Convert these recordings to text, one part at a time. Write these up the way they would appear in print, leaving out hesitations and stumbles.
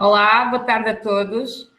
Olá, boa tarde a todos.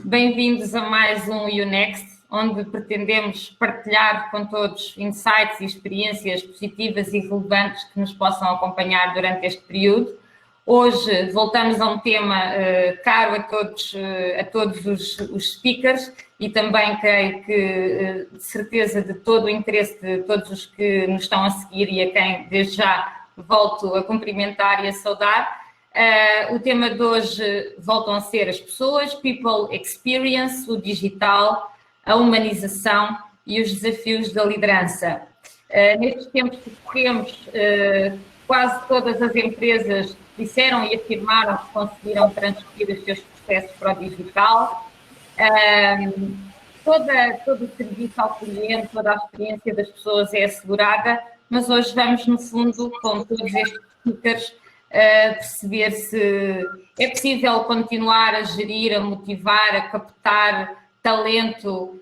Bem-vindos a mais um UNext, onde pretendemos partilhar com todos insights e experiências positivas e relevantes que nos possam acompanhar durante este período. Hoje voltamos a um tema caro a todos os speakers e também creio que de certeza de todo o interesse de todos os que nos estão a seguir e a quem desde já volto a cumprimentar e a saudar. O tema de hoje voltam a ser as pessoas, People Experience, o digital, a humanização e os desafios da liderança. Nestes tempos que corremos, quase todas as empresas disseram e afirmaram que conseguiram transferir os seus processos para o digital. Todo o serviço ao cliente, toda a experiência das pessoas é assegurada, mas hoje vamos, no fundo, com todos estes speakers, perceber se é possível continuar a gerir, a motivar, a captar talento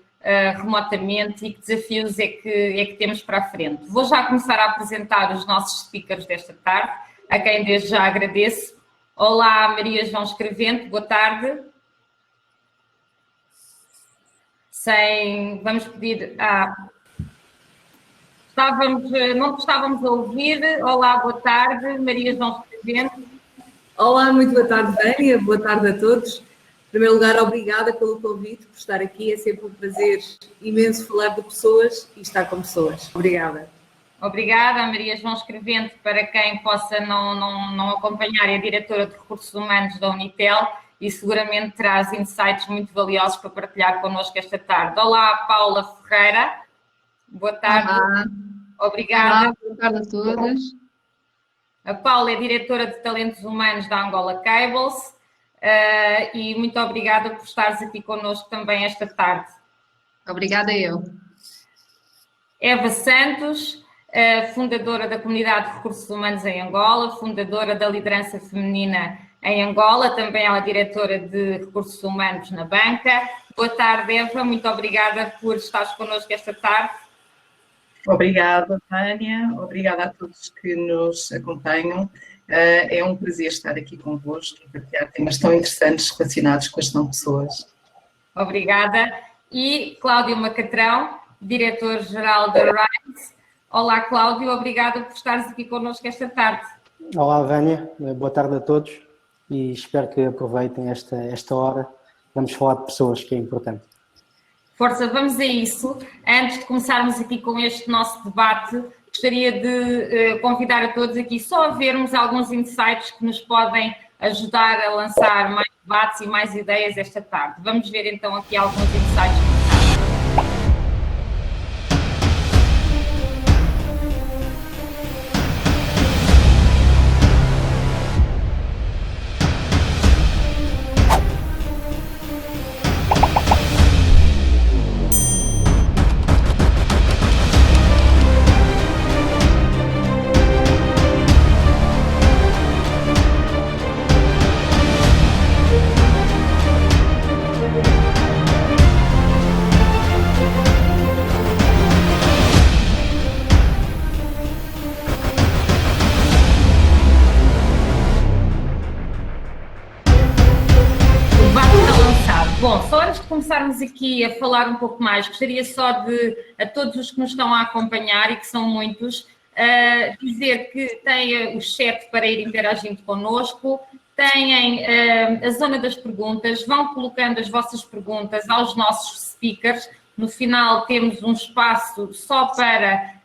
remotamente e que desafios é que temos para a frente. Vou já começar a apresentar os nossos speakers desta tarde, a quem desde já agradeço. Olá, Maria João Escrevente, boa tarde. Vamos pedir... não estávamos a ouvir. Olá, boa tarde, Maria João Escrevente. Olá, muito boa tarde, Vânia. Boa tarde a todos. Em primeiro lugar, obrigada pelo convite, por estar aqui. É sempre um prazer imenso falar de pessoas e estar com pessoas. Obrigada. Obrigada, Maria João Escrevente. Para quem possa não acompanhar, é diretora de Recursos Humanos da Unitel e seguramente traz insights muito valiosos para partilhar connosco esta tarde. Olá, Paula Ferreira. Boa tarde. Olá. Obrigada. Olá, boa tarde a todas. A Paula é diretora de Talentos Humanos da Angola Cables e muito obrigada por estares aqui connosco também esta tarde. Obrigada eu. Eva Santos, fundadora da Comunidade de Recursos Humanos em Angola, fundadora da Liderança Feminina em Angola, também ela é diretora de Recursos Humanos na banca. Boa tarde, Eva, muito obrigada por estares connosco esta tarde. Obrigada, Tânia. Obrigada a todos que nos acompanham. É um prazer estar aqui convosco e partilhar temas tão interessantes relacionados com as não pessoas. Obrigada. E Cláudio Macatrão, diretor-geral da RISE. Olá, Cláudio. Obrigada por estares aqui connosco esta tarde. Olá, Vânia. Boa tarde a todos e espero que aproveitem esta hora. Vamos falar de pessoas, que é importante. Força, vamos a isso. Antes de começarmos aqui com este nosso debate, gostaria de convidar a todos aqui só a vermos alguns insights que nos podem ajudar a lançar mais debates e mais ideias esta tarde. Vamos ver então aqui alguns insights. Bom, só antes de começarmos aqui a falar um pouco mais, gostaria só de, a todos os que nos estão a acompanhar, e que são muitos, dizer que têm o chat para ir interagindo connosco, têm a zona das perguntas, vão colocando as vossas perguntas aos nossos speakers. No final temos um espaço só para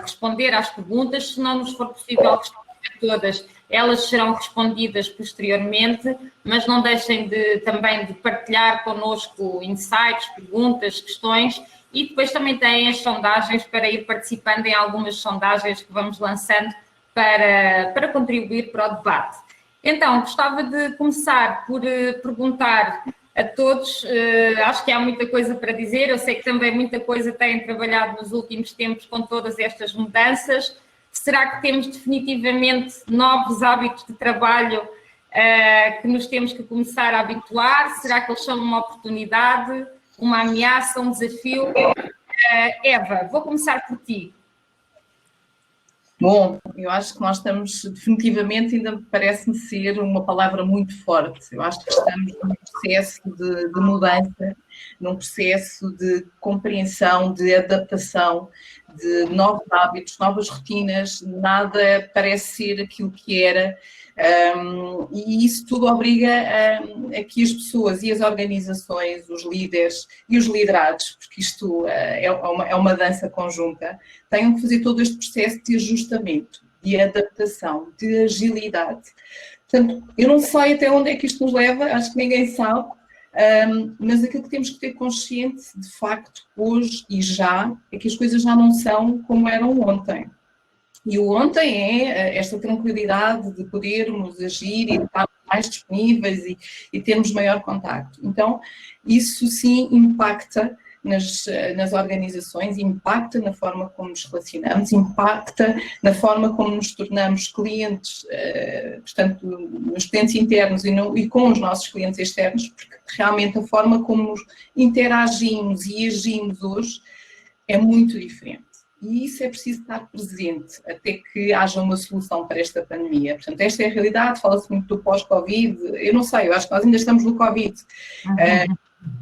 responder às perguntas. Se não nos for possível responder todas, elas serão respondidas posteriormente, mas não deixem também de partilhar connosco insights, perguntas, questões, e depois também têm as sondagens para ir participando em algumas sondagens que vamos lançando para contribuir para o debate. Então, gostava de começar por perguntar a todos. Acho que há muita coisa para dizer. Eu sei que também muita coisa têm trabalhado nos últimos tempos com todas estas mudanças. Será que temos definitivamente novos hábitos de trabalho que nos temos que começar a habituar? Será que eles são uma oportunidade, uma ameaça, um desafio? Eva, vou começar por ti. Bom, eu acho que nós estamos definitivamente, ainda parece-me ser uma palavra muito forte. Eu acho que estamos num processo de mudança, num processo de compreensão, de adaptação, de novos hábitos, novas rotinas. Nada parece ser aquilo que era. E isso tudo obriga a que as pessoas e as organizações, os líderes e os liderados, porque isto é uma dança conjunta, tenham que fazer todo este processo de ajustamento, de adaptação, de agilidade. Portanto, eu não sei até onde é que isto nos leva, acho que ninguém sabe, mas aquilo que temos que ter consciente, de facto, hoje e já, é que as coisas já não são como eram ontem. E o ontem é esta tranquilidade de podermos agir e estar mais disponíveis e termos maior contacto. Então, isso sim impacta nas organizações, impacta na forma como nos relacionamos, impacta na forma como nos tornamos clientes, portanto, nos clientes internos e com os nossos clientes externos, porque realmente a forma como interagimos e agimos hoje é muito diferente. E isso é preciso estar presente até que haja uma solução para esta pandemia. Portanto, esta é a realidade, fala-se muito do pós-Covid. Eu não sei, eu acho que nós ainda estamos no Covid.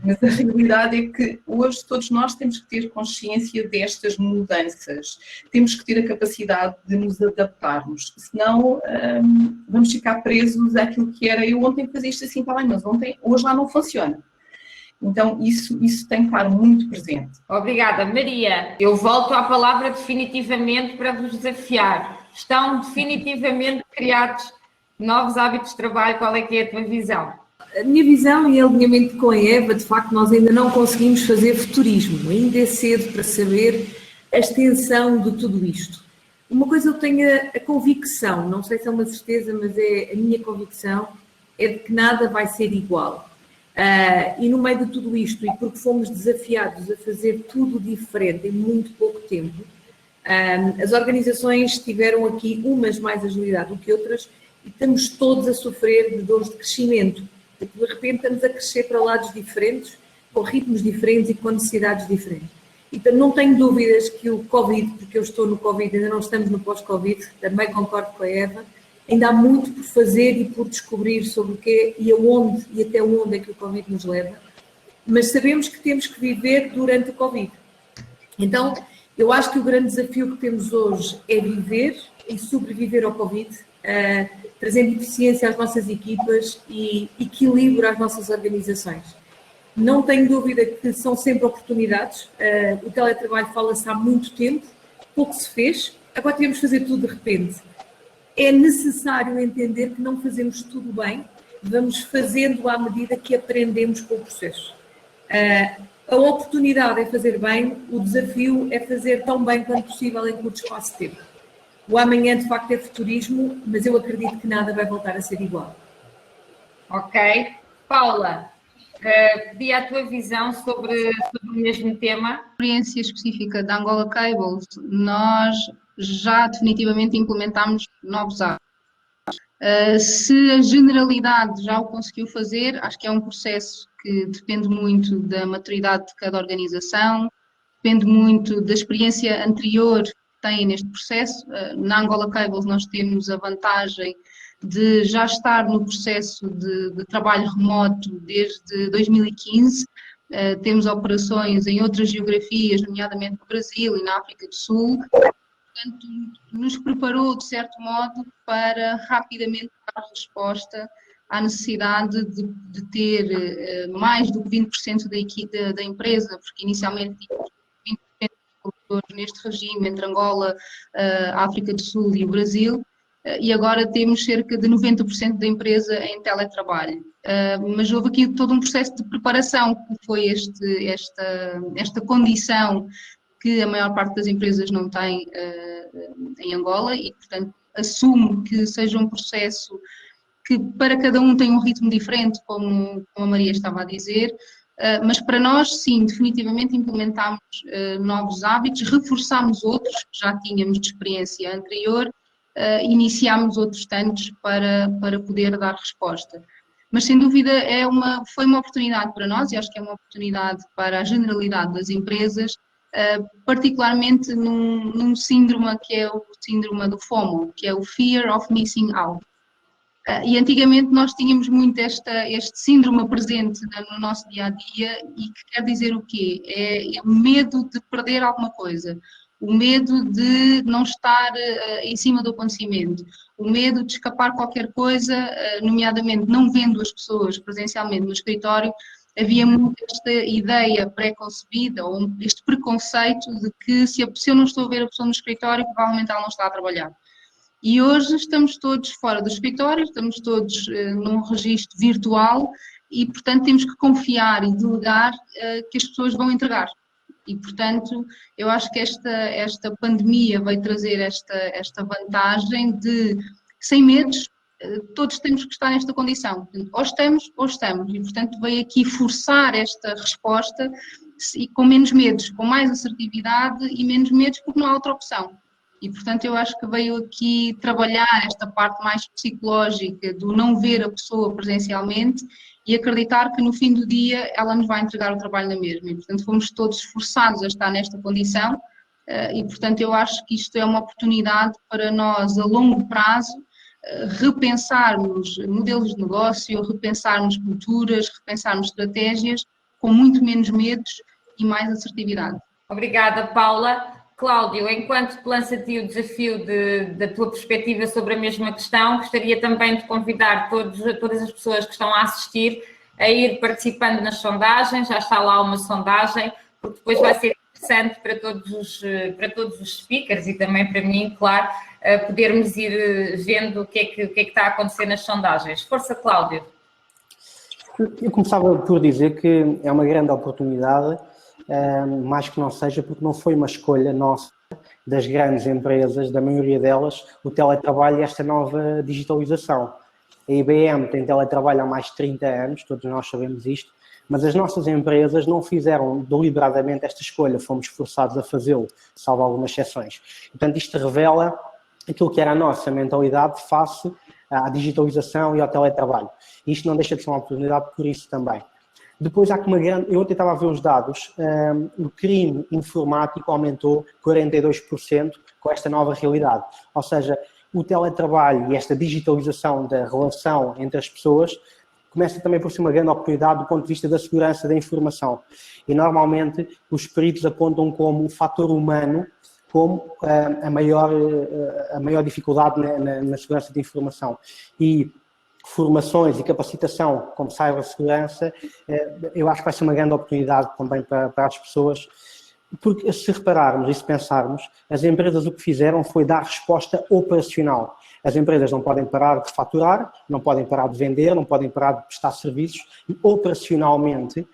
Mas a realidade é que hoje todos nós temos que ter consciência destas mudanças. Temos que ter a capacidade de nos adaptarmos. Senão vamos ficar presos àquilo que era. Eu ontem fazia isto assim, está bem, mas hoje já não funciona. Então, isso tem que estar muito presente. Obrigada, Maria. Eu volto à palavra definitivamente para vos desafiar. Estão definitivamente criados novos hábitos de trabalho. Qual é que é a tua visão? A minha visão e alinhamento com a Eva, de facto, nós ainda não conseguimos fazer futurismo. Ainda é cedo para saber a extensão de tudo isto. Uma coisa eu tenho a convicção, não sei se é uma certeza, mas é a minha convicção, é de que nada vai ser igual. E no meio de tudo isto, e porque fomos desafiados a fazer tudo diferente em muito pouco tempo, as organizações tiveram aqui umas mais agilidade do que outras e estamos todos a sofrer de dores de crescimento. Porque de repente estamos a crescer para lados diferentes, com ritmos diferentes e com necessidades diferentes. Então não tenho dúvidas que o Covid, porque eu estou no Covid, ainda não estamos no pós-Covid, também concordo com a Eva, ainda há muito por fazer e por descobrir sobre o que é e aonde e até onde é que o Covid nos leva, mas sabemos que temos que viver durante o Covid. Então, eu acho que o grande desafio que temos hoje é viver e sobreviver ao Covid, trazendo eficiência às nossas equipas e equilíbrio às nossas organizações. Não tenho dúvida que são sempre oportunidades, o teletrabalho fala-se há muito tempo, pouco se fez, agora temos que fazer tudo de repente. É necessário entender que não fazemos tudo bem, vamos fazendo à medida que aprendemos com o processo. A oportunidade é fazer bem, o desafio é fazer tão bem quanto possível em curto espaço de tempo. O amanhã, de facto, é futurismo, mas eu acredito que nada vai voltar a ser igual. Ok. Paula, pedi a tua visão sobre o mesmo tema. A experiência específica da Angola Cables, nós já definitivamente implementámos novos hábitos. Se a generalidade já o conseguiu fazer, acho que é um processo que depende muito da maturidade de cada organização, depende muito da experiência anterior que têm neste processo. Na Angola Cables nós temos a vantagem de já estar no processo de trabalho remoto desde 2015, temos operações em outras geografias, nomeadamente no Brasil e na África do Sul. Portanto, nos preparou, de certo modo, para rapidamente dar resposta à necessidade de ter mais do que 20% da empresa, porque inicialmente tínhamos 20% de colaboradores neste regime entre Angola, a África do Sul e o Brasil, e agora temos cerca de 90% da empresa em teletrabalho. Mas houve aqui todo um processo de preparação, que foi esta condição que a maior parte das empresas não tem em Angola e, portanto, assumo que seja um processo que para cada um tem um ritmo diferente, como a Maria estava a dizer, mas para nós, sim, definitivamente implementámos novos hábitos, reforçámos outros que já tínhamos de experiência anterior, iniciámos outros tantos para poder dar resposta. Mas, sem dúvida, foi uma oportunidade para nós, e acho que é uma oportunidade para a generalidade das empresas, particularmente num síndrome que é o síndrome do FOMO, que é o Fear of Missing Out. E antigamente nós tínhamos muito este síndrome presente no nosso dia-a-dia, e que quer dizer o quê? É o medo de perder alguma coisa, o medo de não estar em cima do acontecimento, o medo de escapar qualquer coisa, nomeadamente não vendo as pessoas presencialmente no escritório. Havia muito esta ideia pré-concebida, ou este preconceito de que se eu não estou a ver a pessoa no escritório, provavelmente ela não está a trabalhar. E hoje estamos todos fora do escritório, estamos todos num registro virtual e, portanto, temos que confiar e delegar que as pessoas vão entregar. E, portanto, eu acho que esta pandemia veio trazer esta vantagem de, sem medos, todos temos que estar nesta condição. Ou estamos, ou estamos. E, portanto, veio aqui forçar esta resposta e com menos medos, com mais assertividade e menos medos, porque não há outra opção. E, portanto, eu acho que veio aqui trabalhar esta parte mais psicológica do não ver a pessoa presencialmente e acreditar que no fim do dia ela nos vai entregar o trabalho na mesma. E, portanto, fomos todos forçados a estar nesta condição e, portanto, eu acho que isto é uma oportunidade para nós, a longo prazo, repensarmos modelos de negócio, repensarmos culturas, repensarmos estratégias com muito menos medos e mais assertividade. Obrigada, Paula. Cláudio, enquanto te lança a ti o desafio da tua perspectiva sobre a mesma questão, gostaria também de convidar todas as pessoas que estão a assistir a ir participando nas sondagens. Já está lá uma sondagem, porque depois vai ser interessante para todos os speakers e também para mim, claro, podermos ir vendo o que é que está a acontecer nas sondagens. Força, Cláudio. Eu começava por dizer que é uma grande oportunidade, mais que não seja porque não foi uma escolha nossa, das grandes empresas, da maioria delas, o teletrabalho e esta nova digitalização. A IBM tem teletrabalho há mais de 30 anos, todos nós sabemos isto, mas as nossas empresas não fizeram deliberadamente esta escolha, fomos forçados a fazê-lo, salvo algumas exceções. Portanto, isto revela aquilo que era a nossa mentalidade face à digitalização e ao teletrabalho. E isto não deixa de ser uma oportunidade por isso também. Depois há uma grande... Eu ontem estava a ver os dados, o crime informático aumentou 42% com esta nova realidade. Ou seja, o teletrabalho e esta digitalização da relação entre as pessoas começa também por ser uma grande oportunidade do ponto de vista da segurança da informação. E normalmente os peritos apontam como o fator humano como a maior dificuldade na segurança da informação. E formações e capacitação como cibersegurança, eu acho que vai ser uma grande oportunidade também para as pessoas, porque se repararmos e se pensarmos, as empresas o que fizeram foi dar resposta operacional. As empresas não podem parar de faturar, não podem parar de vender, não podem parar de prestar serviços e operacionalmente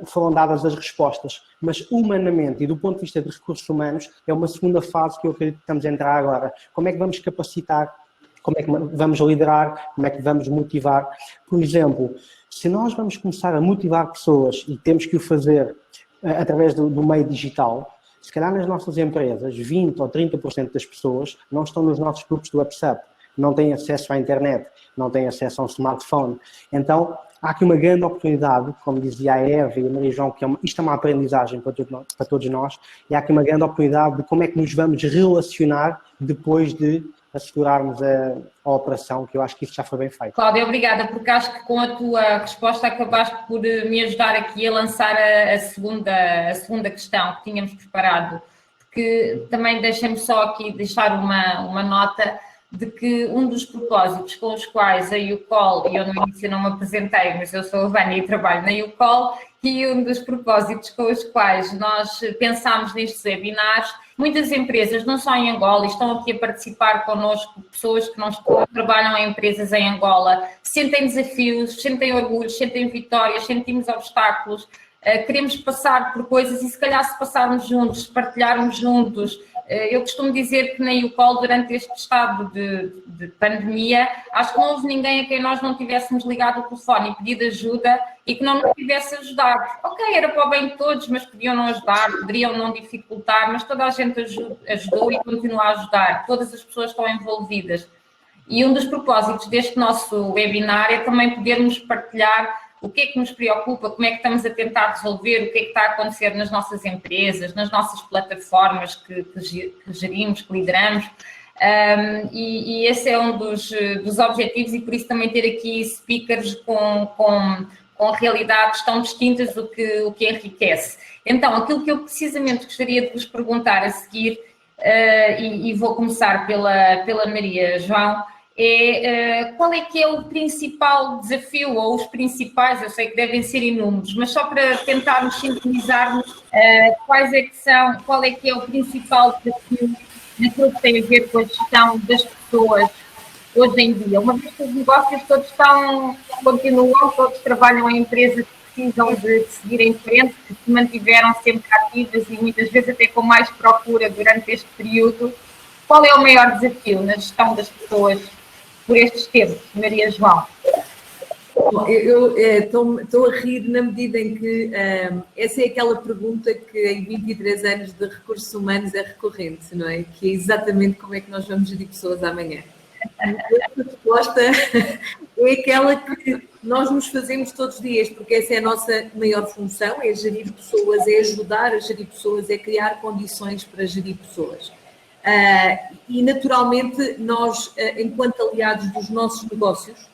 foram dadas as respostas. Mas humanamente e do ponto de vista de recursos humanos é uma segunda fase que eu acredito que estamos a entrar agora. Como é que vamos capacitar? Como é que vamos liderar, como é que vamos motivar. Por exemplo, se nós vamos começar a motivar pessoas e temos que o fazer através do meio digital, se calhar nas nossas empresas 20% ou 30% das pessoas não estão nos nossos grupos do WhatsApp, não têm acesso à internet, não têm acesso a um smartphone. Então, há aqui uma grande oportunidade, como dizia a Eva e a Maria João, que isto é uma aprendizagem para todos nós, e há aqui uma grande oportunidade de como é que nos vamos relacionar depois de assegurarmos a operação, que eu acho que isso já foi bem feito. Cláudia, obrigada, porque acho que com a tua resposta acabaste por me ajudar aqui a lançar a segunda questão que tínhamos preparado, porque também deixem-me só aqui deixar uma nota de que um dos propósitos com os quais a YouCall, e eu no início não me apresentei, mas eu sou a Vânia e trabalho na YouCall, e um dos propósitos com os quais nós pensámos nestes webinars, muitas empresas, não só em Angola, estão aqui a participar connosco, pessoas que não trabalham em empresas em Angola, sentem desafios, sentem orgulhos, sentem vitórias, sentimos obstáculos, queremos passar por coisas e se calhar se passarmos juntos, se partilharmos juntos, Eu costumo dizer que na UCOL, durante este estado de pandemia, acho que não houve ninguém a quem nós não tivéssemos ligado o telefone e pedido ajuda e que não nos tivesse ajudado. Ok, era para o bem de todos, mas podiam não ajudar, poderiam não dificultar, mas toda a gente ajudou e continua a ajudar. Todas as pessoas estão envolvidas. E um dos propósitos deste nosso webinar é também podermos partilhar o que é que nos preocupa, como é que estamos a tentar resolver, o que é que está a acontecer nas nossas empresas, nas nossas plataformas que gerimos, que lideramos. E esse é um dos objetivos, e por isso também ter aqui speakers com realidades tão distintas, o que enriquece. Então, aquilo que eu precisamente gostaria de vos perguntar a seguir, e vou começar pela Maria João, qual é que é o principal desafio, ou os principais, eu sei que devem ser inúmeros, mas só para tentarmos sintonizarmos, qual é que é o principal desafio naquilo que tem a ver com a gestão das pessoas hoje em dia, uma vez que os negócios todos continuam, todos trabalham em empresas que precisam de seguir em frente, que se mantiveram sempre ativas e muitas vezes até com mais procura durante este período. Qual é o maior desafio na gestão das pessoas por estes tempos, Maria João? Eu estou a rir na medida em que essa é aquela pergunta que em 23 anos de recursos humanos é recorrente, não é? Que é exatamente como é que nós vamos gerir pessoas amanhã. A resposta é aquela que nós nos fazemos todos os dias, porque essa é a nossa maior função, é gerir pessoas, é ajudar a gerir pessoas, é criar condições para gerir pessoas. E naturalmente nós, enquanto aliados dos nossos negócios,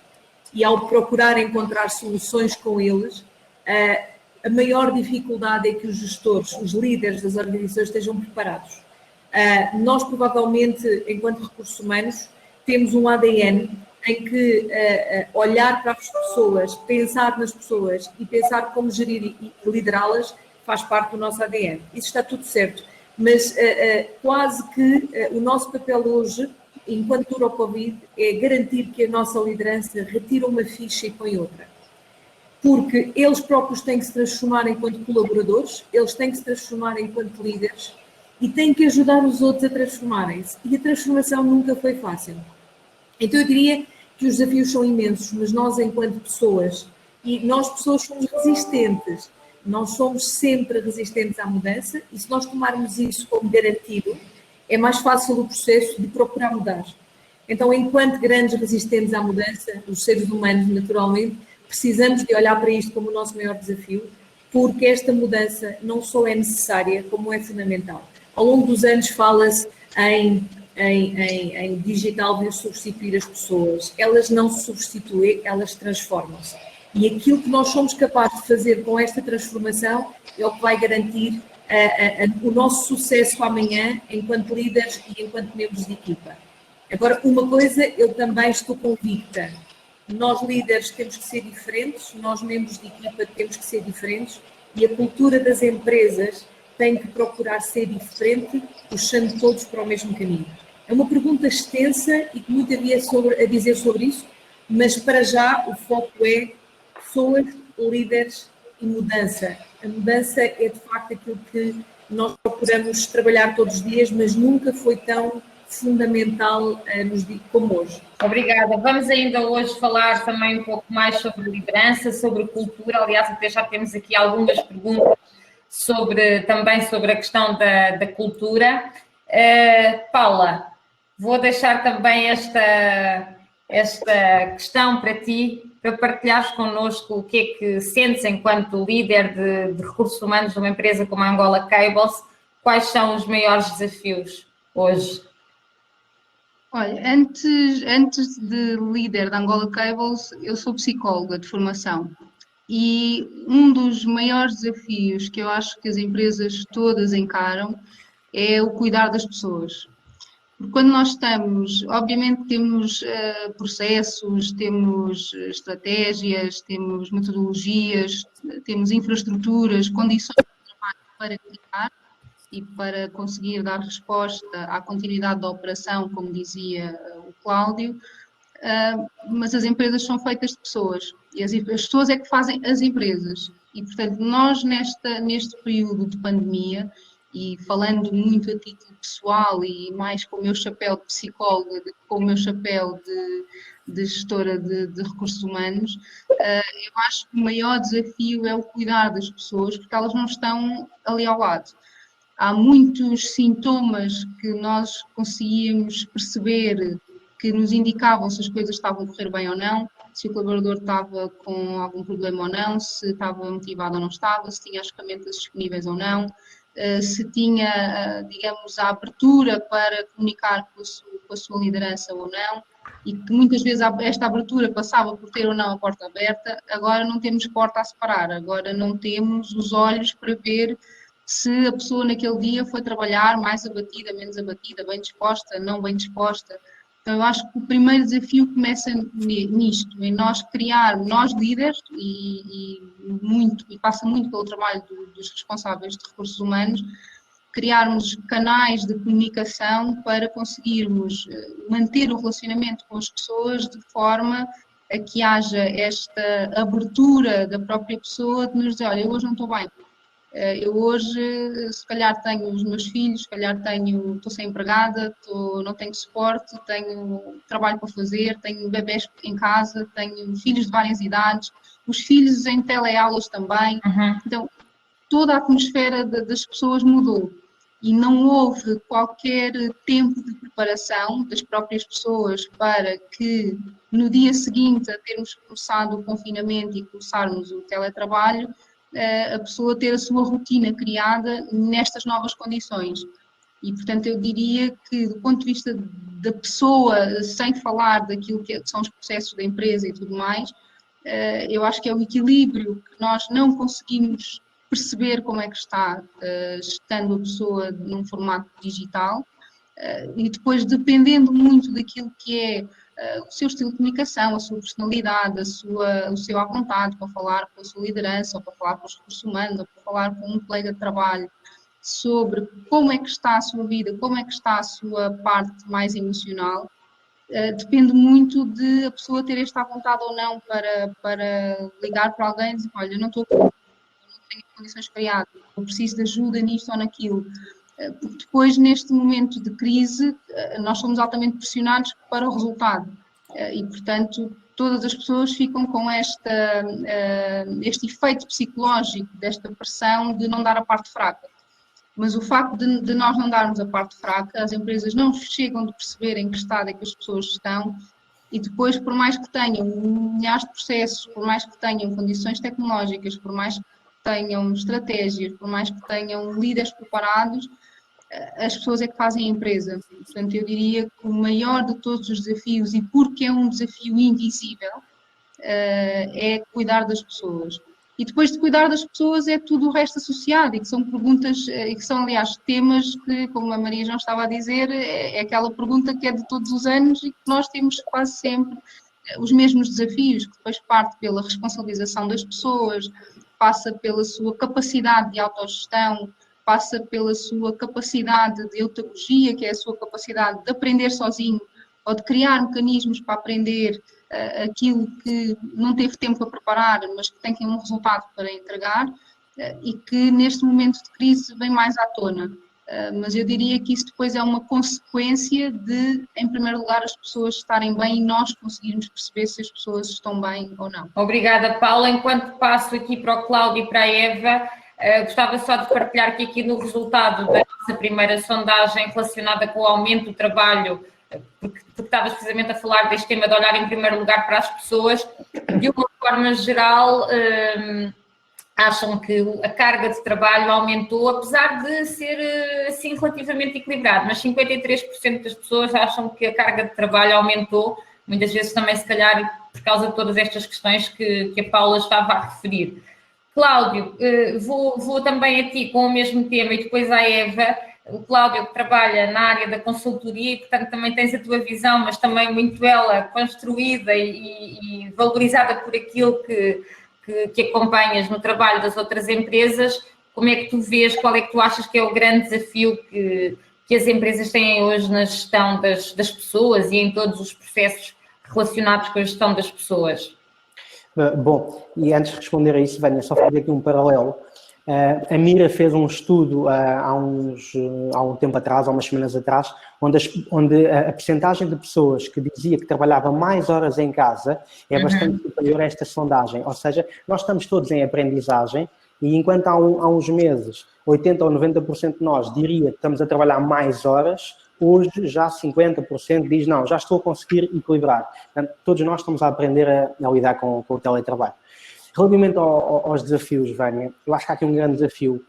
e ao procurar encontrar soluções com eles, a maior dificuldade é que os gestores, os líderes das organizações estejam preparados. Nós provavelmente, enquanto recursos humanos, temos um ADN em que olhar para as pessoas, pensar nas pessoas e pensar como gerir e liderá-las faz parte do nosso ADN. Isso está tudo certo. Mas quase que o nosso papel hoje, enquanto dura o Covid, é garantir que a nossa liderança retira uma ficha e põe outra. Porque eles próprios têm que se transformar enquanto colaboradores, eles têm que se transformar enquanto líderes e têm que ajudar os outros a transformarem-se. E a transformação nunca foi fácil. Então eu diria que os desafios são imensos, mas nós enquanto pessoas, e nós pessoas somos resistentes, nós somos sempre resistentes à mudança e se nós tomarmos isso como garantido, é mais fácil o processo de procurar mudar. Então, enquanto grandes resistentes à mudança, os seres humanos, naturalmente, precisamos de olhar para isto como o nosso maior desafio, porque esta mudança não só é necessária, como é fundamental. Ao longo dos anos fala-se em digital vir substituir as pessoas. Elas não se substituem, elas transformam-se. E aquilo que nós somos capazes de fazer com esta transformação é o que vai garantir o nosso sucesso amanhã enquanto líderes e enquanto membros de equipa. Agora, uma coisa eu também estou convicta, nós líderes temos que ser diferentes, nós membros de equipa temos que ser diferentes e a cultura das empresas tem que procurar ser diferente, puxando todos para o mesmo caminho. É uma pergunta extensa e que muito havia a dizer sobre isso, mas para já o foco é pessoas, líderes e mudança. A mudança é de facto aquilo que nós procuramos trabalhar todos os dias, mas nunca foi tão fundamental como hoje. Obrigada. Vamos ainda hoje falar também um pouco mais sobre liderança, sobre cultura. Aliás, até já temos aqui algumas perguntas também sobre a questão da cultura. Paula, vou deixar também esta questão para ti, para partilhares connosco o que é que sentes enquanto líder de recursos humanos de uma empresa como a Angola Cables. Quais são os maiores desafios hoje? Olha, antes de líder da Angola Cables, eu sou psicóloga de formação e um dos maiores desafios que eu acho que as empresas todas encaram é o cuidar das pessoas. Quando nós estamos, obviamente temos processos, temos estratégias, temos metodologias, temos infraestruturas, condições de trabalho para criar e para conseguir dar resposta à continuidade da operação, como dizia o Cláudio, mas as empresas são feitas de pessoas e as pessoas é que fazem as empresas. E, portanto, nós neste período de pandemia e falando muito a título pessoal e mais com o meu chapéu de psicóloga, com o meu chapéu de gestora de recursos humanos, eu acho que o maior desafio é o cuidar das pessoas, porque elas não estão ali ao lado. Há muitos sintomas que nós conseguíamos perceber que nos indicavam se as coisas estavam a correr bem ou não, se o colaborador estava com algum problema ou não, se estava motivado ou não estava, se tinha as ferramentas disponíveis ou não, se tinha, digamos, a abertura para comunicar com a sua liderança ou não, e que muitas vezes esta abertura passava por ter ou não a porta aberta. Agora não temos porta a separar, agora não temos os olhos para ver se a pessoa naquele dia foi trabalhar mais abatida, menos abatida, bem disposta, não bem disposta. Então eu acho que o primeiro desafio começa nisto, em nós criar, nós líderes, e passa muito pelo trabalho dos responsáveis de recursos humanos, criarmos canais de comunicação para conseguirmos manter o relacionamento com as pessoas de forma a que haja esta abertura da própria pessoa de nos dizer, olha, eu hoje não estou bem, eu hoje se calhar tenho os meus filhos, se calhar estou sem empregada, não tenho suporte, tenho trabalho para fazer, tenho bebés em casa, tenho filhos de várias idades, os filhos em teleaulas também, então toda a atmosfera das pessoas mudou e não houve qualquer tempo de preparação das próprias pessoas para que no dia seguinte a termos começado o confinamento e começarmos o teletrabalho, a pessoa ter a sua rotina criada nestas novas condições. E, portanto, eu diria que, do ponto de vista da pessoa, sem falar daquilo que são os processos da empresa e tudo mais, eu acho que é o equilíbrio que nós não conseguimos perceber como é que está, estando a pessoa num formato digital, e depois, dependendo muito daquilo que é o seu estilo de comunicação, a sua personalidade, o seu à vontade para falar com a sua liderança, ou para falar com os recursos humanos, ou para falar com um colega de trabalho, sobre como é que está a sua vida, como é que está a sua parte mais emocional, depende muito de a pessoa ter esta vontade ou não para ligar para alguém e dizer, olha, eu não tenho condições criadas, eu preciso de ajuda nisto ou naquilo. Porque depois, neste momento de crise, nós somos altamente pressionados para o resultado e, portanto, todas as pessoas ficam com este efeito psicológico, desta pressão de não dar a parte fraca. Mas o facto de nós não darmos a parte fraca, as empresas não chegam de perceber em que estado é que as pessoas estão e depois, por mais que tenham milhares de processos, por mais que tenham condições tecnológicas, por mais que tenham estratégias, por mais que tenham líderes preparados, as pessoas é que fazem a empresa. Portanto, eu diria que o maior de todos os desafios, e porque é um desafio invisível, é cuidar das pessoas. E depois de cuidar das pessoas é tudo o resto associado, e que são perguntas, e que são, aliás, temas que, como a Maria já estava a dizer, é aquela pergunta que é de todos os anos e que nós temos quase sempre os mesmos desafios, que depois parte pela responsabilização das pessoas, passa pela sua capacidade de autogestão, passa pela sua capacidade de autogogia, que é a sua capacidade de aprender sozinho ou de criar mecanismos para aprender aquilo que não teve tempo para preparar, mas que tem um resultado para entregar e que neste momento de crise vem mais à tona. Mas eu diria que isso depois é uma consequência de, em primeiro lugar, as pessoas estarem bem e nós conseguirmos perceber se as pessoas estão bem ou não. Obrigada, Paula. Enquanto passo aqui para o Cláudio e para a Eva, gostava só de partilhar que aqui no resultado da nossa primeira sondagem relacionada com o aumento do trabalho, porque estavas precisamente a falar deste tema de olhar em primeiro lugar para as pessoas, de uma forma geral, acham que a carga de trabalho aumentou, apesar de ser assim relativamente equilibrado, mas 53% das pessoas acham que a carga de trabalho aumentou, muitas vezes também se calhar por causa de todas estas questões que a Paula estava a referir. Cláudio, vou também a ti com o mesmo tema e depois à Eva. O Cláudio que trabalha na área da consultoria e, portanto, também tens a tua visão, mas também muito ela construída e valorizada por aquilo que acompanhas no trabalho das outras empresas. Como é que tu vês, qual é que tu achas que é o grande desafio que as empresas têm hoje na gestão das pessoas e em todos os processos relacionados com a gestão das pessoas? Bom, e antes de responder a isso, Vânia, só fazer aqui um paralelo. A Mira fez um estudo há um tempo atrás, há umas semanas atrás, onde a percentagem de pessoas que dizia que trabalhava mais horas em casa é bastante superior a esta sondagem. Ou seja, nós estamos todos em aprendizagem e enquanto há uns meses 80% ou 90% de nós diria que estamos a trabalhar mais horas, hoje já 50% diz não, já estou a conseguir equilibrar. Portanto, todos nós estamos a aprender a lidar com o teletrabalho. Relativamente aos desafios, Vânia, eu acho que há aqui um grande desafio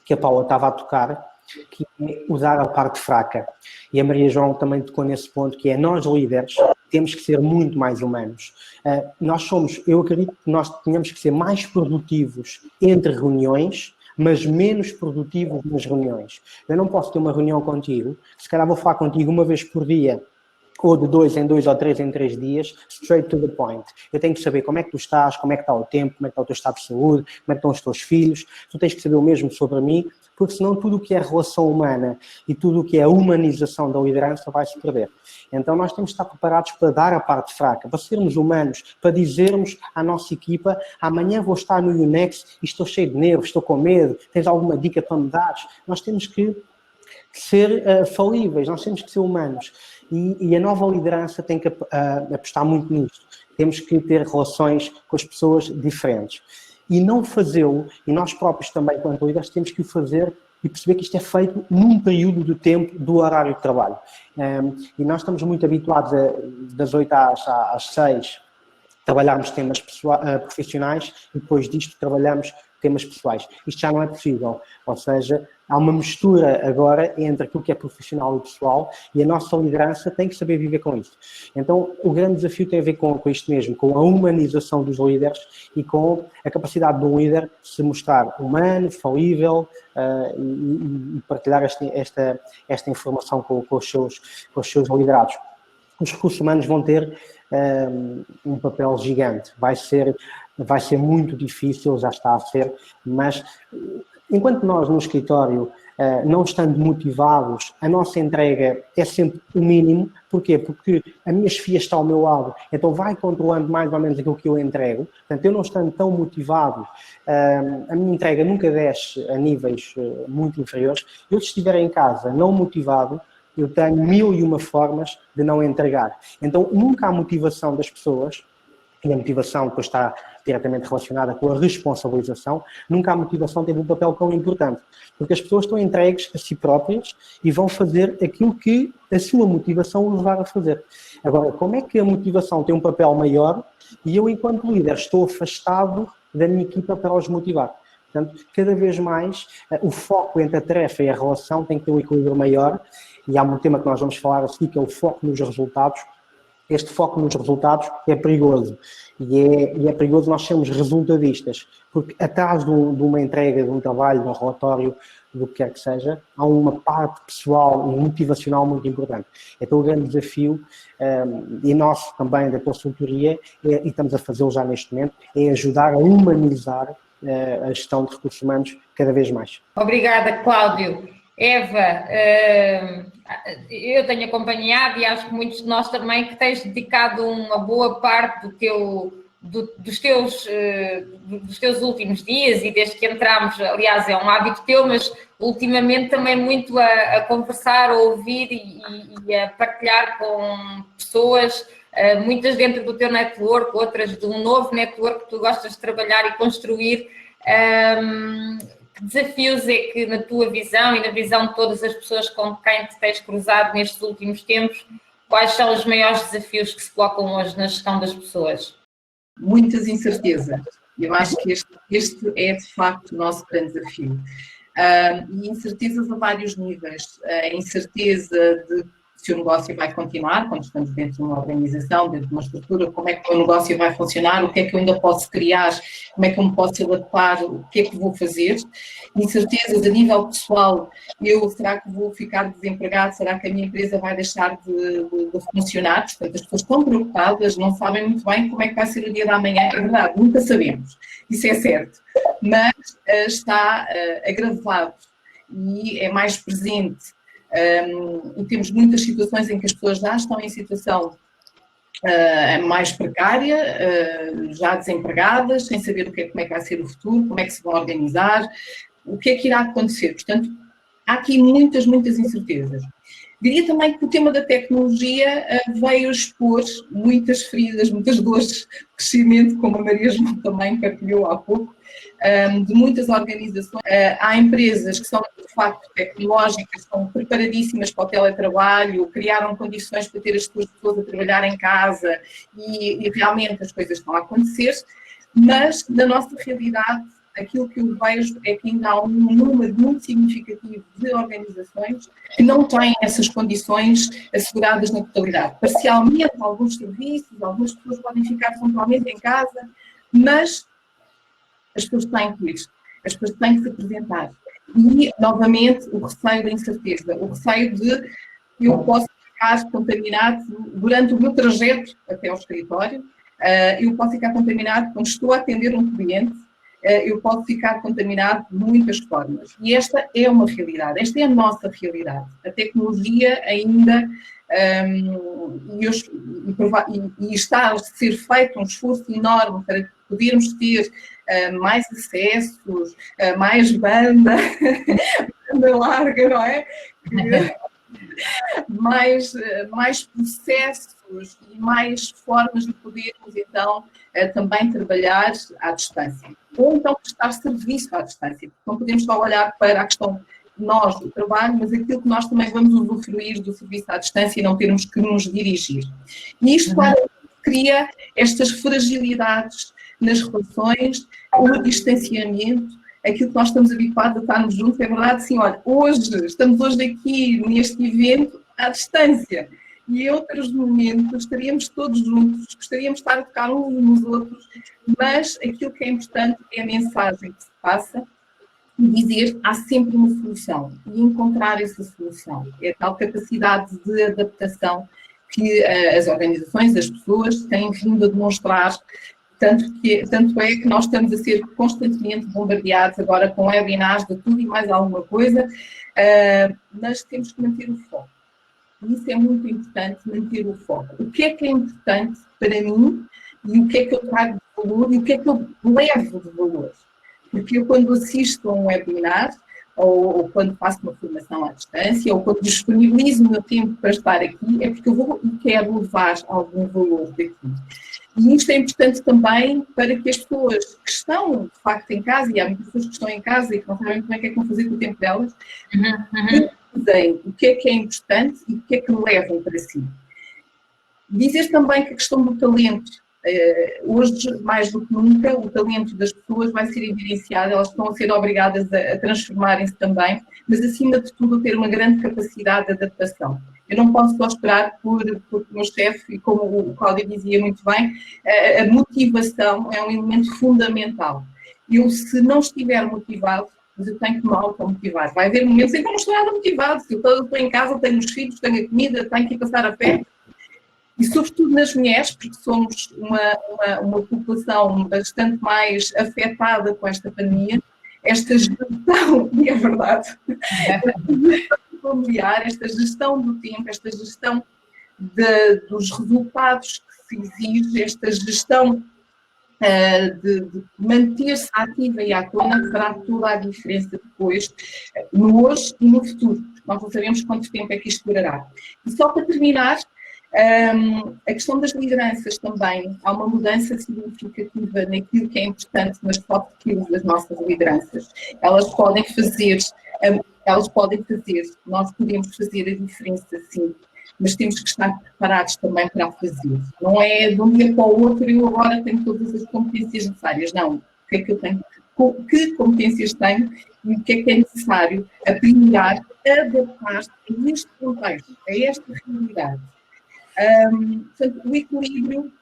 que a Paula estava a tocar, que é usar a parte fraca. E a Maria João também tocou nesse ponto, que é nós líderes temos que ser muito mais humanos. Eu acredito que nós tínhamos que ser mais produtivos entre reuniões, mas menos produtivos nas reuniões. Eu não posso ter uma reunião contigo, se calhar vou falar contigo uma vez por dia, ou de 2 em 2 ou 3 em 3 dias, straight to the point. Eu tenho que saber como é que tu estás, como é que está o tempo, como é que está o teu estado de saúde, como é que estão os teus filhos. Tu tens que saber o mesmo sobre mim, porque senão tudo o que é relação humana e tudo o que é a humanização da liderança vai se perder. Então nós temos que estar preparados para dar a parte fraca, para sermos humanos, para dizermos à nossa equipa, amanhã vou estar no UNEXT e estou cheio de nervos, estou com medo, tens alguma dica para me dar? Nós temos que ser falíveis, nós temos que ser humanos. E a nova liderança tem que apostar muito nisto. Temos que ter relações com as pessoas diferentes. E não fazê-lo, e nós próprios também, quanto líderes, temos que o fazer e perceber que isto é feito num período de tempo do horário de trabalho. E nós estamos muito habituados das 8 às 6 trabalharmos temas profissionais e depois disto trabalhamos temas pessoais. Isto já não é possível, ou seja, há uma mistura agora entre aquilo que é profissional e pessoal e a nossa liderança tem que saber viver com isso. Então, o grande desafio tem a ver com isto mesmo, com a humanização dos líderes e com a capacidade de um líder se mostrar humano, falível e partilhar esta informação com os seus liderados. Os recursos humanos vão ter um papel gigante, vai ser muito difícil, já está a ser, mas enquanto nós no escritório não estando motivados, a nossa entrega é sempre o mínimo. Porquê? Porque a minha chefia está ao meu lado, então vai controlando mais ou menos aquilo que eu entrego. Portanto, eu não estando tão motivado, a minha entrega nunca desce a níveis muito inferiores. Eu, se estiver em casa não motivado, eu tenho 1001 formas de não entregar. Então, nunca há motivação das pessoas, e a motivação depois está diretamente relacionada com a responsabilização, nunca a motivação teve um papel tão importante, porque as pessoas estão entregues a si próprias e vão fazer aquilo que a sua motivação os levar a fazer. Agora, como é que a motivação tem um papel maior e eu, enquanto líder, estou afastado da minha equipa para os motivar? Portanto, cada vez mais o foco entre a tarefa e a relação tem que ter um equilíbrio maior, e há um tema que nós vamos falar a seguir, que é o foco nos resultados. Este foco nos resultados é perigoso e é perigoso nós sermos resultadistas, porque atrás de uma entrega, de um trabalho, de um relatório, do que quer que seja, há uma parte pessoal e motivacional muito importante. Então o grande desafio, e nós também da consultoria, e estamos a fazê-lo já neste momento, é ajudar a humanizar a gestão de recursos humanos cada vez mais. Obrigada, Cláudio. Eva, eu tenho acompanhado e acho que muitos de nós também que tens dedicado uma boa parte dos teus últimos dias e desde que entramos, aliás é um hábito teu, mas ultimamente também muito a conversar, a ouvir e a partilhar com pessoas, muitas dentro do teu network, outras de um novo network que tu gostas de trabalhar e construir. Que desafios é que, na tua visão e na visão de todas as pessoas com quem te tens cruzado nestes últimos tempos, quais são os maiores desafios que se colocam hoje na gestão das pessoas? Muitas incertezas. Eu acho que este é, de facto, o nosso grande desafio. E incertezas a vários níveis. A incerteza de se o negócio vai continuar, quando estamos dentro de uma organização, dentro de uma estrutura, como é que o negócio vai funcionar, o que é que eu ainda posso criar, como é que eu me posso adaptar, o que é que vou fazer. Incertezas a nível pessoal, será que vou ficar desempregado, será que a minha empresa vai deixar de funcionar? Portanto, as pessoas estão preocupadas, não sabem muito bem como é que vai ser o dia da manhã, é verdade, nunca sabemos, isso é certo, mas está agravado e é mais presente. E temos muitas situações em que as pessoas já estão em situação mais precária, já desempregadas, sem saber como é que vai ser o futuro, como é que se vão organizar, o que é que irá acontecer. Portanto, há aqui muitas incertezas. Diria também que o tema da tecnologia veio expor muitas feridas, muitas dores de crescimento, como a Maria João também partilhou há pouco, de muitas organizações. Há empresas que são, de facto, tecnológicas, estão preparadíssimas para o teletrabalho, criaram condições para ter as suas pessoas a trabalhar em casa e realmente as coisas estão a acontecer, mas na nossa realidade aquilo que eu vejo é que ainda há um número muito significativo de organizações que não têm essas condições asseguradas na totalidade. Parcialmente, alguns serviços, algumas pessoas podem ficar pontualmente em casa, mas as pessoas têm que ir, as pessoas têm que se apresentar. E, novamente, o receio da incerteza, o receio de eu posso ficar contaminado durante o meu trajeto até ao escritório, eu posso ficar contaminado quando estou a atender um cliente, eu posso ficar contaminado de muitas formas. E esta é uma realidade, esta é a nossa realidade. A tecnologia ainda, e está a ser feito um esforço enorme para podermos ter mais acessos, mais banda larga, não é? mais processos e mais formas de podermos, então, também trabalhar à distância. Ou então prestar serviço à distância, porque não podemos só olhar para a questão de nós, do trabalho, mas aquilo que nós também vamos usufruir do serviço à distância e não termos que nos dirigir. E isto, claro, cria estas fragilidades nas relações, o distanciamento, aquilo que nós estamos habituados a estarmos juntos, é verdade, sim, olha, estamos hoje aqui neste evento à distância, e em outros momentos estaríamos todos juntos, gostaríamos de estar a tocar uns nos outros, mas aquilo que é importante é a mensagem que se passa e dizer há sempre uma solução e encontrar essa solução. É a tal capacidade de adaptação que as organizações, as pessoas têm vindo a demonstrar, tanto é que nós estamos a ser constantemente bombardeados agora com webinars de tudo e mais alguma coisa, mas temos que manter o foco. Isso é muito importante, manter o foco. O que é importante para mim e o que é que eu trago de valor e o que é que eu levo de valor? Porque eu, quando assisto a um webinar, ou quando faço uma formação à distância, ou quando disponibilizo o meu tempo para estar aqui, é porque eu vou e quero levar algum valor daqui. E isto é importante também para que as pessoas que estão, de facto, em casa, e há muitas pessoas que estão em casa e que não sabem como é que vão fazer com o tempo delas, dizem o que é importante e o que é que levam para si. Dizer também que a questão do talento, hoje, mais do que nunca, o talento das pessoas vai ser evidenciado, elas estão a ser obrigadas a transformarem-se também, mas acima de tudo a ter uma grande capacidade de adaptação. Eu não posso só esperar porque o meu chefe, e como o Cláudio dizia muito bem, a motivação é um elemento fundamental. Eu, se não estiver motivado, mas eu tenho que me automotivar. Vai haver momentos em que eu não estou nada motivado. Se eu estou em casa, tenho os filhos, tenho a comida, tenho que ir passar a fé. E sobretudo nas mulheres, porque somos uma população bastante mais afetada com esta pandemia, esta gestão, e é verdade, familiar, esta gestão do tempo, esta gestão dos resultados que se exige, esta gestão de manter-se ativa e à tona fará toda a diferença depois, no hoje e no futuro. Nós não sabemos quanto tempo é que isto durará. E só para terminar, a questão das lideranças também, há uma mudança significativa naquilo que é importante nas soft skills das nossas lideranças. Elas podem fazer, nós podemos fazer a diferença sim, mas temos que estar preparados também para a fazer. Não é de um dia para o outro eu agora tenho todas as competências necessárias, não. O que é que eu tenho? Que competências tenho e o que é necessário aprimorar, adaptar-se a este contexto, a esta realidade. Portanto, o equilíbrio,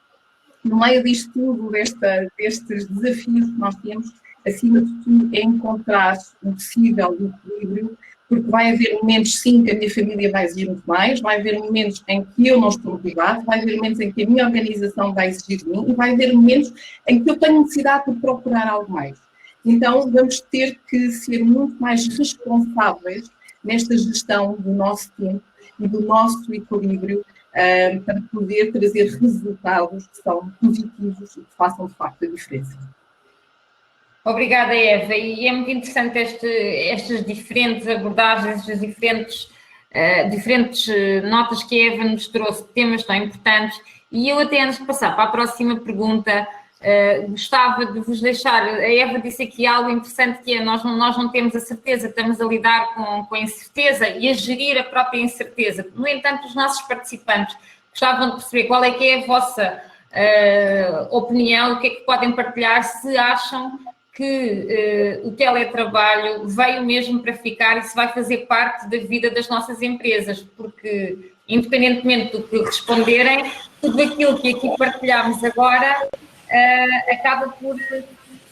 no meio disto tudo, destes desafios que nós temos, acima de tudo, é encontrar o possível do equilíbrio, porque vai haver momentos, sim, que a minha família vai exigir muito mais, vai haver momentos em que eu não estou motivado, vai haver momentos em que a minha organização vai exigir de mim e vai haver momentos em que eu tenho necessidade de procurar algo mais. Então, vamos ter que ser muito mais responsáveis nesta gestão do nosso tempo e do nosso equilíbrio para poder trazer resultados que são positivos e que façam de facto a diferença. Obrigada, Eva. E é muito interessante estas diferentes abordagens, estas diferentes notas que a Eva nos trouxe, temas tão importantes. E eu até, antes de passar para a próxima pergunta, gostava de vos deixar, a Eva disse aqui algo interessante que é, nós não temos a certeza, estamos a lidar com a incerteza e a gerir a própria incerteza. No entanto, os nossos participantes gostavam de perceber qual é que é a vossa opinião, o que é que podem partilhar, se acham que o teletrabalho veio mesmo para ficar e se vai fazer parte da vida das nossas empresas, porque, independentemente do que responderem, tudo aquilo que aqui partilhámos agora acaba por se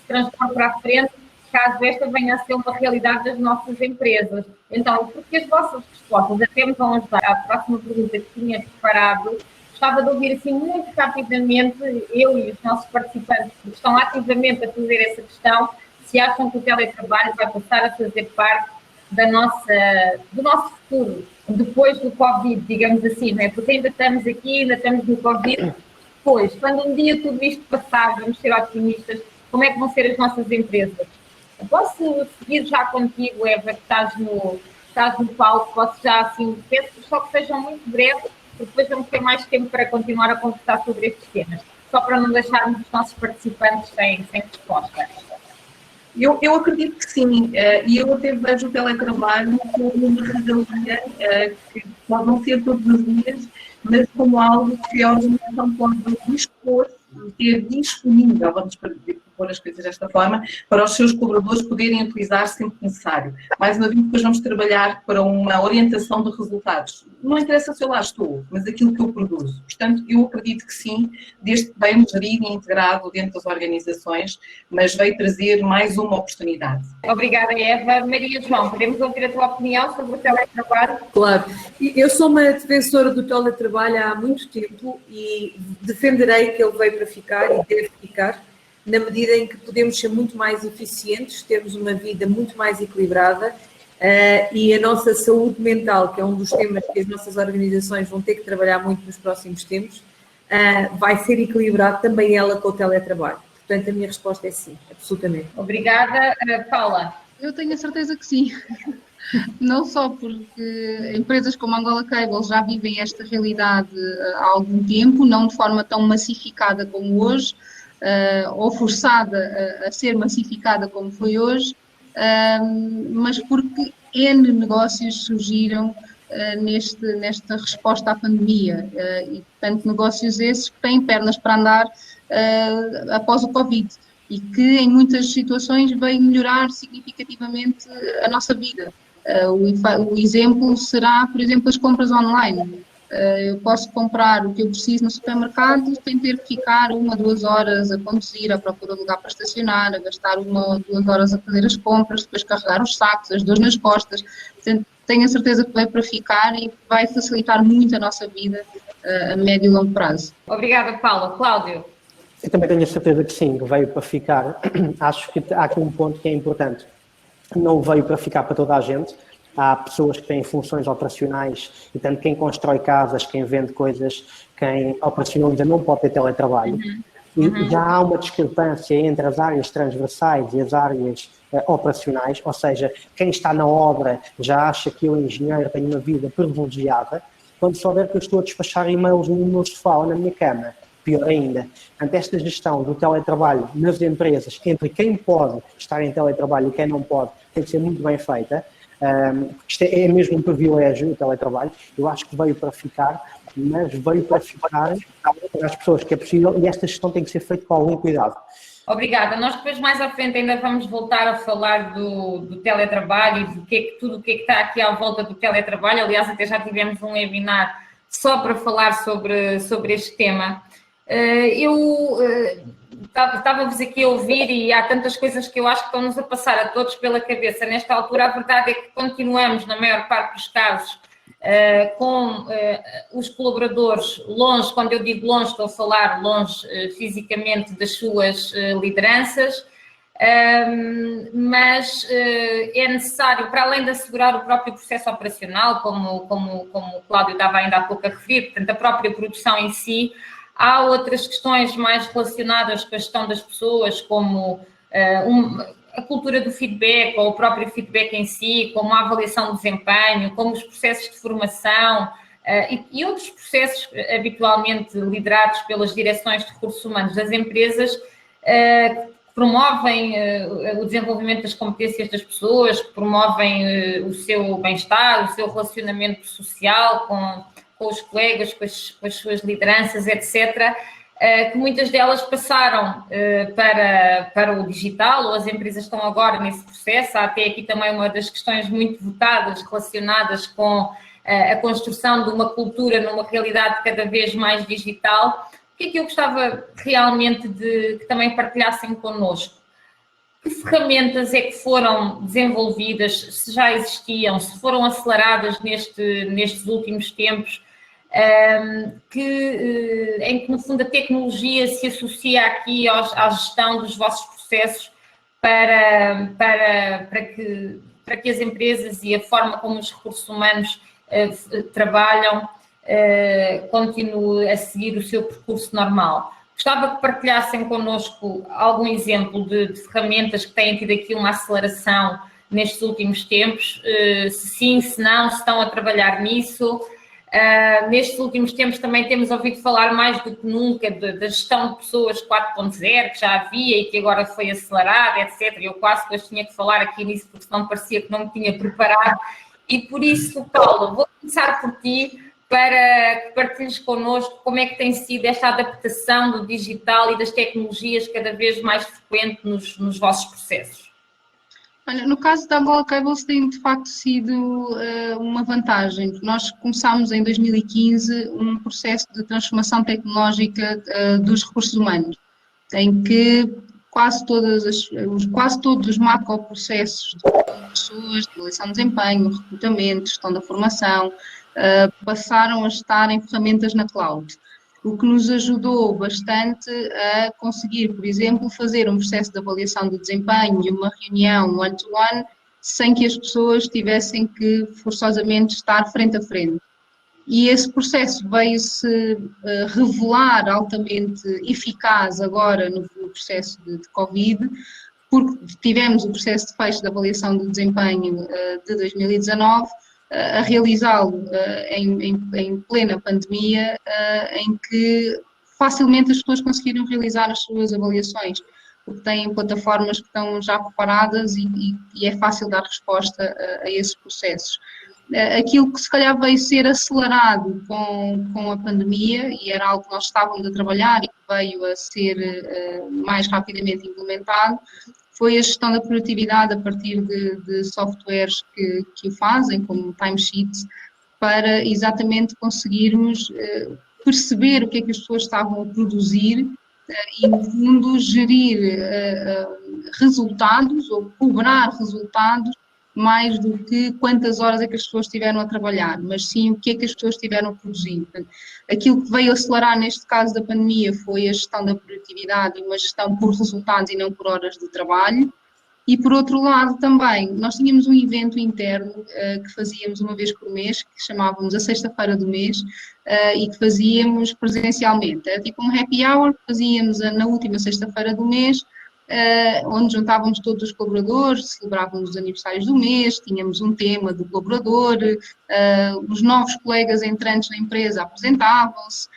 transpor para a frente, caso esta venha a ser uma realidade das nossas empresas. Então, porque as vossas respostas até me vão ajudar à próxima pergunta que tinha preparado, gostava de ouvir assim muito rapidamente, eu e os nossos participantes que estão ativamente a fazer essa questão, se acham que o teletrabalho vai passar a fazer parte do nosso futuro, depois do Covid, digamos assim, não é? Porque ainda estamos aqui, ainda estamos no Covid. Depois, quando um dia tudo isto passar, vamos ser otimistas, como é que vão ser as nossas empresas? Eu posso seguir já contigo, Eva, que estás no palco, posso já assim, peço só que sejam muito breves, porque depois vamos ter mais tempo para continuar a conversar sobre estes temas, só para não deixarmos os nossos participantes sem resposta. Eu acredito que sim, e eu até vejo o teletrabalho como uma regalia que pode não ser todos os dias, mas como algo que a organização pode dispor, ter disponível, vamos pôr as coisas desta forma, para os seus colaboradores poderem utilizar sempre que necessário. Mais uma vez, depois vamos trabalhar para uma orientação de resultados. Não interessa se eu lá estou, mas aquilo que eu produzo. Portanto, eu acredito que sim, desde que bem gerido e integrado dentro das organizações, mas veio trazer mais uma oportunidade. Obrigada, Eva. Maria João, podemos ouvir a tua opinião sobre o teletrabalho? Claro. Eu sou uma defensora do teletrabalho há muito tempo e defenderei que ele veio para ficar e deve ficar, na medida em que podemos ser muito mais eficientes, termos uma vida muito mais equilibrada e a nossa saúde mental, que é um dos temas que as nossas organizações vão ter que trabalhar muito nos próximos tempos, vai ser equilibrado também ela com o teletrabalho. Portanto, a minha resposta é sim, absolutamente. Obrigada. Paula? Eu tenho a certeza que sim. Não só porque empresas como a Angola Cable já vivem esta realidade há algum tempo, não de forma tão massificada como hoje, ou forçada a ser massificada como foi hoje, mas porque N negócios surgiram nesta resposta à pandemia, e portanto negócios esses que têm pernas para andar após o Covid e que em muitas situações veio melhorar significativamente a nossa vida. O exemplo será, por exemplo, as compras online. Eu posso comprar o que eu preciso no supermercado sem ter que ficar 1 ou 2 horas a conduzir, à procura de lugar para estacionar, a gastar 1 ou 2 horas a fazer as compras, depois carregar os sacos, as dores nas costas. Portanto, tenho a certeza que veio para ficar e vai facilitar muito a nossa vida a médio e longo prazo. Obrigada, Paula. Cláudio? Eu também tenho a certeza que sim, que veio para ficar. Acho que há aqui um ponto que é importante. Não veio para ficar para toda a gente. Há pessoas que têm funções operacionais e tanto quem constrói casas, quem vende coisas, quem operacionaliza não pode ter teletrabalho. E já há uma discrepância entre as áreas transversais e as áreas operacionais, ou seja, quem está na obra já acha que eu, engenheiro, tenho uma vida privilegiada, quando souber que eu estou a despachar e-mails no meu sofá ou na minha cama. Pior ainda, ante esta gestão do teletrabalho nas empresas, entre quem pode estar em teletrabalho e quem não pode, tem que ser muito bem feita. Isto é mesmo um privilégio, o teletrabalho. Eu acho que veio para ficar, mas veio para ficar para as pessoas que é possível e esta gestão tem que ser feita com algum cuidado. Obrigada. Nós depois mais à frente ainda vamos voltar a falar do teletrabalho e de tudo o que está aqui à volta do teletrabalho. Aliás, até já tivemos um webinar só para falar sobre este tema. Eu estava-vos aqui a ouvir e há tantas coisas que eu acho que estão-nos a passar a todos pela cabeça. Nesta altura, a verdade é que continuamos, na maior parte dos casos, com os colaboradores longe. Quando eu digo longe, estou a falar longe fisicamente das suas lideranças. mas é necessário, para além de assegurar o próprio processo operacional, como o Cláudio estava ainda há pouco a referir, portanto, a própria produção em si, há outras questões mais relacionadas com a gestão das pessoas, como a cultura do feedback, ou o próprio feedback em si, como a avaliação do desempenho, como os processos de formação e outros processos habitualmente liderados pelas direções de recursos humanos das empresas, que promovem o desenvolvimento das competências das pessoas, que promovem o seu bem-estar, o seu relacionamento social com os colegas, com as suas lideranças, etc., que muitas delas passaram para o digital, ou as empresas estão agora nesse processo. Há até aqui também uma das questões muito votadas relacionadas com a construção de uma cultura numa realidade cada vez mais digital. O que é que eu gostava realmente de que também partilhassem connosco? Que ferramentas é que foram desenvolvidas, se já existiam, se foram aceleradas nestes últimos tempos, em que, no fundo, a tecnologia se associa aqui à gestão dos vossos processos para que as empresas e a forma como os recursos humanos trabalham continue a seguir o seu percurso normal. Gostava que partilhassem connosco algum exemplo de ferramentas que têm tido aqui uma aceleração nestes últimos tempos, se sim, se não, se estão a trabalhar nisso. Nestes últimos tempos também temos ouvido falar mais do que nunca da gestão de pessoas 4.0, que já havia e que agora foi acelerada, etc. Eu quase que hoje tinha que falar aqui nisso, porque senão parecia que não me tinha preparado. E por isso, Paula, vou começar por ti, para que partilhes connosco como é que tem sido esta adaptação do digital e das tecnologias cada vez mais frequente nos vossos processos. Olha, no caso da Angola Cables tem de facto sido uma vantagem. Nós começámos em 2015 um processo de transformação tecnológica dos recursos humanos, em que quase todos os macroprocessos de pessoas, de avaliação de desempenho, recrutamento, gestão da formação, passaram a estar em ferramentas na cloud, o que nos ajudou bastante a conseguir, por exemplo, fazer um processo de avaliação de desempenho e uma reunião one-to-one sem que as pessoas tivessem que forçosamente estar frente a frente. E esse processo veio-se revelar altamente eficaz agora no processo de Covid, porque tivemos o processo de fecho de avaliação de desempenho de 2019, a realizá-lo em plena pandemia, em que facilmente as pessoas conseguiram realizar as suas avaliações, porque têm plataformas que estão já preparadas e é fácil dar resposta a esses processos. Aquilo que se calhar veio ser acelerado com a pandemia, e era algo que nós estávamos a trabalhar e que veio a ser mais rapidamente implementado, foi a gestão da produtividade a partir de softwares que o fazem, como timesheets, para exatamente conseguirmos perceber o que é que as pessoas estavam a produzir e, no fundo, gerir resultados ou cobrar resultados mais do que quantas horas é que as pessoas estiveram a trabalhar, mas sim o que é que as pessoas estiveram a produzir. Aquilo que veio acelerar neste caso da pandemia foi a gestão da produtividade e uma gestão por resultados e não por horas de trabalho. E por outro lado também, nós tínhamos um evento interno que fazíamos uma vez por mês, que chamávamos a sexta-feira do mês, e que fazíamos presencialmente. Era tipo um happy hour que fazíamos na última sexta-feira do mês, onde juntávamos todos os colaboradores, celebrávamos os aniversários do mês, tínhamos um tema do colaborador, os novos colegas entrantes na empresa apresentavam-se,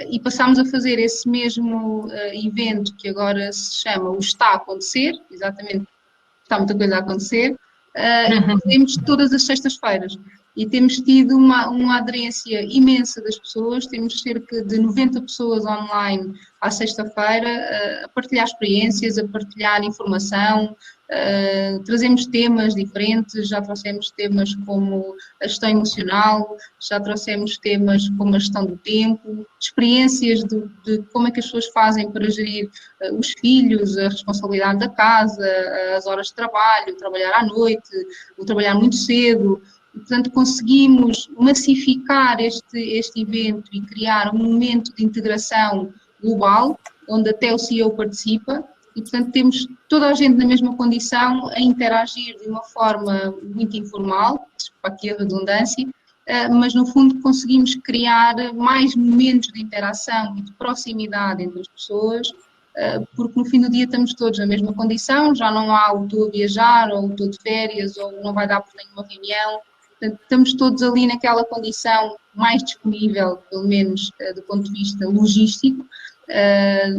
e passámos a fazer esse mesmo evento que agora se chama o Está a Acontecer, exatamente, está muita coisa a acontecer, e fazemos todas as sextas-feiras. E temos tido uma aderência imensa das pessoas, temos cerca de 90 pessoas online à sexta-feira a partilhar experiências, a partilhar informação, trazemos temas diferentes, já trouxemos temas como a gestão emocional, já trouxemos temas como a gestão do tempo, experiências de como é que as pessoas fazem para gerir os filhos, a responsabilidade da casa, as horas de trabalho, trabalhar à noite, o trabalhar muito cedo. Portanto, conseguimos massificar este evento e criar um momento de integração global, onde até o CEO participa, e, portanto, temos toda a gente na mesma condição a interagir de uma forma muito informal, para aqui a redundância, mas no fundo conseguimos criar mais momentos de interação e de proximidade entre as pessoas, porque no fim do dia estamos todos na mesma condição, já não há o estou a viajar, ou o estou de férias, ou não vai dar por nenhuma reunião, portanto, estamos todos ali naquela condição mais disponível, pelo menos do ponto de vista logístico.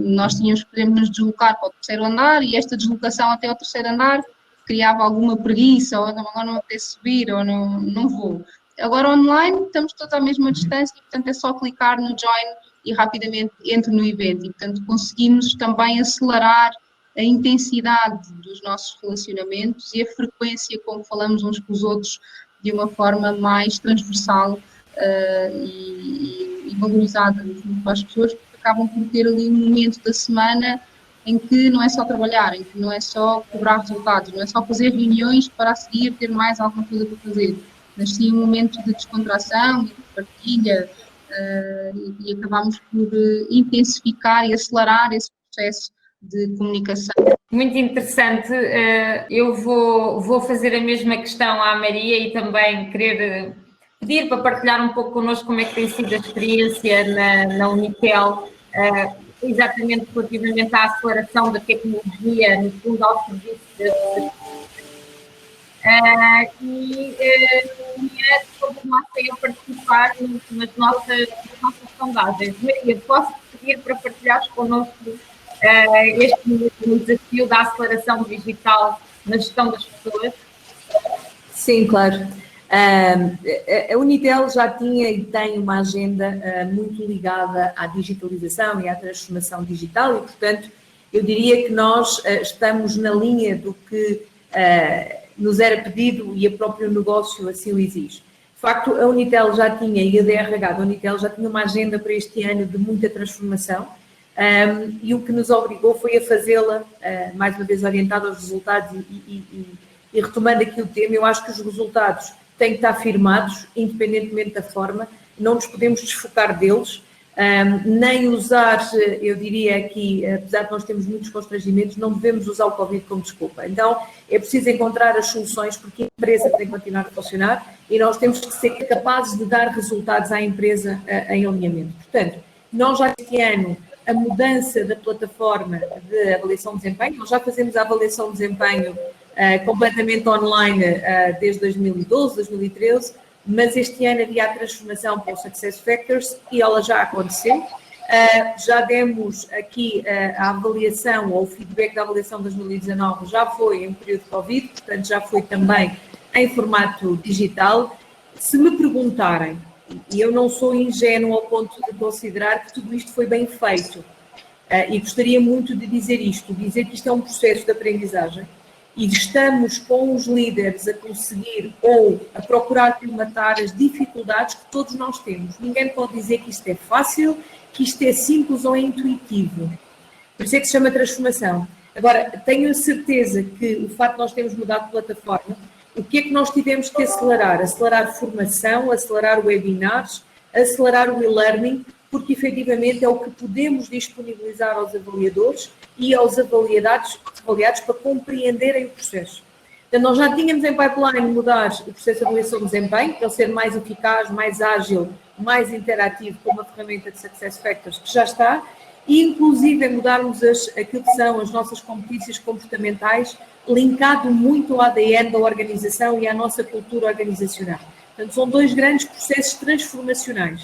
Nós tínhamos que, por exemplo, nos deslocar para o terceiro andar, e esta deslocação até ao terceiro andar criava alguma preguiça, ou agora não apetece subir, ou não vou. Agora online estamos todos à mesma distância, e portanto é só clicar no join e rapidamente entro no evento, e portanto conseguimos também acelerar a intensidade dos nossos relacionamentos e a frequência como falamos uns com os outros de uma forma mais transversal e valorizada para as pessoas, porque acabam por ter ali um momento da semana em que não é só trabalhar, em que não é só cobrar resultados, não é só fazer reuniões para a seguir ter mais alguma coisa para fazer, mas sim um momento de descontração e de partilha, e acabamos por intensificar e acelerar esse processo de comunicação. Muito interessante. Eu vou fazer a mesma questão à Maria e também querer pedir para partilhar um pouco connosco como é que tem sido a experiência na Unitel, exatamente relativamente à aceleração da tecnologia, no fundo, ao serviço e continuassem a participar nas nossas sondagens. Maria, posso pedir para partilhares connosco este desafio da aceleração digital na gestão das pessoas? Sim, claro. A Unitel já tinha e tem uma agenda muito ligada à digitalização e à transformação digital e, portanto, eu diria que nós estamos na linha do que nos era pedido e o próprio negócio assim o exige. De facto, a Unitel já tinha, e a DRH da Unitel já tinha uma agenda para este ano de muita transformação, e o que nos obrigou foi a fazê-la, mais uma vez orientada aos resultados e retomando aqui o tema, eu acho que os resultados têm que estar firmados, independentemente da forma, não nos podemos desfocar deles, nem usar, eu diria aqui, apesar de nós termos muitos constrangimentos, não devemos usar o Covid como desculpa. Então, é preciso encontrar as soluções, porque a empresa tem que continuar a funcionar e nós temos que ser capazes de dar resultados à empresa em alinhamento. Portanto, nós já este ano, a mudança da plataforma de avaliação de desempenho, nós já fazemos a avaliação de desempenho completamente online desde 2012, 2013, mas este ano havia a transformação para o Success Factors e ela já aconteceu. Já demos aqui a avaliação, ou o feedback da avaliação de 2019 já foi em período de Covid, portanto já foi também em formato digital. Se me perguntarem, e eu não sou ingênuo ao ponto de considerar que tudo isto foi bem feito, e gostaria muito de dizer que isto é um processo de aprendizagem, e estamos com os líderes a conseguir ou a procurar colmatar as dificuldades que todos nós temos. Ninguém pode dizer que isto é fácil, que isto é simples ou é intuitivo. Por isso é que se chama transformação. Agora, tenho a certeza que o facto de nós termos mudado de plataforma, o que é que nós tivemos que acelerar? Acelerar formação, acelerar webinars, acelerar o e-learning, porque efetivamente é o que podemos disponibilizar aos avaliadores e aos avaliados para compreenderem o processo. Então, nós já tínhamos em pipeline mudar o processo de avaliação de desempenho, para ele ser mais eficaz, mais ágil, mais interativo, com uma ferramenta de Success Factors que já está, e inclusive mudarmos aquilo que são as nossas competências comportamentais, linkado muito ao ADN da organização e à nossa cultura organizacional. Portanto, são dois grandes processos transformacionais.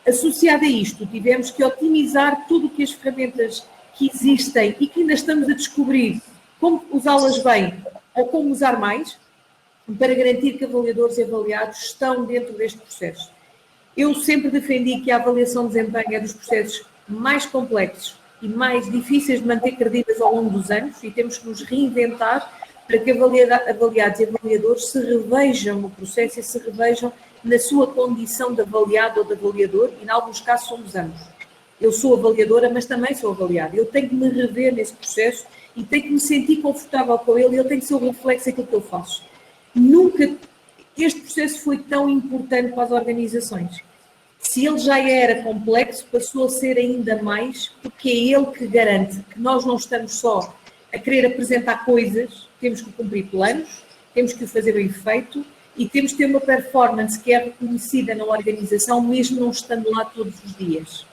Associado a isto, tivemos que otimizar tudo o que as ferramentas que existem e que ainda estamos a descobrir como usá-las bem ou como usar mais, para garantir que avaliadores e avaliados estão dentro deste processo. Eu sempre defendi que a avaliação de desempenho é dos processos mais complexos e mais difíceis de manter credíveis ao longo dos anos e temos que nos reinventar para que avaliados e avaliadores se revejam no processo e se revejam na sua condição de avaliado ou de avaliador, e em alguns casos somos ambos. Eu sou avaliadora, mas também sou avaliada. Eu tenho que me rever nesse processo e tenho que me sentir confortável com ele e ele tem que ser o reflexo daquilo que eu faço. Nunca este processo foi tão importante para as organizações. Se Se ele já era complexo, passou a ser ainda mais, porque é ele que garante que nós não estamos só a querer apresentar coisas, temos que cumprir planos, temos que o fazer bem feito e temos que ter uma performance que é reconhecida na organização, mesmo não estando lá todos os dias.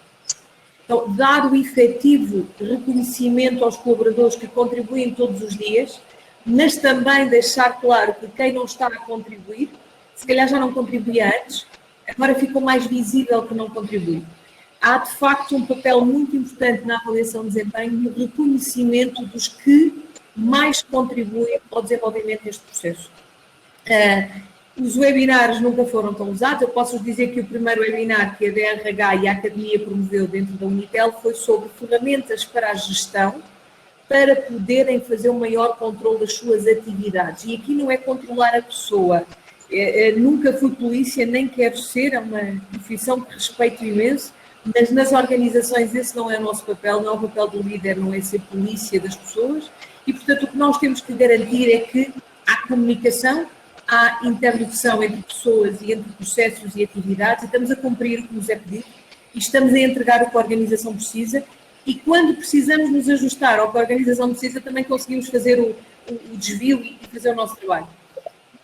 Então, dar o efetivo reconhecimento aos colaboradores que contribuem todos os dias, mas também deixar claro que quem não está a contribuir, se calhar já não contribuía antes, agora ficou mais visível que não contribui. Há, de facto, um papel muito importante na avaliação de desempenho no reconhecimento dos que mais contribuem ao desenvolvimento deste processo. Os webinars nunca foram tão usados. Eu posso dizer que o primeiro webinar que a DRH e a Academia promoveu dentro da Unitel foi sobre ferramentas para a gestão, para poderem fazer um maior controle das suas atividades. E aqui não é controlar a pessoa. Nunca fui polícia, nem quero ser, é uma profissão que respeito imenso, mas nas organizações esse não é o nosso papel, não é o papel do líder, não é ser polícia das pessoas. E, portanto, o que nós temos que garantir é que há comunicação, há interlocução entre pessoas e entre processos e atividades, e estamos a cumprir o que nos é pedido, e estamos a entregar o que a organização precisa, e quando precisamos nos ajustar ao que a organização precisa, também conseguimos fazer o desvio e fazer o nosso trabalho.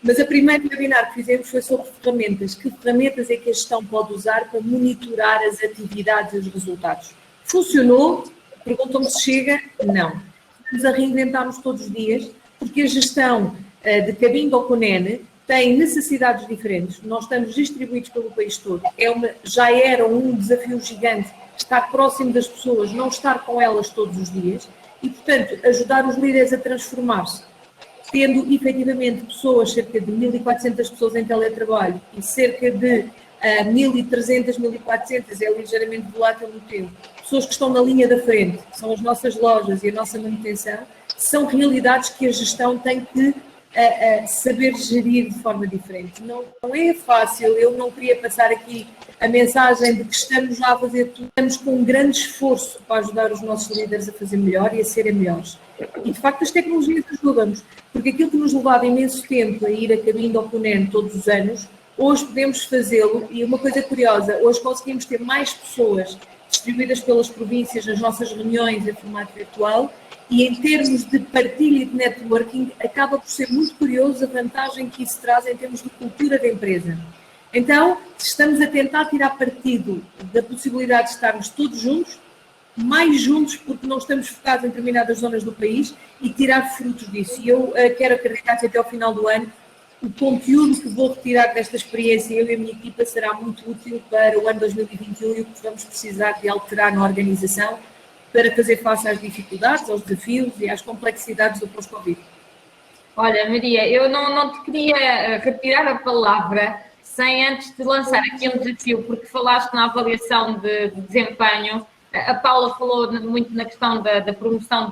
Mas a primeira webinar que fizemos foi sobre ferramentas. Que ferramentas é que a gestão pode usar para monitorar as atividades e os resultados? Funcionou? Perguntam-me se chega? Não. Estamos a reinventar-nos todos os dias, porque a gestão de Cabinho ou Conene tem necessidades diferentes. Nós estamos distribuídos pelo país todo. Já era um desafio gigante estar próximo das pessoas, não estar com elas todos os dias e, portanto, ajudar os líderes a transformar-se. Tendo efetivamente pessoas, cerca de 1.400 pessoas em teletrabalho e cerca de 1.300, 1.400, é ligeiramente volátil no tempo, pessoas que estão na linha da frente, que são as nossas lojas e a nossa manutenção, são realidades que a gestão tem que saber gerir de forma diferente. Não é fácil, eu não queria passar aqui a mensagem de que estamos já a fazer tudo, estamos com um grande esforço para ajudar os nossos líderes a fazer melhor e a serem melhores. E de facto as tecnologias ajudam-nos, porque aquilo que nos levava imenso tempo a ir a Cabinho ao Conene todos os anos, hoje podemos fazê-lo e uma coisa curiosa, hoje conseguimos ter mais pessoas distribuídas pelas províncias nas nossas reuniões em formato virtual e em termos de partilha e de networking acaba por ser muito curioso a vantagem que isso traz em termos de cultura da empresa. Então, estamos a tentar tirar partido da possibilidade de estarmos todos juntos, mais juntos porque não estamos focados em determinadas zonas do país e tirar frutos disso. E eu quero acreditar que até ao final do ano o conteúdo que vou retirar desta experiência, eu e a minha equipa, será muito útil para o ano 2021 e o que vamos precisar de alterar na organização para fazer face às dificuldades, aos desafios e às complexidades do pós-Covid. Olha, Maria, eu não te queria retirar a palavra sem antes te lançar aqui um desafio, porque falaste na avaliação de desempenho. A Paula falou muito na questão da promoção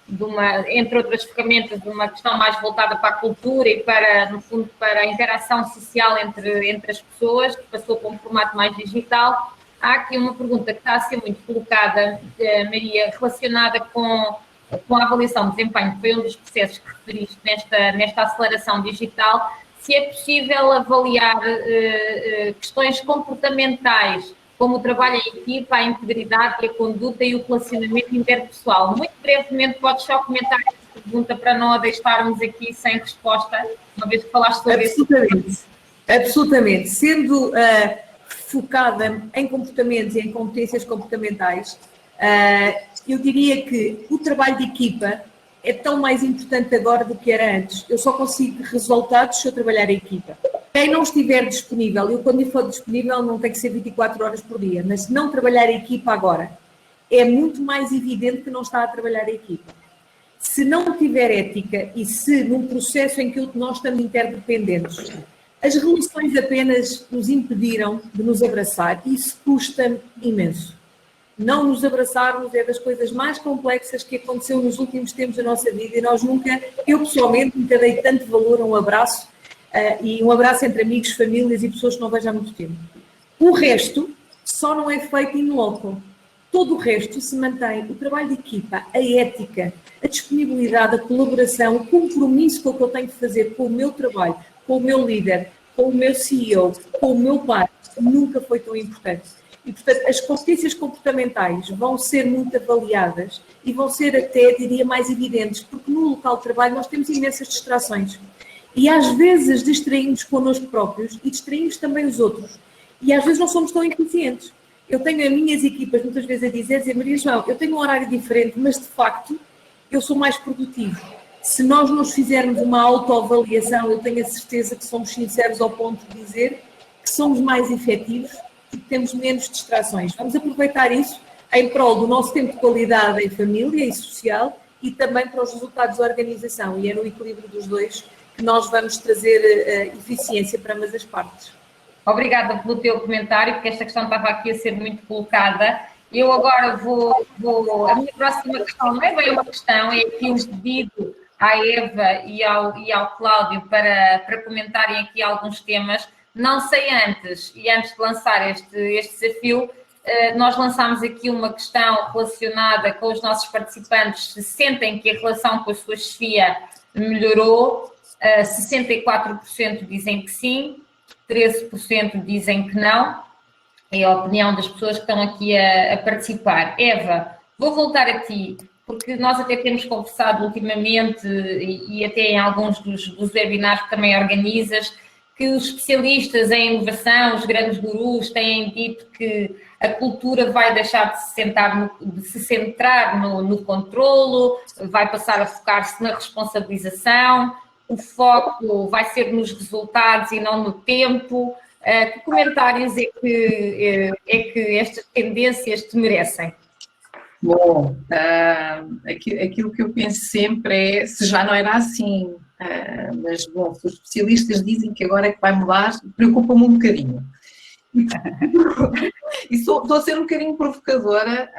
de uma, entre outras ferramentas, de uma questão mais voltada para a cultura e para, no fundo, para a interação social entre as pessoas, que passou para um formato mais digital. Há aqui uma pergunta que está a ser muito colocada, Maria, relacionada com a avaliação de desempenho, que foi um dos processos que referiste nesta aceleração digital, se é possível avaliar questões comportamentais, como o trabalho em equipa, a integridade, a conduta e o relacionamento interpessoal. Muito brevemente, podes só comentar esta pergunta para não a deixarmos aqui sem resposta, uma vez que falaste sobre isso. Absolutamente. Sendo focada em comportamentos e em competências comportamentais, eu diria que o trabalho de equipa é tão mais importante agora do que era antes. Eu só consigo resultados se eu trabalhar em equipa. Quem não estiver disponível, eu quando for disponível não tem que ser 24 horas por dia, mas se não trabalhar em equipa agora, é muito mais evidente que não está a trabalhar em equipa. Se não tiver ética e se num processo em que nós estamos interdependentes, as relações apenas nos impediram de nos abraçar, isso custa imenso. Não nos abraçarmos é das coisas mais complexas que aconteceu nos últimos tempos da nossa vida e nós eu pessoalmente nunca dei tanto valor a um abraço e um abraço entre amigos, famílias e pessoas que não vejo há muito tempo. O resto só não é feito in loco. Todo o resto se mantém, o trabalho de equipa, a ética, a disponibilidade, a colaboração, o compromisso com o que eu tenho que fazer com o meu trabalho, com o meu líder, com o meu CEO, com o meu pai, nunca foi tão importante. E, portanto, as competências comportamentais vão ser muito avaliadas e vão ser até, diria, mais evidentes, porque no local de trabalho nós temos imensas distrações. E às vezes distraímos connosco próprios e distraímos também os outros. E às vezes não somos tão eficientes. Eu tenho as minhas equipas muitas vezes a dizer, Maria João, eu tenho um horário diferente, mas de facto eu sou mais produtivo. Se nós nos fizermos uma autoavaliação, eu tenho a certeza que somos sinceros ao ponto de dizer que somos mais efetivos e que temos menos distrações. Vamos aproveitar isso em prol do nosso tempo de qualidade em família e social e também para os resultados da organização. E é no equilíbrio dos dois que nós vamos trazer eficiência para ambas as partes. Obrigada pelo teu comentário, porque esta questão estava aqui a ser muito colocada. Eu agora a minha próxima questão não é bem uma questão, é aqui um pedido à Eva e ao Cláudio para comentarem aqui alguns temas. Não sei antes de lançar este desafio, nós lançámos aqui uma questão relacionada com os nossos participantes, se sentem que a relação com a sua chefia melhorou, 64% dizem que sim, 13% dizem que não, é a opinião das pessoas que estão aqui a participar. Eva, vou voltar a ti, porque nós até temos conversado ultimamente e até em alguns dos webinars que também organizas, que os especialistas em inovação, os grandes gurus, têm dito que a cultura vai deixar de se centrar no controlo, vai passar a focar-se na responsabilização, o foco vai ser nos resultados e não no tempo. Que comentários é que estas tendências te merecem? Bom, aquilo que eu penso sempre é, se já não era assim, mas bom, se os especialistas dizem que agora é que vai mudar, preocupa-me um bocadinho. E estou a ser um bocadinho provocadora,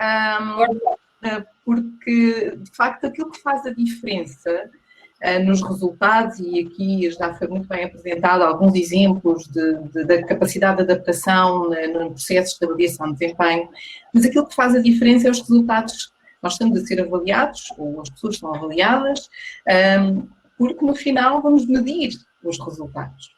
porque de facto aquilo que faz a diferença nos resultados, e aqui já foi muito bem apresentado alguns exemplos da capacidade de adaptação no processo de avaliação de desempenho, mas aquilo que faz a diferença é os resultados. Nós estamos a ser avaliados, ou as pessoas são avaliadas, porque no final vamos medir os resultados.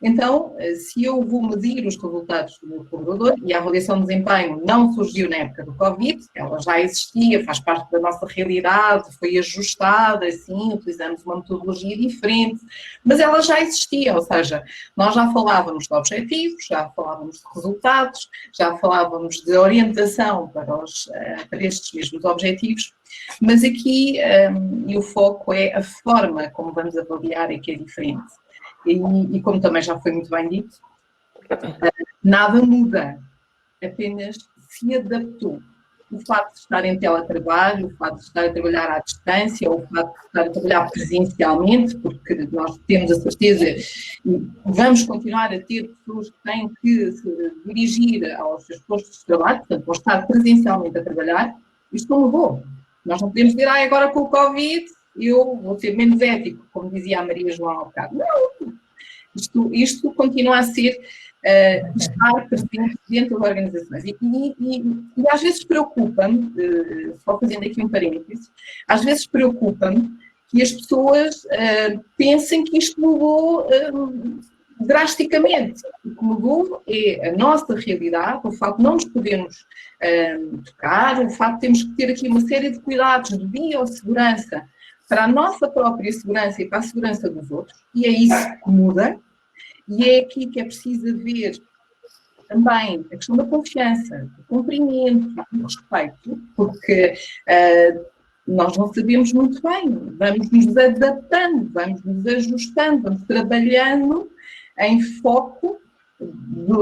Então, se eu vou medir os resultados do meu colaborador, e a avaliação de desempenho não surgiu na época do Covid, ela já existia, faz parte da nossa realidade, foi ajustada, assim, utilizamos uma metodologia diferente, mas ela já existia, ou seja, nós já falávamos de objetivos, já falávamos de resultados, já falávamos de orientação para estes mesmos objetivos, mas aqui e o foco é a forma como vamos avaliar é que é diferente. E como também já foi muito bem dito, nada muda, apenas se adaptou. O facto de estar em teletrabalho, o facto de estar a trabalhar à distância, ou o facto de estar a trabalhar presencialmente, porque nós temos a certeza e vamos continuar a ter pessoas que têm que se dirigir aos seus postos de trabalho, portanto, vão estar presencialmente a trabalhar, isto não mudou. Nós não podemos dizer, agora com o Covid eu vou ser menos ético, como dizia a Maria João há bocado. Não, isto continua a ser estar presente dentro das organizações. E às vezes preocupa-me, só fazendo aqui um parênteses, às vezes preocupa-me que as pessoas pensem que isto mudou drasticamente. O que mudou é a nossa realidade, o facto de não nos podermos tocar, o facto de termos que ter aqui uma série de cuidados de biossegurança para a nossa própria segurança e para a segurança dos outros, e é isso que muda, e é aqui que é preciso haver também a questão da confiança, do cumprimento, do respeito, porque nós não sabemos muito bem, vamos nos adaptando, vamos nos ajustando, vamos trabalhando em foco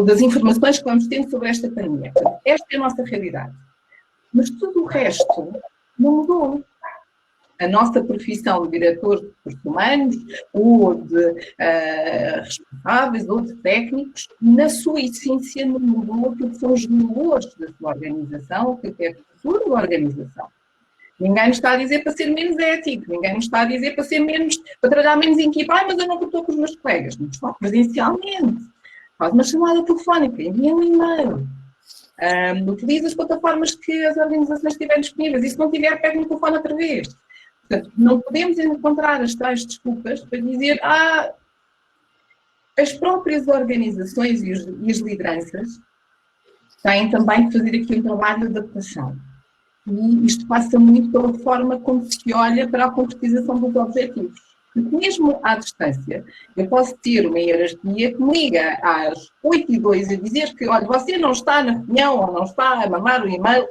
das informações que vamos tendo sobre esta pandemia. Esta é a nossa realidade. Mas tudo o resto não mudou. A nossa profissão de diretor de recursos humanos, ou de responsáveis, ou de técnicos, na sua essência não mudou aquilo que são os valores da sua organização, aquilo que é a cultura da organização. Ninguém nos está a dizer para ser menos ético, ninguém nos está a dizer para trabalhar menos em equipa. Mas eu não estou com os meus colegas. Não estou presencialmente. Faz uma chamada telefónica, envia um e-mail. Utiliza as plataformas que as organizações tiverem disponíveis. E se não tiver, pega no telefone outra vez. Portanto, não podemos encontrar as tais desculpas para dizer as próprias organizações e as lideranças têm também que fazer aqui um trabalho de adaptação. E isto passa muito pela forma como se olha para a concretização dos objetivos. Porque mesmo à distância, eu posso ter uma hierarquia que me liga às 8h02 a dizer que, olha, você não está na reunião ou não está a mandar o e-mail.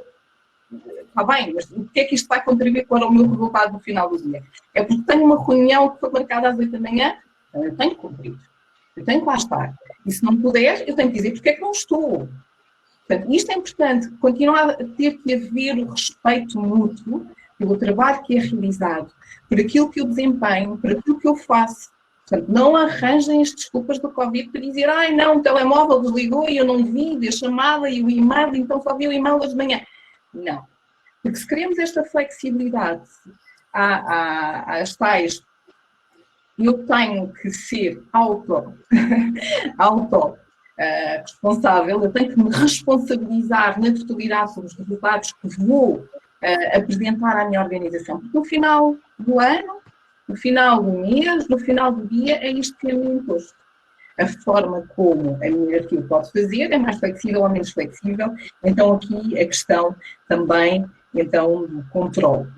Está bem, mas o que é que isto vai contribuir para o meu resultado no final do dia? É porque tenho uma reunião que foi marcada às 8 da manhã, então eu tenho que cumprir. Eu tenho que lá estar. E se não puder, eu tenho que dizer porque é que não estou. Portanto, isto é importante, continuar a ter que haver o respeito mútuo pelo trabalho que é realizado, por aquilo que eu desempenho, por aquilo que eu faço. Portanto, não arranjem as desculpas do Covid para dizer, ai não, o telemóvel desligou e eu não vi a chamada e o e-mail, então só vi o e-mail hoje de manhã. Não. Porque se queremos esta flexibilidade, às tais, eu tenho que ser responsável, eu tenho que me responsabilizar na totalidade sobre os resultados que vou apresentar à minha organização. Porque no final do ano, no final do mês, no final do dia, é isto que é o imposto. A forma como a minha hierarquia pode fazer é mais flexível ou menos flexível, então aqui a questão também, então, do controle.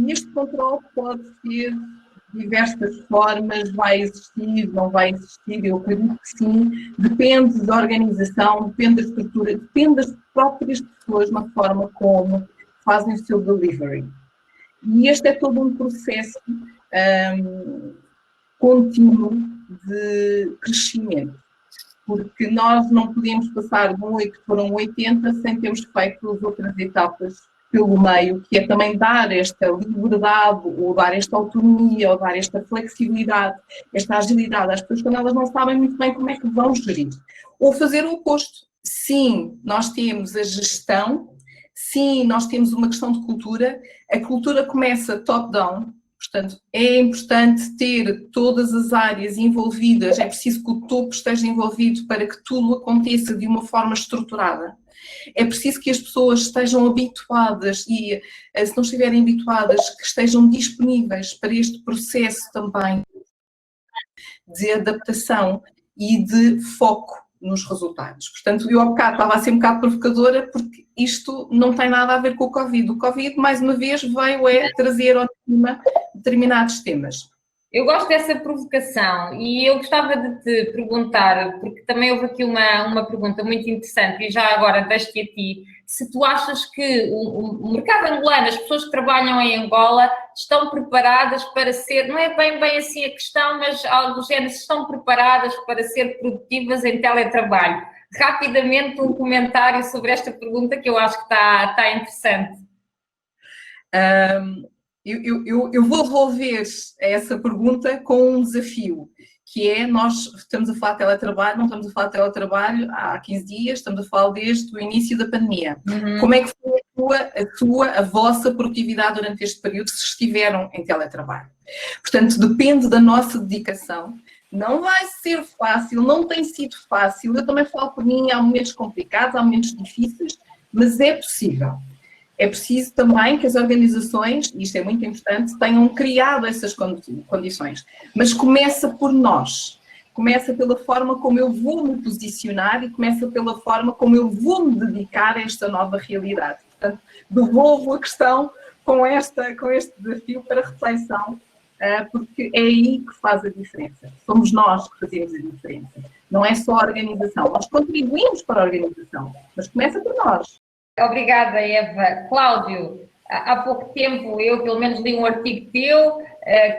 Este controle pode ser de diversas formas, vai existir, não vai existir, eu acredito que sim, depende da organização, depende da estrutura, depende das próprias pessoas na forma como fazem o seu delivery. E este é todo um processo contínuo de crescimento, porque nós não podemos passar de um 8 para um 80 sem termos feito as outras etapas pelo meio, que é também dar esta liberdade, ou dar esta autonomia, ou dar esta flexibilidade, esta agilidade às pessoas quando elas não sabem muito bem como é que vão gerir. Ou fazer o oposto. Sim, nós temos a gestão, sim, nós temos uma questão de cultura, a cultura começa top-down, portanto, é importante ter todas as áreas envolvidas, é preciso que o topo esteja envolvido para que tudo aconteça de uma forma estruturada. É preciso que as pessoas estejam habituadas e, se não estiverem habituadas, que estejam disponíveis para este processo também de adaptação e de foco nos resultados. Portanto, eu há bocado estava a ser um bocado provocadora porque isto não tem nada a ver com o Covid. O Covid, mais uma vez, veio trazer ao tema determinados temas. Eu gosto dessa provocação e eu gostava de te perguntar, porque também houve aqui uma pergunta muito interessante e já agora deixo-te a ti, se tu achas que o mercado angolano, as pessoas que trabalham em Angola estão preparadas para ser, não é bem assim a questão, mas algo do género, se estão preparadas para ser produtivas em teletrabalho. Rapidamente um comentário sobre esta pergunta que eu acho que está interessante. Eu vou devolver essa pergunta com um desafio, que é, nós estamos a falar de teletrabalho, não estamos a falar de teletrabalho há 15 dias, estamos a falar desde o início da pandemia. Uhum. Como é que foi a vossa produtividade durante este período, se estiveram em teletrabalho? Portanto, depende da nossa dedicação. Não vai ser fácil, não tem sido fácil, eu também falo por mim, há momentos complicados, há momentos difíceis, mas é possível. É preciso também que as organizações, e isto é muito importante, tenham criado essas condições. Mas começa por nós. Começa pela forma como eu vou me posicionar e começa pela forma como eu vou me dedicar a esta nova realidade. Portanto, devolvo a questão com este desafio para reflexão, porque é aí que faz a diferença. Somos nós que fazemos a diferença. Não é só a organização. Nós contribuímos para a organização, mas começa por nós. Obrigada, Eva. Cláudio, há pouco tempo eu pelo menos li um artigo teu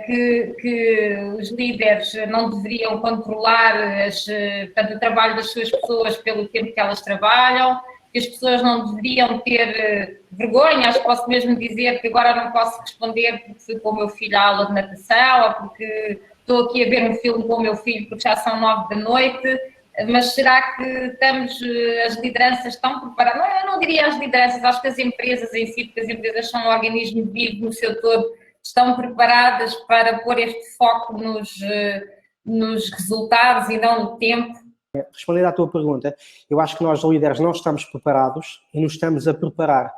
que os líderes não deveriam controlar portanto, o trabalho das suas pessoas pelo tempo que elas trabalham, que as pessoas não deveriam ter vergonha, acho que posso mesmo dizer que agora não posso responder porque fui com o meu filho à aula de natação ou porque estou aqui a ver um filme com o meu filho porque já são 9 da noite. Mas será que as lideranças estão preparadas? Eu não diria as lideranças, acho que as empresas em si, porque as empresas são um organismo vivo no seu todo, estão preparadas para pôr este foco nos resultados e não no tempo? Respondendo à tua pergunta, eu acho que nós líderes não estamos preparados e nos estamos a preparar.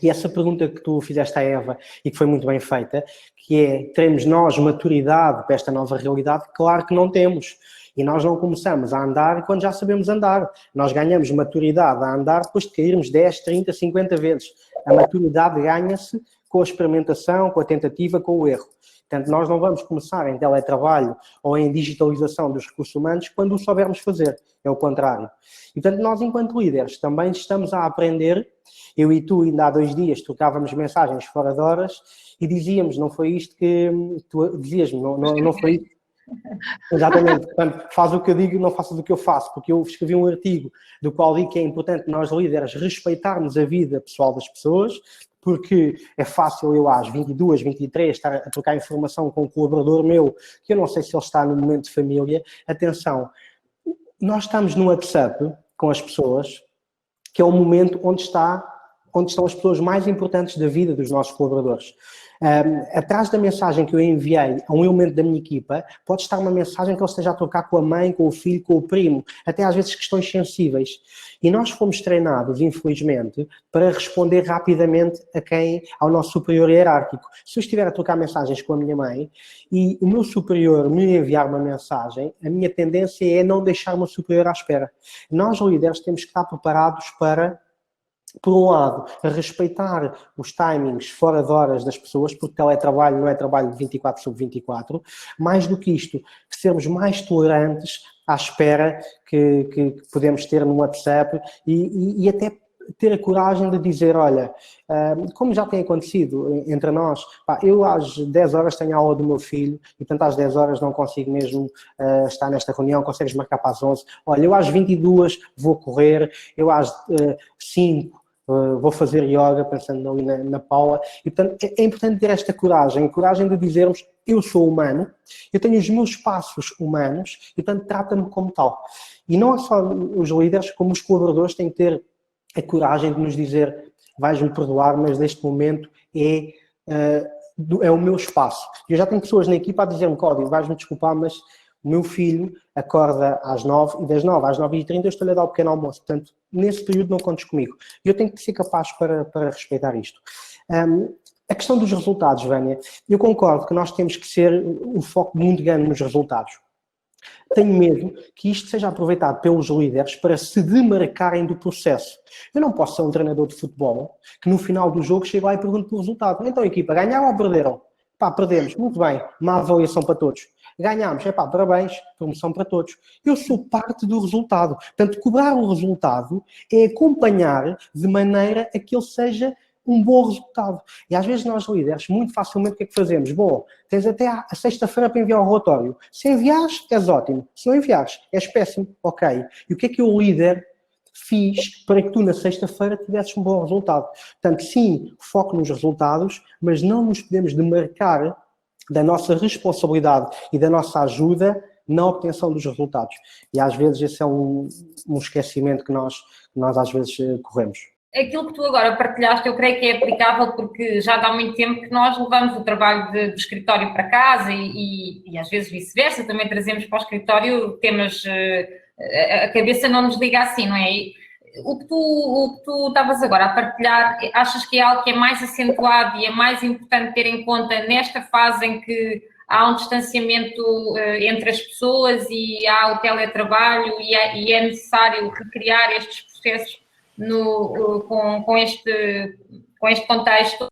E essa pergunta que tu fizeste à Eva e que foi muito bem feita, que é, teremos nós maturidade para esta nova realidade? Claro que não temos. E nós não começamos a andar quando já sabemos andar. Nós ganhamos maturidade a andar depois de cairmos 10, 30, 50 vezes. A maturidade ganha-se com a experimentação, com a tentativa, com o erro. Portanto, nós não vamos começar em teletrabalho ou em digitalização dos recursos humanos quando o soubermos fazer. É o contrário. E, portanto, nós, enquanto líderes, também estamos a aprender. Eu e tu, ainda há 2 dias, trocávamos mensagens fora de horas e dizíamos, não foi isto que tu dizias-me, não foi isto. Exatamente, portanto, faz o que eu digo, não faças o que eu faço, porque eu escrevi um artigo do qual digo que é importante nós, líderes, respeitarmos a vida pessoal das pessoas, porque é fácil eu às 22, 23 estar a trocar informação com um colaborador meu, que eu não sei se ele está no momento de família. Atenção, nós estamos no WhatsApp com as pessoas, que é o momento onde estão as pessoas mais importantes da vida dos nossos colaboradores. Atrás da mensagem que eu enviei a um elemento da minha equipa, pode estar uma mensagem que ele esteja a trocar com a mãe, com o filho, com o primo, até às vezes questões sensíveis. E nós fomos treinados, infelizmente, para responder rapidamente ao nosso superior hierárquico. Se eu estiver a trocar mensagens com a minha mãe e o meu superior me enviar uma mensagem, a minha tendência é não deixar o meu superior à espera. Nós, líderes, temos que estar preparados para, por um lado, respeitar os timings fora de horas das pessoas, porque teletrabalho não é trabalho de 24/24, mais do que isto, sermos mais tolerantes à espera que podemos ter no WhatsApp e até ter a coragem de dizer, olha, como já tem acontecido entre nós, eu às 10 horas tenho a aula do meu filho e, portanto, às 10 horas não consigo mesmo estar nesta reunião, consegues marcar para as 11, olha, eu às 22 vou correr, eu às 5 vou fazer yoga, pensando ali na Paula, e portanto é importante ter esta coragem, a coragem de dizermos, eu sou humano, eu tenho os meus espaços humanos, e portanto trata-me como tal. E não é só os líderes, como os colaboradores têm que ter a coragem de nos dizer, vais-me perdoar, mas neste momento é o meu espaço. Eu já tenho pessoas na equipa a dizer-me, Código, vais-me desculpar, mas o meu filho acorda às 9 e das 9 às 9h30 eu estou-lhe a dar o pequeno almoço. Portanto, nesse período não contes comigo. E eu tenho que ser capaz para respeitar isto. A questão dos resultados, Vânia, eu concordo que nós temos que ser um foco muito grande nos resultados. Tenho medo que isto seja aproveitado pelos líderes para se demarcarem do processo. Eu não posso ser um treinador de futebol que no final do jogo chega lá e pergunta pelo resultado. Então, equipa, ganharam ou perderam? Perdemos. Muito bem. Má avaliação para todos. Ganhámos, parabéns, promoção para todos. Eu sou parte do resultado. Portanto, cobrar o resultado é acompanhar de maneira a que ele seja um bom resultado. E às vezes nós, líderes, muito facilmente o que é que fazemos? Bom, tens até a sexta-feira para enviar o relatório. Se enviares, és ótimo. Se não enviares, és péssimo. Ok. E o que é que eu, líder, fiz para que tu na sexta-feira tivesses um bom resultado? Portanto, sim, foco nos resultados, mas não nos podemos demarcar da nossa responsabilidade e da nossa ajuda na obtenção dos resultados. E às vezes esse é um esquecimento que nós às vezes corremos. Aquilo que tu agora partilhaste, eu creio que é aplicável porque já há muito tempo que nós levamos o trabalho do escritório para casa e às vezes vice-versa, também trazemos para o escritório temas, a cabeça não nos liga assim, não é? O que tu estavas agora a partilhar, achas que é algo que é mais acentuado e é mais importante ter em conta nesta fase em que há um distanciamento entre as pessoas e há o teletrabalho e é necessário recriar estes processos com este contexto?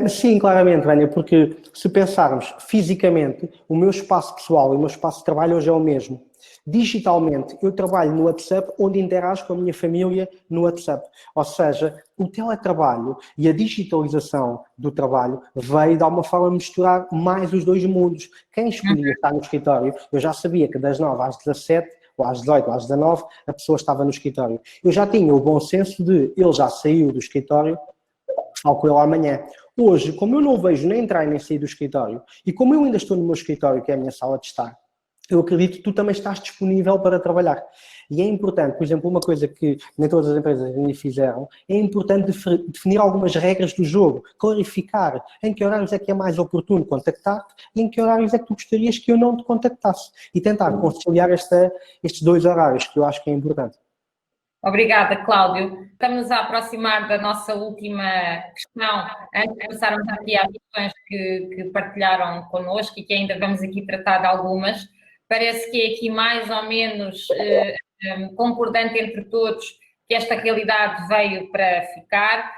Sim, claramente, Vânia, porque se pensarmos fisicamente, o meu espaço pessoal e o meu espaço de trabalho hoje é o mesmo. Digitalmente, eu trabalho no WhatsApp onde interajo com a minha família no WhatsApp. Ou seja, o teletrabalho e a digitalização do trabalho veio de alguma forma misturar mais os dois mundos. Quem escolhia estar no escritório, eu já sabia que das 9 às 17, ou às 18, ou às 19, a pessoa estava no escritório. Eu já tinha o bom senso de ele já saiu do escritório, falo com ele amanhã. Hoje, como eu não o vejo nem entrar nem sair do escritório, e como eu ainda estou no meu escritório, que é a minha sala de estar, eu acredito que tu também estás disponível para trabalhar. E é importante, por exemplo, uma coisa que nem todas as empresas ainda fizeram, é importante definir algumas regras do jogo, clarificar em que horários é que é mais oportuno contactar-te e em que horários é que tu gostarias que eu não te contactasse. E tentar conciliar estes dois horários, que eu acho que é importante. Obrigada, Cláudio. Estamos a aproximar da nossa última questão, antes de passarmos aqui às questões que partilharam connosco e que ainda vamos aqui tratar de algumas. Parece que é aqui mais ou menos concordante entre todos que esta realidade veio para ficar,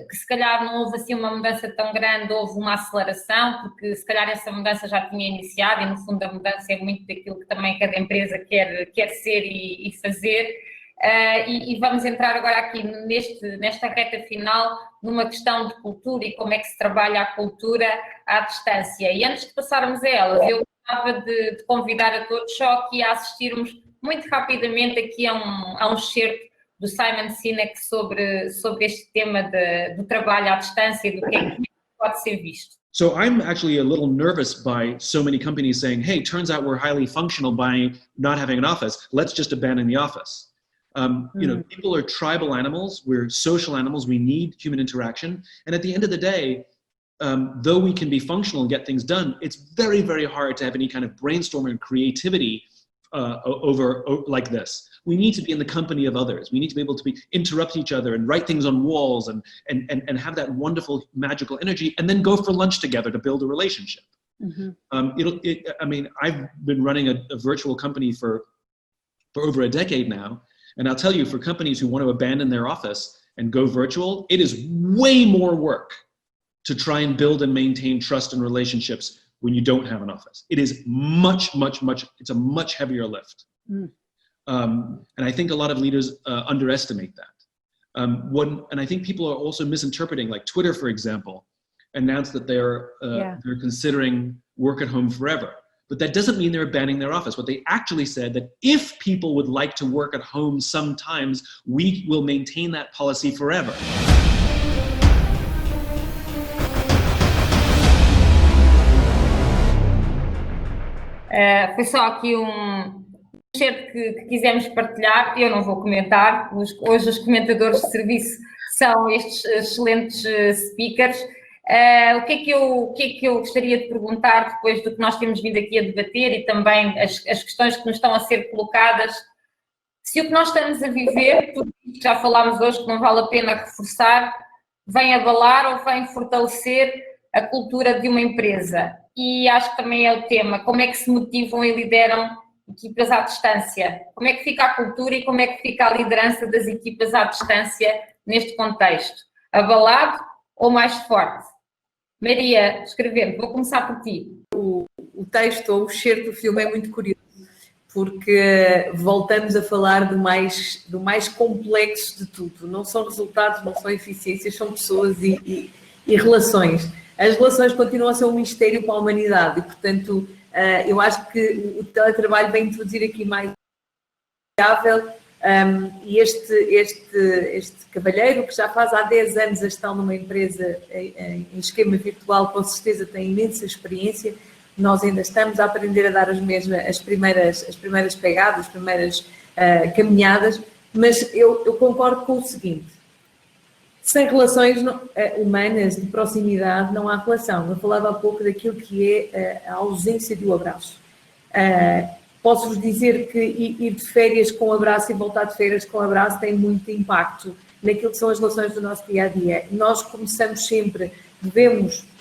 que se calhar não houve assim uma mudança tão grande, houve uma aceleração, porque se calhar essa mudança já tinha iniciado e no fundo a mudança é muito daquilo que também cada empresa quer ser e fazer. E vamos entrar agora aqui nesta reta final numa questão de cultura e como é que se trabalha a cultura à distância. E antes de passarmos a elas, eu gostava de convidar a todos só aqui a assistirmos muito rapidamente aqui a um excerto do Simon Sinek sobre este tema do trabalho à distância e do que é que pode ser visto. So I'm actually a little nervous by so many companies saying, hey, turns out we're highly functional by not having an office. Let's just abandon the office. You know, people are tribal animals. We're social animals. We need human interaction. And at the end of the day, though we can be functional and get things done, it's very, very hard to have any kind of brainstorming and creativity over like this. We need to be in the company of others. We need to be able to interrupt each other and write things on walls and have that wonderful magical energy and then go for lunch together to build a relationship. I mean, I've been running a virtual company for over a decade now. And I'll tell you, for companies who want to abandon their office and go virtual, it is way more work to try and build and maintain trust and relationships when you don't have an office. It is much, it's a much heavier lift. And I think a lot of leaders underestimate that. And I think people are also misinterpreting, like Twitter, for example, announced that they're considering work at home forever. But that doesn't mean they're abandoning their office. What they actually said that if people would like to work at home sometimes, we will maintain that policy forever. Foi só aqui um excerto que quisemos partilhar. Eu não vou comentar. Hoje os comentadores de serviço são estes excelentes speakers. O que é que eu gostaria de perguntar depois do que nós temos vindo aqui a debater e também as questões que nos estão a ser colocadas, se o que nós estamos a viver, tudo isso que já falámos hoje, que não vale a pena reforçar, vem abalar ou vem fortalecer a cultura de uma empresa. E acho que também é o tema, como é que se motivam e lideram equipas à distância? Como é que fica a cultura e como é que fica a liderança das equipas à distância neste contexto? Abalado ou mais forte? Maria, escrevendo, vou começar por ti. O texto ou o excerto do filme é muito curioso, porque voltamos a falar do mais complexo de tudo. Não são resultados, não são eficiências, são pessoas e relações. As relações continuam a ser um mistério para a humanidade e, portanto, eu acho que o teletrabalho vem introduzir aqui mais viável. E este cavalheiro, que já faz há 10 anos a gestão numa empresa em esquema virtual, com certeza tem imensa experiência. Nós ainda estamos a aprender a dar as primeiras pegadas, as primeiras caminhadas, mas eu concordo com o seguinte: sem relações humanas de proximidade não há relação. Eu falava há pouco daquilo que é a ausência de um abraço. Posso-vos dizer que ir de férias com abraço e voltar de férias com abraço tem muito impacto naquilo que são as relações do nosso dia-a-dia. Nós começamos sempre,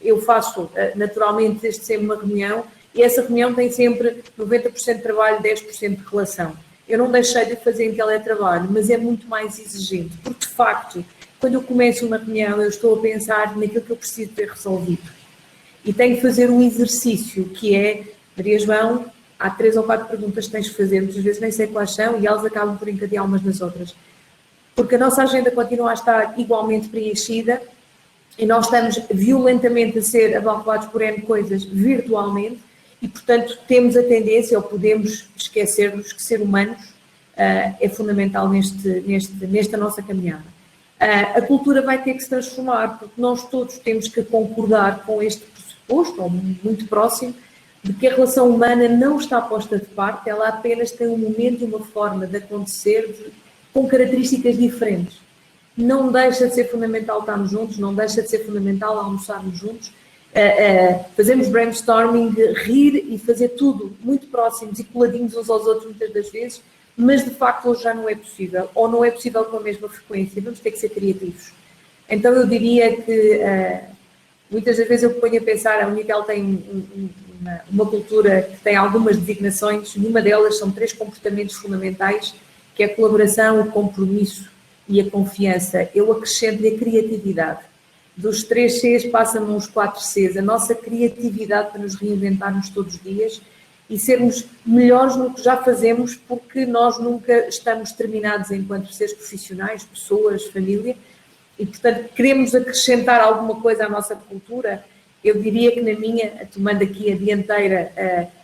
eu faço naturalmente desde sempre uma reunião e essa reunião tem sempre 90% de trabalho, 10% de relação. Eu não deixei de fazer em teletrabalho, mas é muito mais exigente, porque de facto, quando eu começo uma reunião, eu estou a pensar naquilo que eu preciso ter resolvido. E tenho que fazer um exercício que é, Maria João, há 3 ou 4 perguntas que tens de fazer, muitas vezes nem sei quais são, e elas acabam por encadear umas nas outras. Porque a nossa agenda continua a estar igualmente preenchida e nós estamos violentamente a ser abarroados por N coisas virtualmente e, portanto, temos a tendência, ou podemos esquecer-nos que ser humanos é fundamental nesta nossa caminhada. A cultura vai ter que se transformar, porque nós todos temos que concordar com este pressuposto, ou muito próximo, de que a relação humana não está posta de parte, ela apenas tem um momento e uma forma de acontecer com características diferentes. Não deixa de ser fundamental estarmos juntos, não deixa de ser fundamental almoçarmos juntos, fazermos brainstorming, rir e fazer tudo muito próximos e coladinhos uns aos outros muitas das vezes, mas de facto hoje já não é possível, ou não é possível com a mesma frequência, vamos ter que ser criativos. Então eu diria que muitas das vezes eu ponho a pensar, a Unitel tem uma cultura que tem algumas designações, e uma delas são 3 comportamentos fundamentais, que é a colaboração, o compromisso e a confiança. Eu acrescento-lhe a criatividade. Dos 3 Cs passa-me uns 4 Cs, a nossa criatividade para nos reinventarmos todos os dias e sermos melhores no que já fazemos, porque nós nunca estamos terminados enquanto seres profissionais, pessoas, família, e portanto queremos acrescentar alguma coisa à nossa cultura. Eu diria que na minha, tomando aqui a dianteira,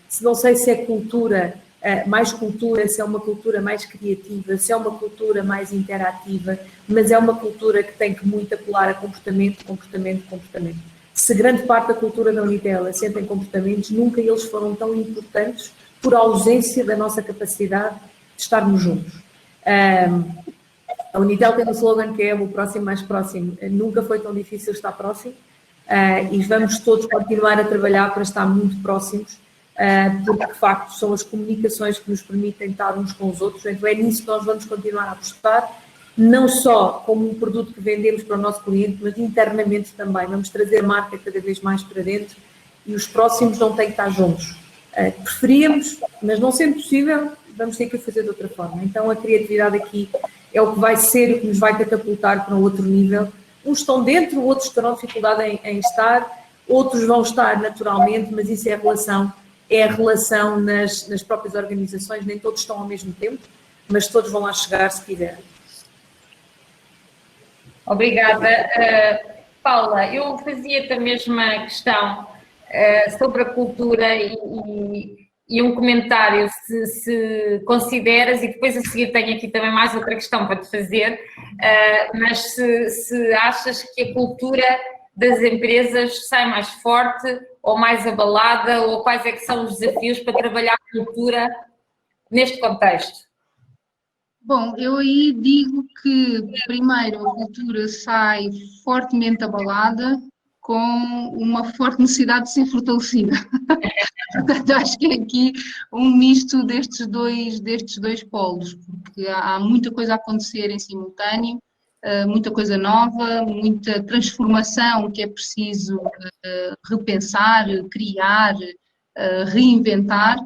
se não sei se é cultura, mais cultura, se é uma cultura mais criativa, se é uma cultura mais interativa, mas é uma cultura que tem que muito apelar a comportamento. Se grande parte da cultura da Unitel assenta em comportamentos, nunca eles foram tão importantes por ausência da nossa capacidade de estarmos juntos. A Unitel tem um slogan que é o próximo mais próximo. Nunca foi tão difícil estar próximo e vamos todos continuar a trabalhar para estar muito próximos, porque de facto são as comunicações que nos permitem estar uns com os outros, então é nisso que nós vamos continuar a apostar, não só como um produto que vendemos para o nosso cliente, mas internamente também, vamos trazer marca cada vez mais para dentro e os próximos não têm que estar juntos. Preferíamos, mas não sendo possível, vamos ter que o fazer de outra forma. Então a criatividade aqui é o que vai ser, o que nos vai catapultar para um outro nível. Uns estão dentro, outros terão dificuldade em estar, outros vão estar naturalmente, mas isso é a relação nas próprias organizações, nem todos estão ao mesmo tempo, mas todos vão lá chegar se quiserem. Obrigada. Paula, eu fazia-te a mesma questão sobre a cultura e um comentário, se consideras, e depois a seguir tenho aqui também mais outra questão para te fazer, mas se achas que a cultura das empresas sai mais forte ou mais abalada, ou quais é que são os desafios para trabalhar a cultura neste contexto? Bom, eu aí digo que primeiro a cultura sai fortemente abalada com uma forte necessidade de ser fortalecida. Portanto, acho que é aqui um misto destes dois polos, porque há muita coisa a acontecer em simultâneo, muita coisa nova, muita transformação que é preciso repensar, criar, reinventar,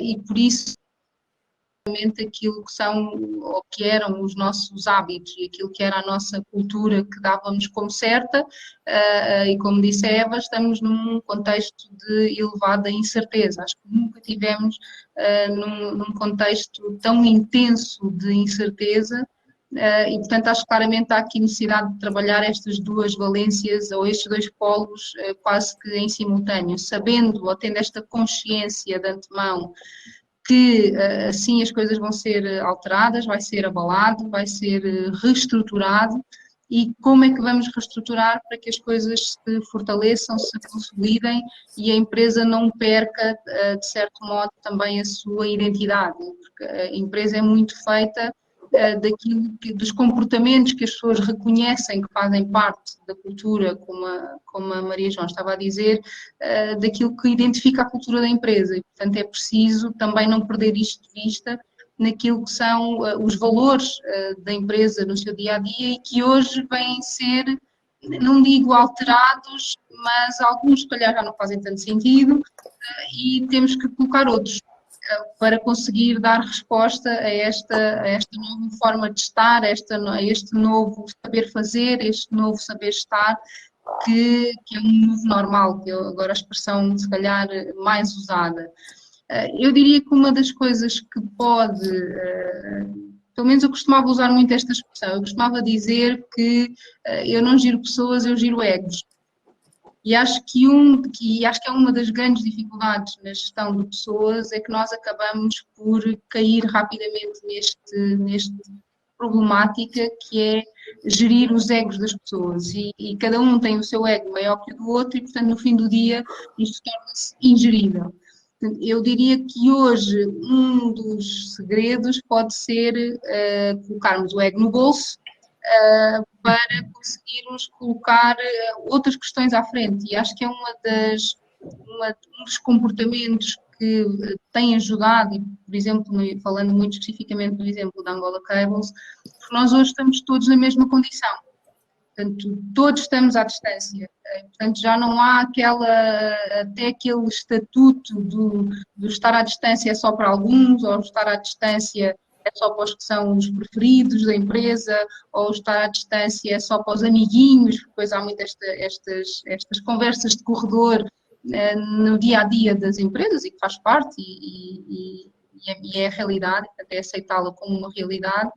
e por isso aquilo que são ou que eram os nossos hábitos e aquilo que era a nossa cultura que dávamos como certa, e como disse a Eva, estamos num contexto de elevada incerteza. Acho que nunca tivemos num contexto tão intenso de incerteza, e portanto acho que claramente há aqui necessidade de trabalhar estas duas valências ou estes dois polos quase que em simultâneo, sabendo ou tendo esta consciência de antemão que assim as coisas vão ser alteradas, vai ser abalado, vai ser reestruturado, e como é que vamos reestruturar para que as coisas se fortaleçam, se consolidem e a empresa não perca, de certo modo, também a sua identidade, porque a empresa é muito feita dos comportamentos que as pessoas reconhecem que fazem parte da cultura, como a Maria João estava a dizer, daquilo que identifica a cultura da empresa, e portanto é preciso também não perder isto de vista naquilo que são os valores da empresa no seu dia-a-dia e que hoje vêm ser, não digo alterados, mas alguns se calhar já não fazem tanto sentido, e temos que colocar outros para conseguir dar resposta a esta nova forma de estar, a este novo saber fazer, este novo saber estar, que é um novo normal, que é agora a expressão se calhar mais usada. Eu diria que uma das coisas que pode, pelo menos eu costumava usar muito esta expressão, eu costumava dizer que eu não giro pessoas, eu giro egos. E acho que é uma das grandes dificuldades na gestão de pessoas, é que nós acabamos por cair rapidamente neste problemática que é gerir os egos das pessoas, e cada um tem o seu ego maior que o do outro, e portanto no fim do dia isto torna-se ingerível. Eu diria que hoje um dos segredos pode ser colocarmos o ego no bolso, para conseguirmos colocar outras questões à frente, e acho que é um dos comportamentos que tem ajudado, e, por exemplo, falando muito especificamente do exemplo da Angola Cables, porque nós hoje estamos todos na mesma condição. Portanto, todos estamos à distância. Portanto, já não há até aquele estatuto do estar à distância é só para alguns, ou estar à distância é só para os que são os preferidos da empresa, ou estar à distância é só para os amiguinhos, porque depois há muitas estas conversas de corredor no dia a dia das empresas, e que faz parte, e é a realidade, até aceitá-la como uma realidade.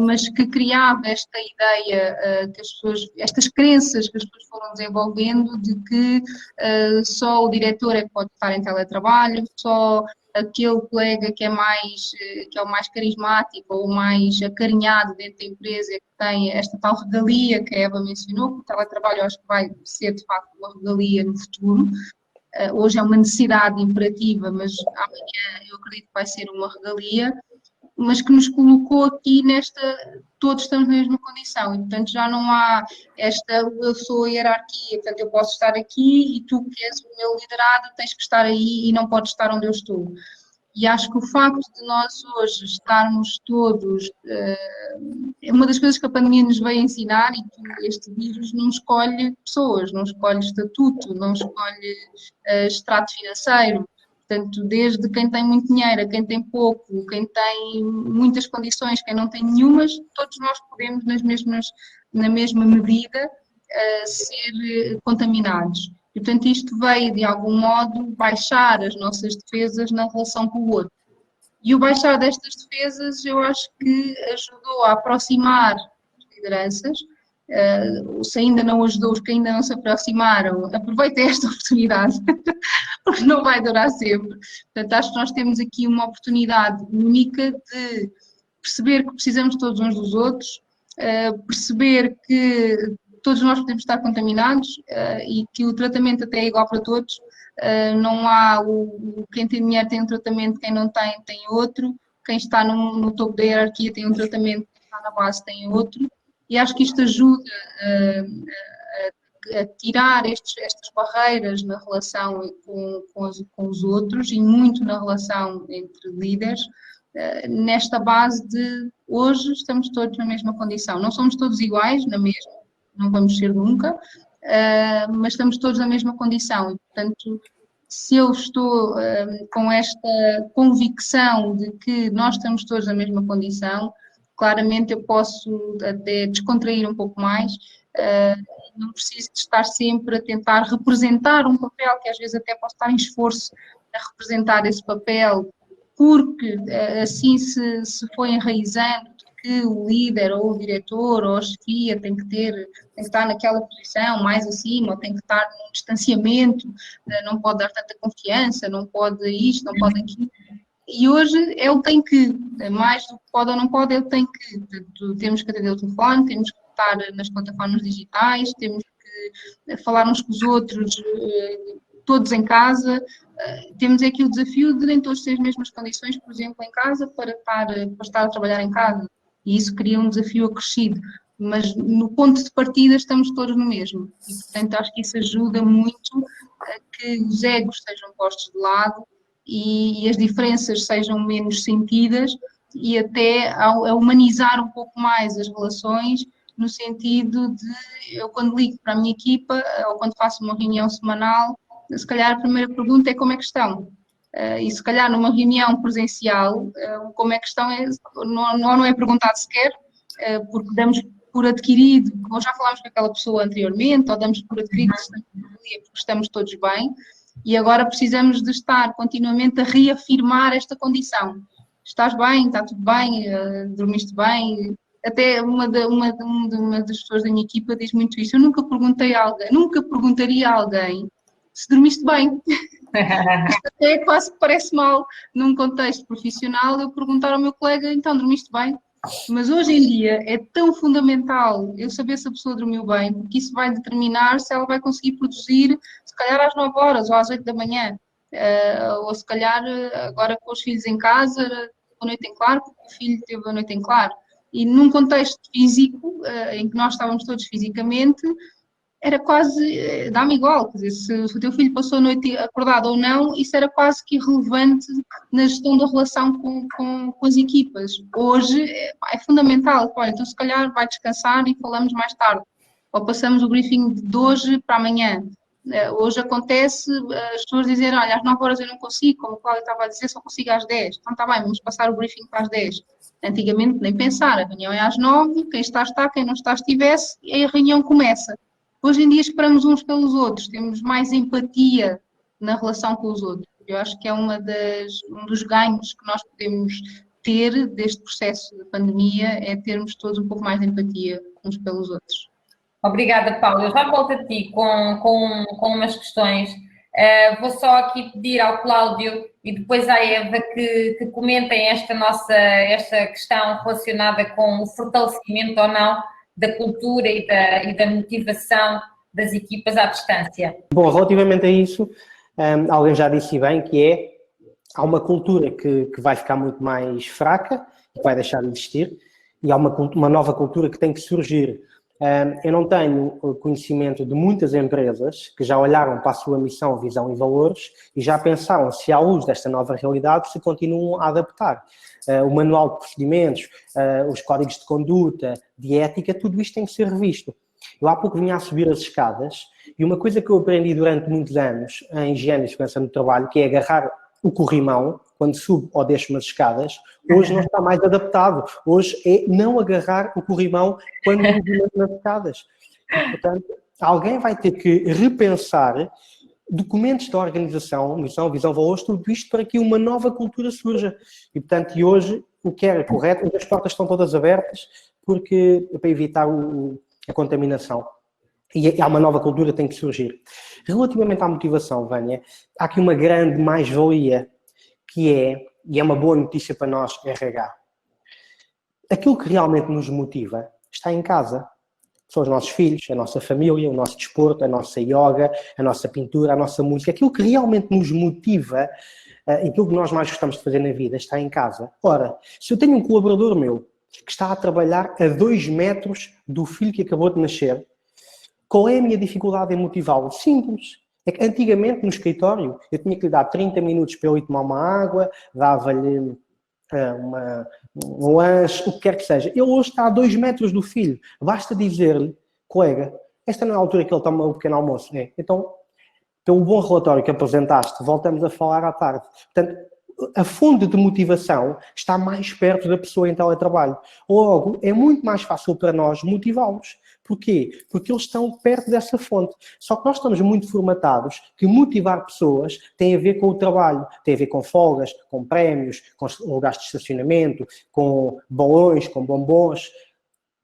Mas que criava esta ideia que as pessoas, estas crenças que as pessoas foram desenvolvendo de que só o diretor é que pode estar em teletrabalho, só aquele colega que é o mais carismático ou mais acarinhado dentro da empresa é que tem esta tal regalia que a Eva mencionou, que o teletrabalho eu acho que vai ser de facto uma regalia no futuro. Hoje é uma necessidade imperativa, mas amanhã eu acredito que vai ser uma regalia, mas que nos colocou aqui todos estamos na mesma condição, e portanto já não há eu sou a hierarquia, portanto eu posso estar aqui e tu que és o meu liderado tens que estar aí e não podes estar onde eu estou. E acho que o facto de nós hoje estarmos todos, é uma das coisas que a pandemia nos veio ensinar, e que este vírus não escolhe pessoas, não escolhe estatuto, não escolhe extrato financeiro. Portanto, desde quem tem muito dinheiro a quem tem pouco, quem tem muitas condições, quem não tem nenhumas, todos nós podemos, na mesma medida, ser contaminados. E, portanto, isto veio, de algum modo, baixar as nossas defesas na relação com o outro. E o baixar destas defesas, eu acho que ajudou a aproximar as lideranças. Se ainda não ajudou, os que ainda não se aproximaram, aproveitem esta oportunidade, porque não vai durar sempre. Portanto, acho que nós temos aqui uma oportunidade única de perceber que precisamos todos uns dos outros, perceber que todos nós podemos estar contaminados e que o tratamento até é igual para todos. Não há quem tem dinheiro tem um tratamento, quem não tem, tem outro. Quem está no topo da hierarquia tem um tratamento, quem está na base tem outro. E acho que isto ajuda a tirar estas barreiras na relação com os outros, e muito na relação entre líderes, nesta base de hoje estamos todos na mesma condição. Não somos todos iguais, na mesma, não vamos ser nunca, mas estamos todos na mesma condição. E, portanto, se eu estou com esta convicção de que nós estamos todos na mesma condição, claramente eu posso até descontrair um pouco mais, não preciso de estar sempre a tentar representar um papel, que às vezes até posso estar em esforço a representar esse papel, porque assim se foi enraizando que o líder ou o diretor ou a chefia tem que estar naquela posição mais acima, ou tem que estar num distanciamento, não pode dar tanta confiança, não pode isto, não pode aquilo. E hoje ele tem que, mais do que pode ou não pode, ele tem que. Portanto, temos que atender o telefone, temos que estar nas plataformas digitais, temos que falar uns com os outros, todos em casa. Temos aqui o desafio de nem todos ter as mesmas condições, por exemplo, em casa, para estar a trabalhar em casa. E isso cria um desafio acrescido. Mas no ponto de partida estamos todos no mesmo. E, portanto, acho que isso ajuda muito a que os egos sejam postos de lado e as diferenças sejam menos sentidas, e até a humanizar um pouco mais as relações, no sentido de, eu quando ligo para a minha equipa, ou quando faço uma reunião semanal, se calhar a primeira pergunta é como é que estão. E se calhar numa reunião presencial, como é que estão, não é perguntado sequer, porque damos por adquirido, ou já falámos com aquela pessoa anteriormente, ou damos por adquirido porque estamos todos bem, e agora precisamos de estar continuamente a reafirmar esta condição. Estás bem? Está tudo bem? Dormiste bem? Até uma das pessoas da minha equipa diz muito isso. Eu nunca perguntaria a alguém se dormiste bem. Isto até quase que parece mal, num contexto profissional, eu perguntar ao meu colega, então, dormiste bem? Mas hoje em dia é tão fundamental eu saber se a pessoa dormiu bem, porque isso vai determinar se ela vai conseguir produzir, se calhar às 9 horas ou às 8 da manhã, ou se calhar agora com os filhos em casa, a noite em claro, porque o filho teve a noite em claro. E num contexto físico, em que nós estávamos todos fisicamente, era quase, dá-me igual, quer dizer, se o teu filho passou a noite acordado ou não, isso era quase que irrelevante na gestão da relação com as equipas. Hoje é fundamental, olha, então se calhar vai descansar e falamos mais tarde, ou passamos o briefing de hoje para amanhã. Hoje acontece as pessoas dizerem, olha, às 9 horas eu não consigo, como o Cláudio estava a dizer, só consigo às 10. Então está bem, vamos passar o briefing para as 10. Antigamente nem pensar, a reunião é às 9, quem está, quem não está, estivesse, e a reunião começa. Hoje em dia esperamos uns pelos outros, temos mais empatia na relação com os outros. Eu acho que é um dos ganhos que nós podemos ter deste processo de pandemia, é termos todos um pouco mais de empatia uns pelos outros. Obrigada, Paulo. Eu já volto a ti com umas questões. Vou só aqui pedir ao Cláudio e depois à Eva que comentem esta questão relacionada com o fortalecimento ou não da cultura e da motivação das equipas à distância. Bom, relativamente a isso, alguém já disse bem que há uma cultura que vai ficar muito mais fraca, que vai deixar de existir, e há uma nova cultura que tem que surgir. Eu não tenho conhecimento de muitas empresas que já olharam para a sua missão, visão e valores e já pensaram se, à luz desta nova realidade, se continuam a adaptar. O manual de procedimentos, os códigos de conduta, de ética, tudo isto tem que ser revisto. Eu há pouco vinha a subir as escadas e uma coisa que eu aprendi durante muitos anos em higiene e segurança no trabalho, que é agarrar o corrimão quando subo ou desço umas escadas, hoje não está mais adaptado. Hoje é não agarrar o corrimão quando subo nas escadas. E, portanto, alguém vai ter que repensar documentos da organização, missão, visão, valores, tudo isto para que uma nova cultura surja. E, portanto, hoje o que era correto, as portas estão todas abertas para evitar a contaminação. E há uma nova cultura que tem que surgir. Relativamente à motivação, Vânia, há aqui uma grande mais-valia e é uma boa notícia para nós, RH. Aquilo que realmente nos motiva está em casa. São os nossos filhos, a nossa família, o nosso desporto, a nossa yoga, a nossa pintura, a nossa música. Aquilo que realmente nos motiva e aquilo que nós mais gostamos de fazer na vida está em casa. Ora, se eu tenho um colaborador meu que está a trabalhar a 2 metros do filho que acabou de nascer, qual é a minha dificuldade em motivá-lo? Simples. É que antigamente no escritório eu tinha que lhe dar 30 minutos para ele ir tomar uma água, dava-lhe um lanche, o que quer que seja. Ele hoje está a 2 metros do filho. Basta dizer-lhe, colega, esta não é a altura que ele toma o pequeno almoço. Então, pelo bom relatório que apresentaste, voltamos a falar à tarde. Portanto, a fonte de motivação está mais perto da pessoa em teletrabalho. Logo, é muito mais fácil para nós motivá-los. Porquê? Porque eles estão perto dessa fonte. Só que nós estamos muito formatados que motivar pessoas tem a ver com o trabalho, tem a ver com folgas, com prémios, com lugares de estacionamento, com balões, com bombons.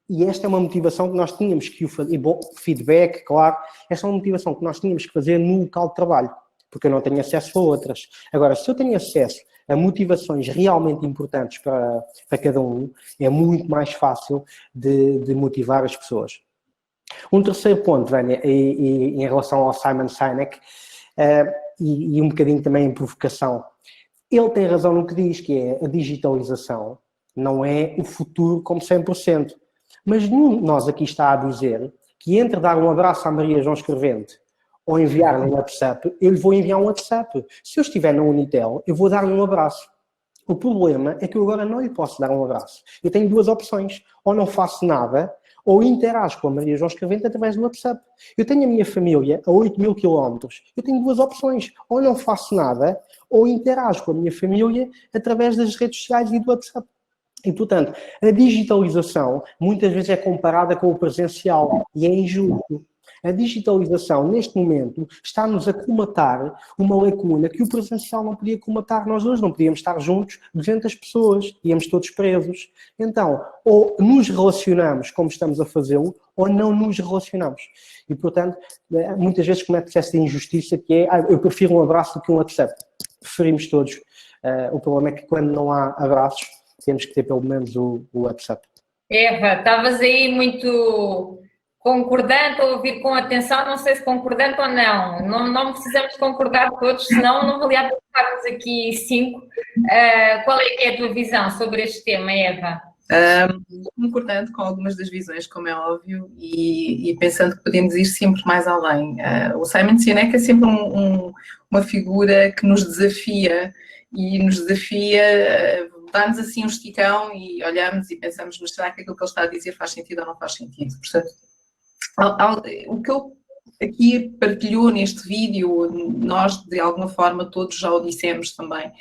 E esta é uma motivação que nós tínhamos que fazer, e bom, feedback, claro, esta é uma motivação que nós tínhamos que fazer no local de trabalho, porque eu não tenho acesso a outras. Agora, se eu tenho acesso a motivações realmente importantes para cada um, é muito mais fácil de motivar as pessoas. Um terceiro ponto, Vânia, e em relação ao Simon Sinek, e um bocadinho também em provocação, ele tem razão no que diz, que é a digitalização não é o futuro como 100%. Mas nenhum de nós aqui está a dizer que entre dar um abraço à Maria João Escrevente ou enviar-lhe um WhatsApp, eu lhe vou enviar um WhatsApp. Se eu estiver na Unitel, eu vou dar-lhe um abraço. O problema é que eu agora não lhe posso dar um abraço. Eu tenho 2 opções. Ou não faço nada, ou interajo com a Maria João Escrevente através do WhatsApp. Eu tenho a minha família a 8.000 quilómetros. Eu tenho 2 opções. Ou não faço nada, ou interajo com a minha família através das redes sociais e do WhatsApp. E, portanto, a digitalização muitas vezes é comparada com o presencial e é injusto. A digitalização, neste momento, está-nos a colmatar uma lacuna que o presencial não podia colmatar. Nós hoje não podíamos estar juntos 200 pessoas, íamos todos presos. Então, ou nos relacionamos como estamos a fazê-lo, ou não nos relacionamos. E, portanto, muitas vezes comete-se esta injustiça que é, eu prefiro um abraço do que um WhatsApp. Preferimos todos. O problema é que quando não há abraços, temos que ter pelo menos o WhatsApp. Eva, estavas aí muito concordante, a ouvir com atenção, não sei se concordante ou não. Não precisamos concordar todos, senão não valia a pena ficarmos aqui 5. Qual é que é a tua visão sobre este tema, Eva? Concordando com algumas das visões, como é óbvio, e pensando que podemos ir sempre mais além. O Simon Sinek é sempre uma figura que nos desafia, dá-nos assim um esticão e olhamos e pensamos, mas será que aquilo que ele está a dizer faz sentido ou não faz sentido? Portanto, o que ele aqui partilhou neste vídeo, nós de alguma forma todos já o dissemos também,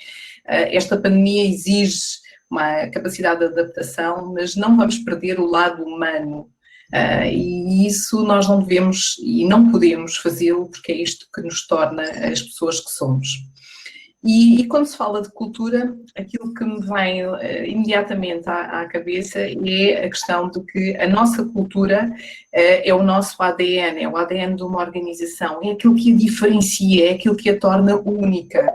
esta pandemia exige uma capacidade de adaptação, mas não vamos perder o lado humano. E isso nós não devemos e não podemos fazê-lo, porque é isto que nos torna as pessoas que somos. E quando se fala de cultura, aquilo que me vem imediatamente à cabeça é a questão de que a nossa cultura é o nosso ADN, é o ADN de uma organização, é aquilo que a diferencia, é aquilo que a torna única.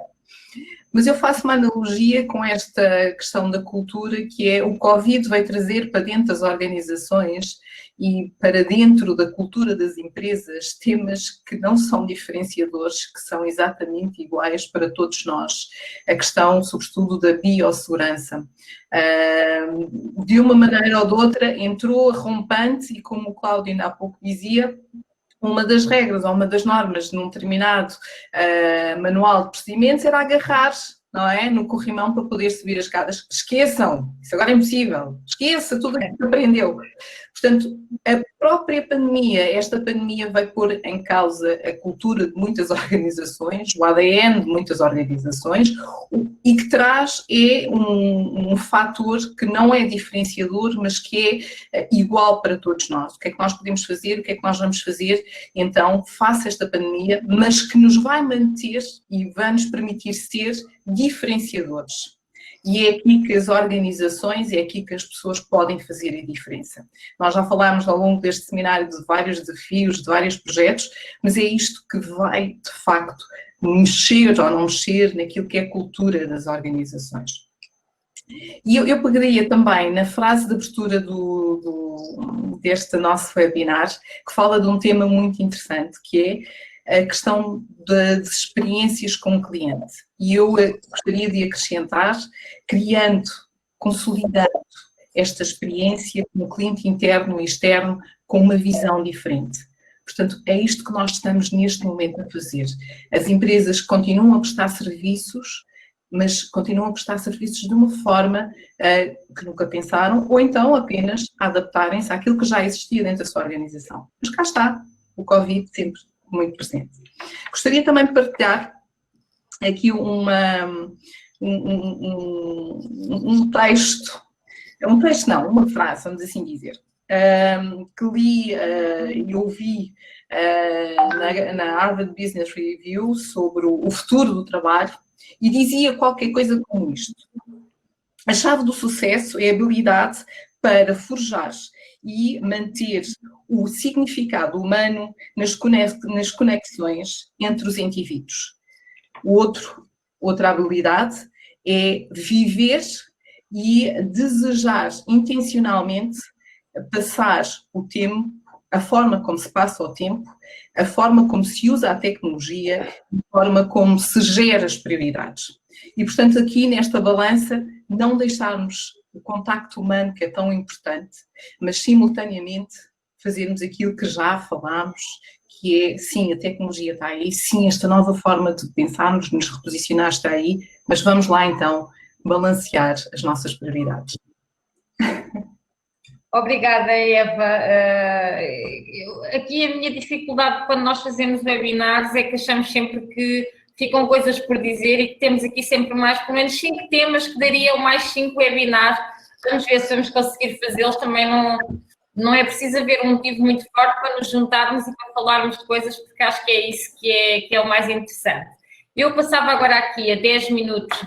Mas eu faço uma analogia com esta questão da cultura, que é o Covid veio trazer para dentro das organizações e para dentro da cultura das empresas temas que não são diferenciadores, que são exatamente iguais para todos nós. A questão, sobretudo, da biossegurança. De uma maneira ou de outra, entrou rompante e, como o Cláudio ainda há pouco dizia, uma das regras ou uma das normas num determinado manual de procedimentos era agarrar, não é, no corrimão para poder subir as escadas. Esqueçam, isso agora é impossível. Esqueça tudo o que aprendeu. Portanto, a própria pandemia, esta pandemia vai pôr em causa a cultura de muitas organizações, o ADN de muitas organizações, e que traz um fator que não é diferenciador, mas que é igual para todos nós. O que é que nós podemos fazer, o que é que nós vamos fazer, então, face a esta pandemia, mas que nos vai manter e vai nos permitir ser diferenciadores. E é aqui que as organizações, é aqui que as pessoas podem fazer a diferença. Nós já falámos ao longo deste seminário de vários desafios, de vários projetos, mas é isto que vai, de facto, mexer ou não mexer naquilo que é a cultura das organizações. E eu pegaria também na frase de abertura deste nosso webinar, que fala de um tema muito interessante, que é a questão das experiências com o cliente. E eu gostaria de acrescentar, criando, consolidando esta experiência com o cliente interno e externo com uma visão diferente. Portanto, é isto que nós estamos neste momento a fazer. As empresas continuam a prestar serviços, mas continuam a prestar serviços de uma forma que nunca pensaram, ou então apenas a adaptarem-se àquilo que já existia dentro da sua organização. Mas cá está, o Covid sempre muito presente. Gostaria também de partilhar aqui um texto, uma frase, vamos assim dizer, que li e ouvi na Harvard Business Review sobre o futuro do trabalho e dizia qualquer coisa como isto. A chave do sucesso é a habilidade para forjar e manter o significado humano nas conexões entre os indivíduos. Outra habilidade é viver e desejar intencionalmente passar o tempo, a forma como se passa o tempo, a forma como se usa a tecnologia, a forma como se gera as prioridades. E, portanto, aqui nesta balança, não deixarmos o contacto humano, que é tão importante, mas simultaneamente fazermos aquilo que já falámos, que é, sim, a tecnologia está aí, sim, esta nova forma de pensarmos, nos reposicionar está aí, mas vamos lá então balancear as nossas prioridades. Obrigada, Eva. Aqui a minha dificuldade quando nós fazemos webinars é que achamos sempre que ficam coisas por dizer e que temos aqui sempre mais, pelo menos 5 temas que dariam mais 5 webinars. Vamos ver se vamos conseguir fazê-los. Também não é preciso haver um motivo muito forte para nos juntarmos e para falarmos de coisas, porque acho que é isso que é o mais interessante. Eu passava agora aqui a 10 minutos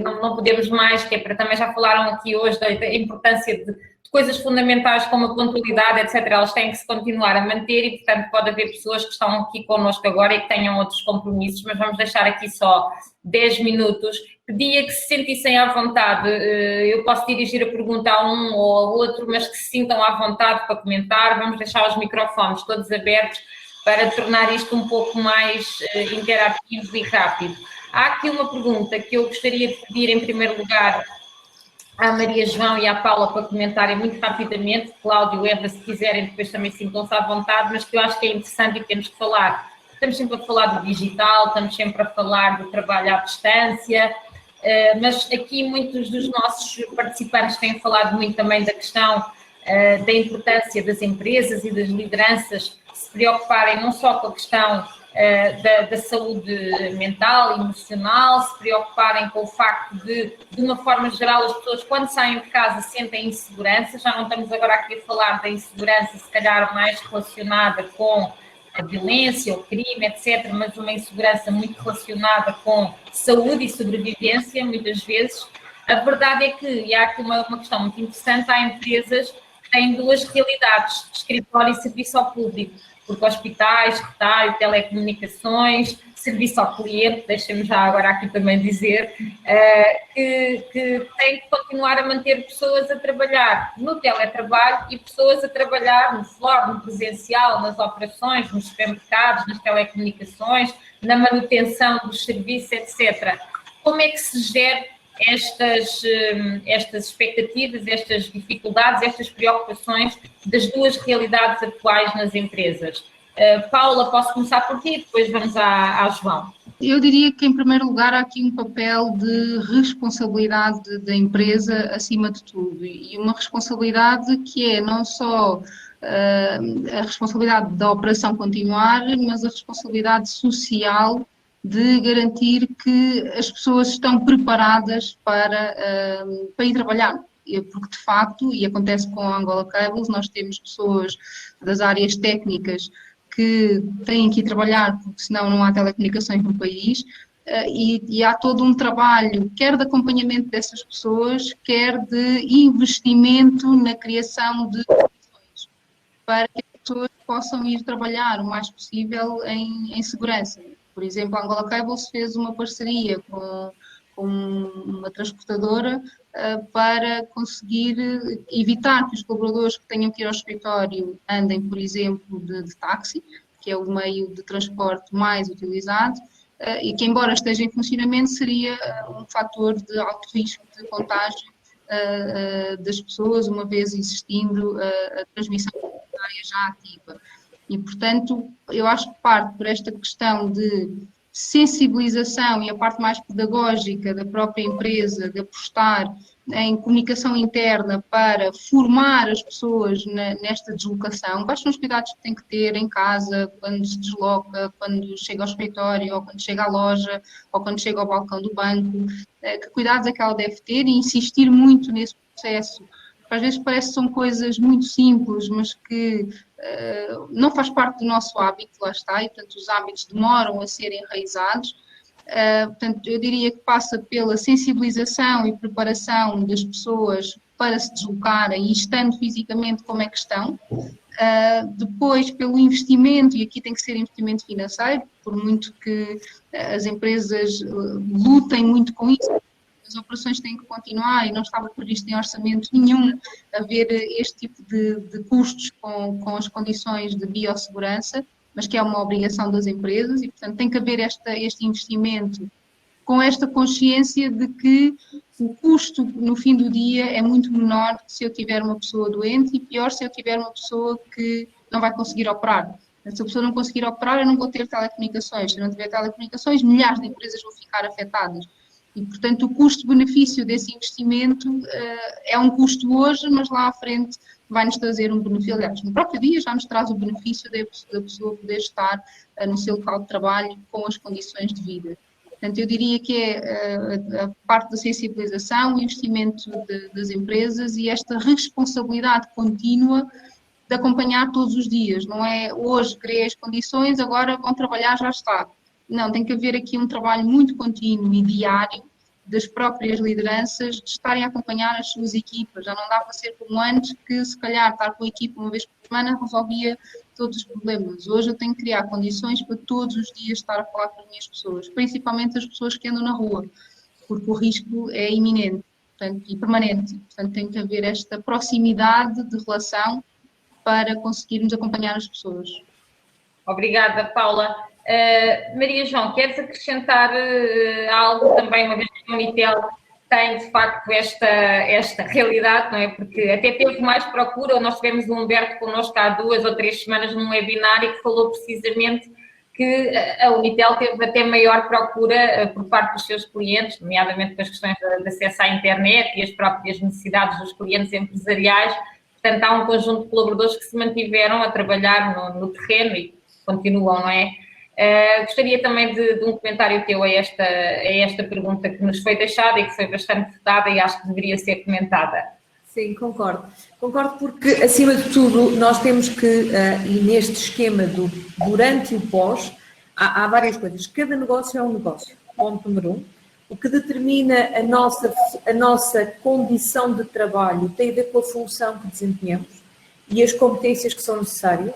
não podemos mais, que é para também já falaram aqui hoje da importância de coisas fundamentais como a pontualidade, etc., elas têm que se continuar a manter e, portanto, pode haver pessoas que estão aqui connosco agora e que tenham outros compromissos, mas vamos deixar aqui só 10 minutos. Pedia que se sentissem à vontade, eu posso dirigir a pergunta a um ou ao outro, mas que se sintam à vontade para comentar, vamos deixar os microfones todos abertos para tornar isto um pouco mais interativo e rápido. Há aqui uma pergunta que eu gostaria de pedir em primeiro lugar à Maria João e à Paula para comentarem muito rapidamente, Cláudio, Eva, se quiserem, depois também sintam-se à vontade, mas que eu acho que é interessante e temos que falar. Estamos sempre a falar do digital, estamos sempre a falar do trabalho à distância, mas aqui muitos dos nossos participantes têm falado muito também da questão da importância das empresas e das lideranças se preocuparem não só com a questão da saúde mental e emocional, se preocuparem com o facto de uma forma geral, as pessoas quando saem de casa sentem insegurança. Já não estamos agora aqui a falar da insegurança, se calhar mais relacionada com a violência, o crime, etc., mas uma insegurança muito relacionada com saúde e sobrevivência, muitas vezes. A verdade é que, e há aqui uma questão muito interessante, há empresas que têm duas realidades, escritório e serviço ao público, porque hospitais, retalho, telecomunicações, serviço ao cliente, deixem-me já agora aqui também dizer, que têm que continuar a manter pessoas a trabalhar no teletrabalho e pessoas a trabalhar no floor, no presencial, nas operações, nos supermercados, nas telecomunicações, na manutenção dos serviços, etc. Como é que se gera estas expectativas, estas dificuldades, estas preocupações das duas realidades atuais nas empresas? Paula, posso começar por ti, depois vamos à João. Eu diria que, em primeiro lugar, há aqui um papel de responsabilidade da empresa acima de tudo, e uma responsabilidade que é não só a responsabilidade da operação continuar, mas a responsabilidade social de garantir que as pessoas estão preparadas para ir trabalhar. Porque, de facto, e acontece com a Angola Cables, nós temos pessoas das áreas técnicas que têm que ir trabalhar, porque senão não há telecomunicações no país, e há todo um trabalho, quer de acompanhamento dessas pessoas, quer de investimento na criação de condições, para que as pessoas possam ir trabalhar o mais possível em segurança. Por exemplo, a Angola Cables fez uma parceria com uma transportadora para conseguir evitar que os colaboradores que tenham que ir ao escritório andem, por exemplo, de táxi, que é o meio de transporte mais utilizado, e que, embora esteja em funcionamento, seria um fator de alto risco de contágio das pessoas, uma vez existindo a transmissão comunitária já ativa. E, portanto, eu acho que parte por esta questão de sensibilização e a parte mais pedagógica da própria empresa, de apostar em comunicação interna para formar as pessoas nesta deslocação, quais são os cuidados que tem que ter em casa, quando se desloca, quando chega ao escritório, ou quando chega à loja, ou quando chega ao balcão do banco, que cuidados é que ela deve ter, e insistir muito nesse processo. Às vezes parece que são coisas muito simples, mas que não faz parte do nosso hábito, lá está, e portanto os hábitos demoram a serem enraizados. Portanto, eu diria que passa pela sensibilização e preparação das pessoas para se deslocarem e estando fisicamente como é que estão. Depois, pelo investimento, e aqui tem que ser investimento financeiro, por muito que as empresas lutem muito com isso, as operações têm que continuar e não estava previsto em orçamento nenhum haver este tipo de custos com as condições de biossegurança, mas que é uma obrigação das empresas e, portanto, tem que haver este investimento com esta consciência de que o custo no fim do dia é muito menor se eu tiver uma pessoa doente e pior se eu tiver uma pessoa que não vai conseguir operar. Se a pessoa não conseguir operar, eu não vou ter telecomunicações. Se eu não tiver telecomunicações, milhares de empresas vão ficar afetadas. E, portanto, o custo-benefício desse investimento é um custo hoje, mas lá à frente vai-nos trazer um benefício. Aliás, no próprio dia já nos traz o benefício da pessoa poder estar no seu local de trabalho com as condições de vida. Portanto, eu diria que é a parte da sensibilização, o investimento das empresas e esta responsabilidade contínua de acompanhar todos os dias. Não é hoje criei as condições, agora vão trabalhar, já está. Não, tem que haver aqui um trabalho muito contínuo e diário das próprias lideranças de estarem a acompanhar as suas equipas. Já não dá para ser como antes, que se calhar estar com a equipa uma vez por semana resolvia todos os problemas. Hoje eu tenho que criar condições para todos os dias estar a falar com as minhas pessoas, principalmente as pessoas que andam na rua, porque o risco é iminente, portanto, e permanente. Portanto, tem que haver esta proximidade de relação para conseguirmos acompanhar as pessoas. Obrigada, Paula. Maria João, queres acrescentar algo também, uma vez que a Unitel tem de facto esta realidade, não é? Porque até teve mais procura, nós tivemos o Humberto connosco há 2 ou 3 semanas num webinário que falou precisamente que a Unitel teve até maior procura por parte dos seus clientes, nomeadamente com as questões de acesso à internet e as próprias necessidades dos clientes empresariais. Portanto, há um conjunto de colaboradores que se mantiveram a trabalhar no terreno e continuam, não é? Gostaria também de um comentário teu a esta pergunta que nos foi deixada e que foi bastante votada e acho que deveria ser comentada. Sim, concordo. Concordo porque, acima de tudo, nós temos que, e neste esquema do durante e o pós, há várias coisas. Cada negócio é um negócio, ponto número 1. O que determina a nossa condição de trabalho tem a ver com a função que desempenhamos e as competências que são necessárias.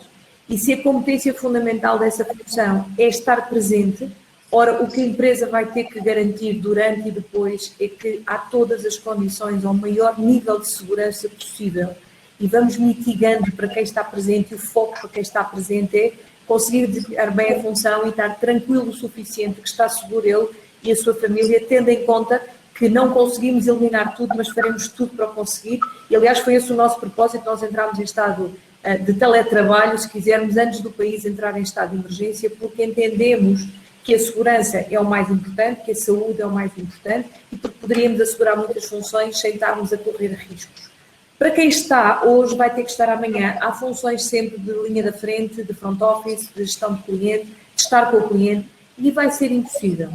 E se a competência fundamental dessa função é estar presente, ora, o que a empresa vai ter que garantir durante e depois é que há todas as condições ao maior nível de segurança possível e vamos mitigando para quem está presente e o foco para quem está presente é conseguir desempenhar bem a função e estar tranquilo o suficiente que está seguro ele e a sua família, tendo em conta que não conseguimos eliminar tudo, mas faremos tudo para conseguir. E, aliás, foi esse o nosso propósito, nós entramos em estado de teletrabalho, se quisermos, antes do país entrar em estado de emergência, porque entendemos que a segurança é o mais importante, que a saúde é o mais importante e porque poderíamos assegurar muitas funções sem estarmos a correr riscos. Para quem está hoje, vai ter que estar amanhã. Há funções sempre de linha da frente, de front office, de gestão de cliente, de estar com o cliente e vai ser impossível.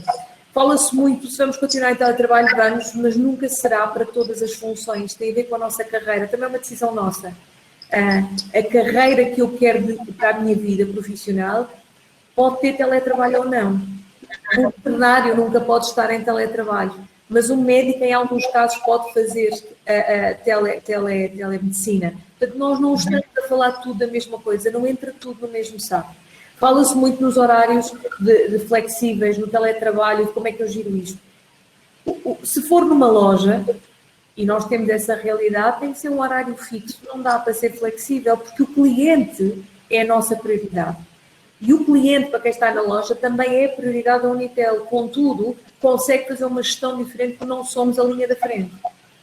Fala-se muito, se vamos continuar em teletrabalho, vamos, mas nunca será para todas as funções. Tem a ver com a nossa carreira, também é uma decisão nossa. A carreira que eu quero para a minha vida profissional pode ter teletrabalho ou não. Um veterinário nunca pode estar em teletrabalho, mas um médico, em alguns casos, pode fazer telemedicina. Portanto, nós não estamos a falar tudo da mesma coisa, não entra tudo no mesmo saco. Fala-se muito nos horários de flexíveis, no teletrabalho, como é que eu giro isto. Se for numa loja, e nós temos essa realidade, tem que ser um horário fixo, não dá para ser flexível, porque o cliente é a nossa prioridade. E o cliente, para quem está na loja, também é a prioridade da Unitel. Contudo, consegue fazer uma gestão diferente porque não somos a linha da frente,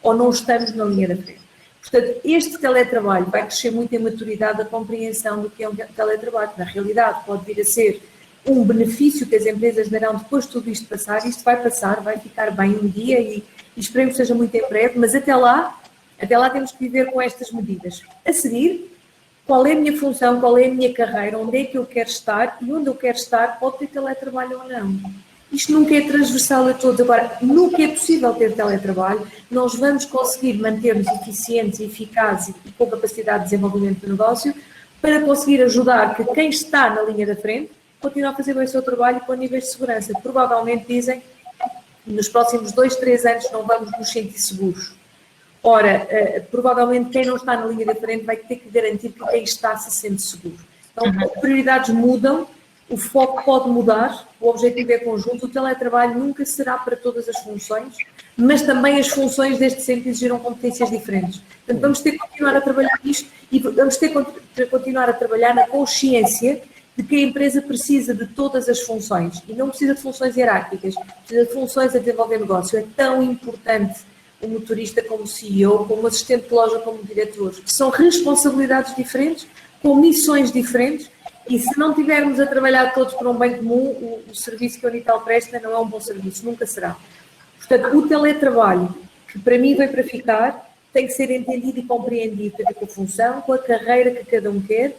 ou não estamos na linha da frente. Portanto, este teletrabalho vai crescer muito em maturidade da compreensão do que é um teletrabalho. Na realidade, pode vir a ser um benefício que as empresas darão depois de tudo isto passar. Isto vai passar, vai ficar bem um dia e esperemos que seja muito em breve, mas até lá temos que viver com estas medidas. A seguir, qual é a minha função, qual é a minha carreira, onde é que eu quero estar e onde eu quero estar, pode ter teletrabalho ou não. Isto nunca é transversal a todos. Agora, nunca é possível ter teletrabalho, nós vamos conseguir manter-nos eficientes, eficazes e com capacidade de desenvolvimento do negócio para conseguir ajudar que quem está na linha da frente continue a fazer bem o seu trabalho com níveis de segurança. Provavelmente dizem que nos próximos 2, 3 anos não vamos nos sentir seguros. Ora, provavelmente quem não está na linha da frente vai ter que garantir que quem está se sente seguro. Então, as prioridades mudam, o foco pode mudar, o objetivo é conjunto, o teletrabalho nunca será para todas as funções, mas também as funções deste sempre exigirão competências diferentes. Portanto, vamos ter que continuar a trabalhar nisto e vamos ter que continuar a trabalhar na consciência de que a empresa precisa de todas as funções e não precisa de funções hierárquicas, precisa de funções a desenvolver negócio. É tão importante o motorista como CEO, como assistente de loja, como diretor. São responsabilidades diferentes, com missões diferentes, e se não tivermos a trabalhar todos por um bem comum, o serviço que a Unitel presta não é um bom serviço, nunca será. Portanto, o teletrabalho, que para mim veio para ficar, tem que ser entendido e compreendido com a função, com a carreira que cada um quer,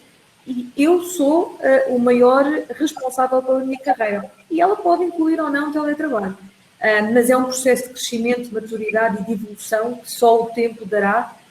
e eu sou o maior responsável pela minha carreira. E ela pode incluir ou não o teletrabalho. Mas é um processo de crescimento, de maturidade e de evolução que só o tempo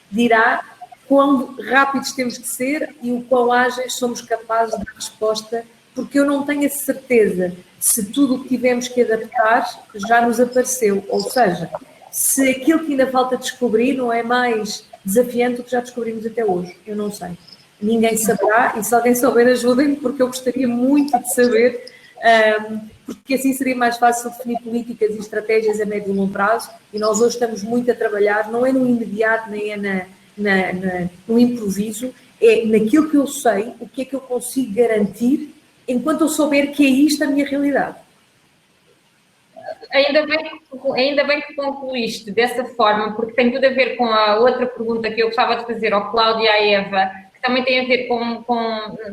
dirá quão rápidos temos que ser e o quão ágeis somos capazes de dar resposta, porque eu não tenho a certeza se tudo o que tivemos que adaptar já nos apareceu, ou seja, se aquilo que ainda falta descobrir não é mais desafiante do que já descobrimos até hoje, eu não sei. Ninguém saberá, e se alguém souber, ajudem-me, porque eu gostaria muito de saber, porque assim seria mais fácil definir políticas e estratégias a médio e longo prazo, e nós hoje estamos muito a trabalhar, não é no imediato, nem é no improviso, é naquilo que eu sei, o que é que eu consigo garantir, enquanto eu souber que é isto a minha realidade. Ainda bem que concluíste dessa forma, porque tem tudo a ver com a outra pergunta que eu gostava de fazer ao Cláudio e à Eva, que também tem a ver com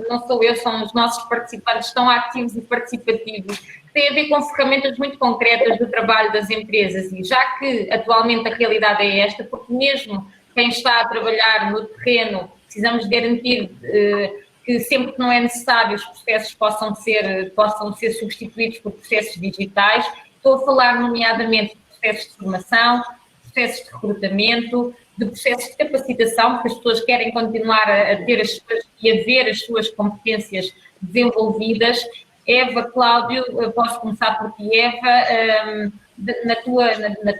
não sou eu, são os nossos participantes tão ativos e participativos, que tem a ver com ferramentas muito concretas do trabalho das empresas, e já que atualmente a realidade é esta, porque mesmo quem está a trabalhar no terreno, precisamos garantir que sempre que não é necessário os processos possam ser substituídos por processos digitais. Estou a falar nomeadamente de processos de formação, processos de recrutamento, de processos de capacitação, porque as pessoas querem continuar a ter e a ver as suas competências desenvolvidas. Eva, Cláudio, posso começar por ti, Eva, na tua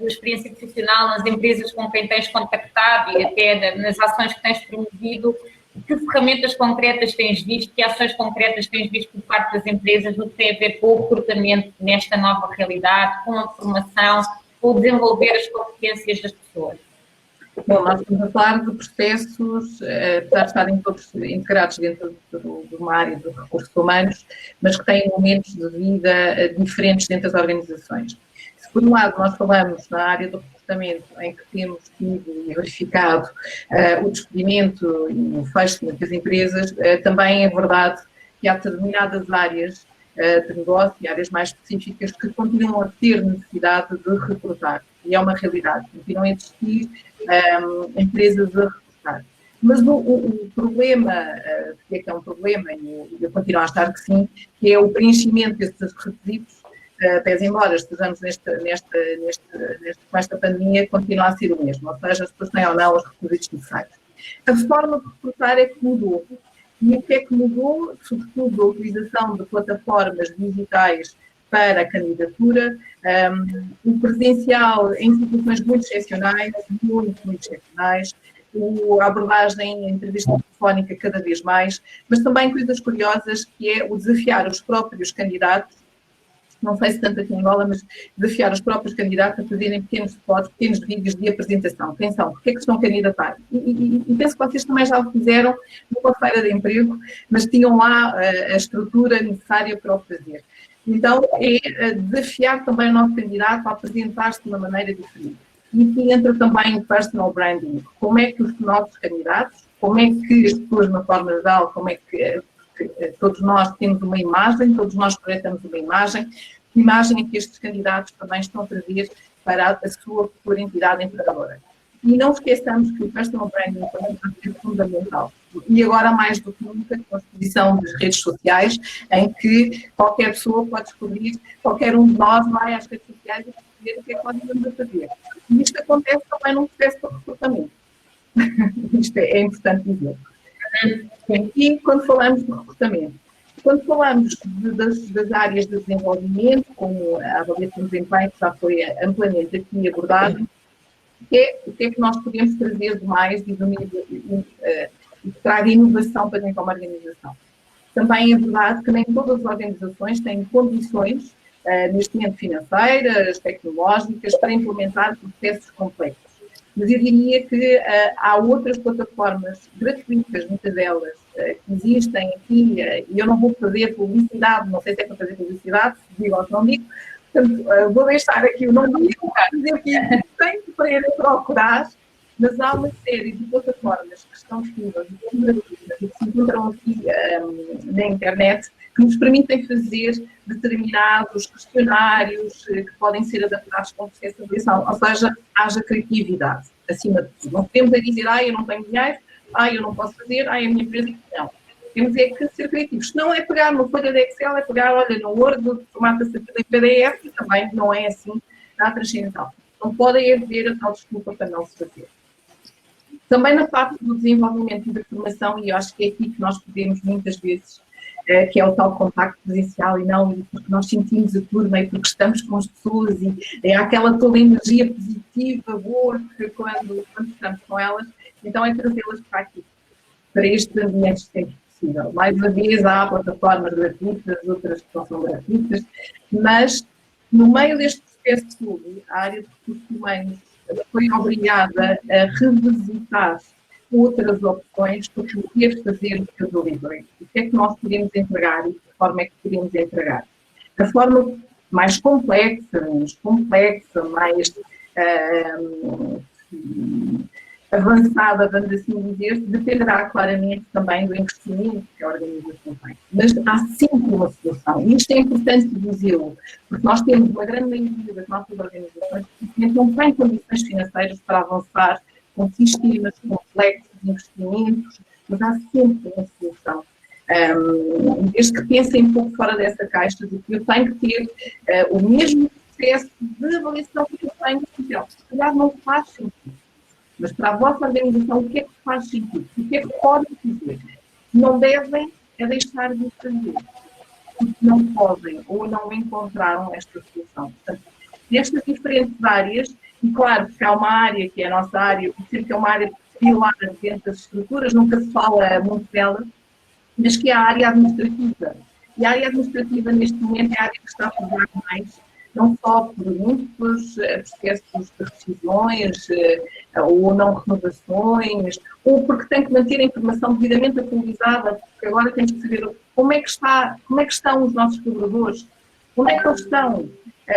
experiência profissional, nas empresas com quem tens contactado e até nas ações que tens promovido, que ferramentas concretas tens visto, que ações concretas tens visto por parte das empresas no que tem a ver com o recrutamento nesta nova realidade, com a formação, com o desenvolver as competências das pessoas? Bom, nós estamos a falar de processos, apesar de estarem todos integrados dentro de uma área de recursos humanos, mas que têm momentos de vida diferentes dentro das organizações. Se por um lado nós falamos na área do recrutamento, em que temos tido e verificado o despedimento e o fecho das empresas, também é verdade que há determinadas áreas de negócio e áreas mais específicas que continuam a ter necessidade de recrutar. E é uma realidade, continuam a existir empresas a recrutar. Mas o problema, que é um problema, e eu continuo a achar que sim, que é o preenchimento desses requisitos, pese embora estejamos com esta pandemia, continua a ser o mesmo, ou seja, as pessoas têm ou não os requisitos necessários. A forma de recrutar é que mudou. E o que é que mudou? Sobretudo a utilização de plataformas digitais para a candidatura, o presencial em situações muito excepcionais, muito excepcionais, a abordagem, a entrevista telefónica cada vez mais, mas também coisas curiosas, que é o desafiar os próprios candidatos, não sei se tanto aqui em Angola, mas desafiar os próprios candidatos a fazerem pequenos spots, pequenos vídeos de apresentação. Quem são? Porque é que estão a candidatar? E penso que vocês também já o fizeram numa feira de emprego, mas tinham lá a estrutura necessária para o fazer. Então, é desafiar também o nosso candidato a apresentar-se de uma maneira diferente. E aqui entra também o personal branding. Como é que os nossos candidatos, como é que as pessoas, de uma forma geral, como é que todos nós temos uma imagem, todos nós projetamos uma imagem, que imagem é que estes candidatos também estão a trazer para a sua futura entidade empregadora. E não esqueçamos que o personal branding é fundamental. E agora, mais do que nunca, com a exposição das redes sociais, em que qualquer pessoa pode descobrir, qualquer um de nós vai às redes sociais e perceber o que é que nós estamos a fazer. E isto acontece também num processo de recrutamento. Isto é importante dizer. E quando falamos de recrutamento, quando falamos das áreas de desenvolvimento, como a avaliação de desempenho, que já foi amplamente aqui abordado, o que é que nós podemos trazer de mais e que traga inovação para dentro de uma organização? Também é verdade que nem todas as organizações têm condições, neste momento financeiras, tecnológicas, para implementar processos complexos. Mas eu diria que há outras plataformas gratuitas, muitas delas, que existem aqui, e eu não vou fazer publicidade, não sei se é para fazer publicidade, se digo ou se não digo, portanto, vou deixar aqui o nome e dizer que tem que para ir procurar, mas há uma série de plataformas que estão disponíveis e que se encontram aqui na internet, que nos permitem fazer determinados questionários que podem ser adaptados com o processo de avaliação, ou seja, haja criatividade, acima de tudo. Não podemos dizer, eu não tenho dinheiro, eu não posso fazer, a minha empresa não. Temos é que ser criativos. Se não é pegar no folha de Excel, é pegar, olha, no Word, formata-se aquilo em PDF, e também não é assim na transcendental. Não pode haver a tal desculpa para não se fazer. Também na parte do desenvolvimento e da formação, e eu acho que é aqui que nós podemos muitas vezes, que é o tal contacto presencial e não porque nós sentimos a turma e porque estamos com as pessoas e é aquela toda energia positiva, boa, que quando estamos com elas, então é trazê-las para aqui, para estes ambientes sempre possível. Mais uma vez há plataformas gratuitas, outras que não são gratuitas, mas no meio deste processo todo, a área de recursos humanos foi obrigada a revisitar outras opções para poder fazer o seu delivery. O que é que nós podemos entregar e de que forma é que podemos entregar? A forma mais complexa, mais avançada, vamos assim dizer, dependerá claramente também do investimento que a organização tem. Mas há sempre uma solução. E isto é importante dizê-lo, porque nós temos uma grande maioria das nossas organizações que não têm condições financeiras para avançar com sistemas complexos de investimentos, mas há sempre uma solução. Desde que pensem um pouco fora dessa caixa, de que eu tenho que ter o mesmo processo de avaliação que eu tenho no papel. Se calhar não faz sentido. Mas para a vossa organização, o que é que faz sentido? O que é que podem fazer? Não devem é deixar de fazer. Porque não podem ou não encontraram esta solução. Portanto, nestas diferentes áreas, e claro que há uma área que é a nossa área, por ser que é uma área pilar dentro das estruturas, nunca se fala muito dela, mas que é a área administrativa. E a área administrativa, neste momento, é a área que está a fazer mais, não só por muitos processos de rescisões ou não renovações, ou porque tem que manter a informação devidamente atualizada, porque agora temos que saber como é que estão os nossos colaboradores, onde é que eles estão,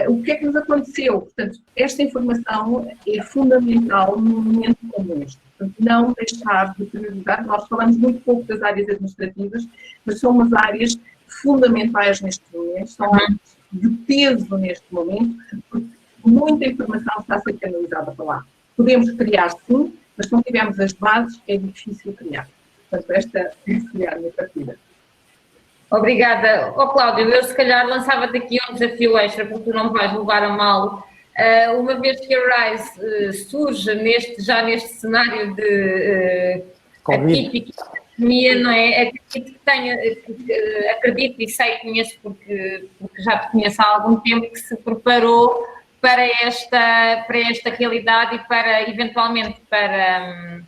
o que é que nos aconteceu. Portanto, esta informação é fundamental num momento como este. Portanto, não deixar de priorizar. Nós falamos muito pouco das áreas administrativas, mas são umas áreas fundamentais neste momento, são áreas de peso neste momento, porque muita informação está a ser canalizada para lá. Podemos criar sim, mas se não tivermos as bases, é difícil criar. Portanto, esta seria a minha partida. Obrigada. Cláudio, eu se calhar lançava-te aqui um desafio extra, porque tu não vais levar a mal. Uma vez que a RISE surge já neste cenário de atípico, não é? Acredito e sei, conheço porque já te conheço há algum tempo, que se preparou para esta realidade e para, eventualmente, para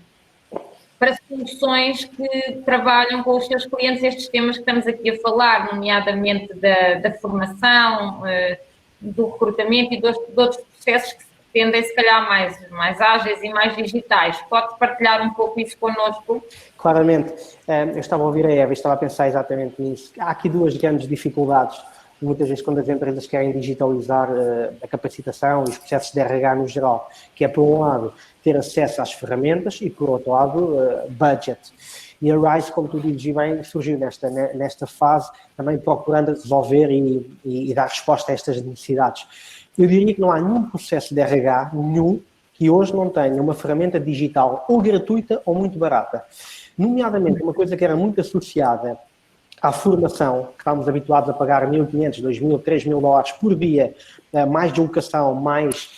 soluções que trabalham com os seus clientes estes temas que estamos aqui a falar, nomeadamente da formação, do recrutamento e de outros processos que tendem, se calhar, mais ágeis e mais digitais. Pode partilhar um pouco isso connosco? Claramente. Eu estava a ouvir a Eva e estava a pensar exatamente nisso. Há aqui duas grandes dificuldades, muitas vezes quando as empresas querem digitalizar a capacitação e os processos de RH no geral, que é, por um lado, ter acesso às ferramentas e, por outro lado, budget. E a RISE, como tu dizes bem, surgiu nesta fase também procurando resolver e dar resposta a estas necessidades. Eu diria que não há nenhum processo de RH, que hoje não tenha uma ferramenta digital ou gratuita ou muito barata. Nomeadamente, uma coisa que era muito associada à formação, que estamos habituados a pagar 1.500, 2.000, 3.000 dólares por dia, mais deslocação, mais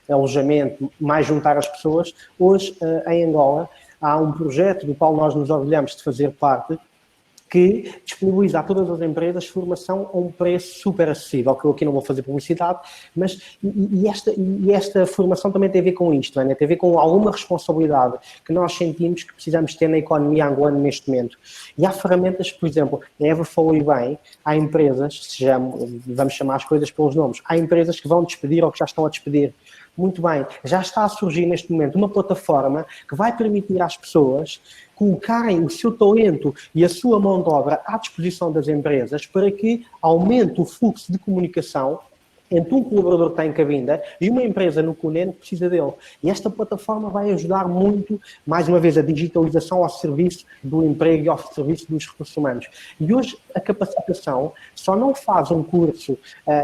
alojamento, mais juntar as pessoas. Hoje, em Angola, há um projeto do qual nós nos orgulhamos de fazer parte, que disponibiliza a todas as empresas formação a um preço super acessível, que eu aqui não vou fazer publicidade, mas esta formação também tem a ver com isto, tem a ver com alguma responsabilidade que nós sentimos que precisamos ter na economia angolana neste momento. E há ferramentas, por exemplo, a Eva falou bem, há empresas, vamos chamar as coisas pelos nomes, há empresas que vão despedir ou que já estão a despedir. Muito bem, já está a surgir neste momento uma plataforma que vai permitir às pessoas colocarem o seu talento e a sua mão de obra à disposição das empresas para que aumente o fluxo de comunicação entre um colaborador que está em cabinda e uma empresa no continente que precisa dele. E esta plataforma vai ajudar muito, mais uma vez, a digitalização ao serviço do emprego e ao serviço dos recursos humanos. E hoje a capacitação só não faz um curso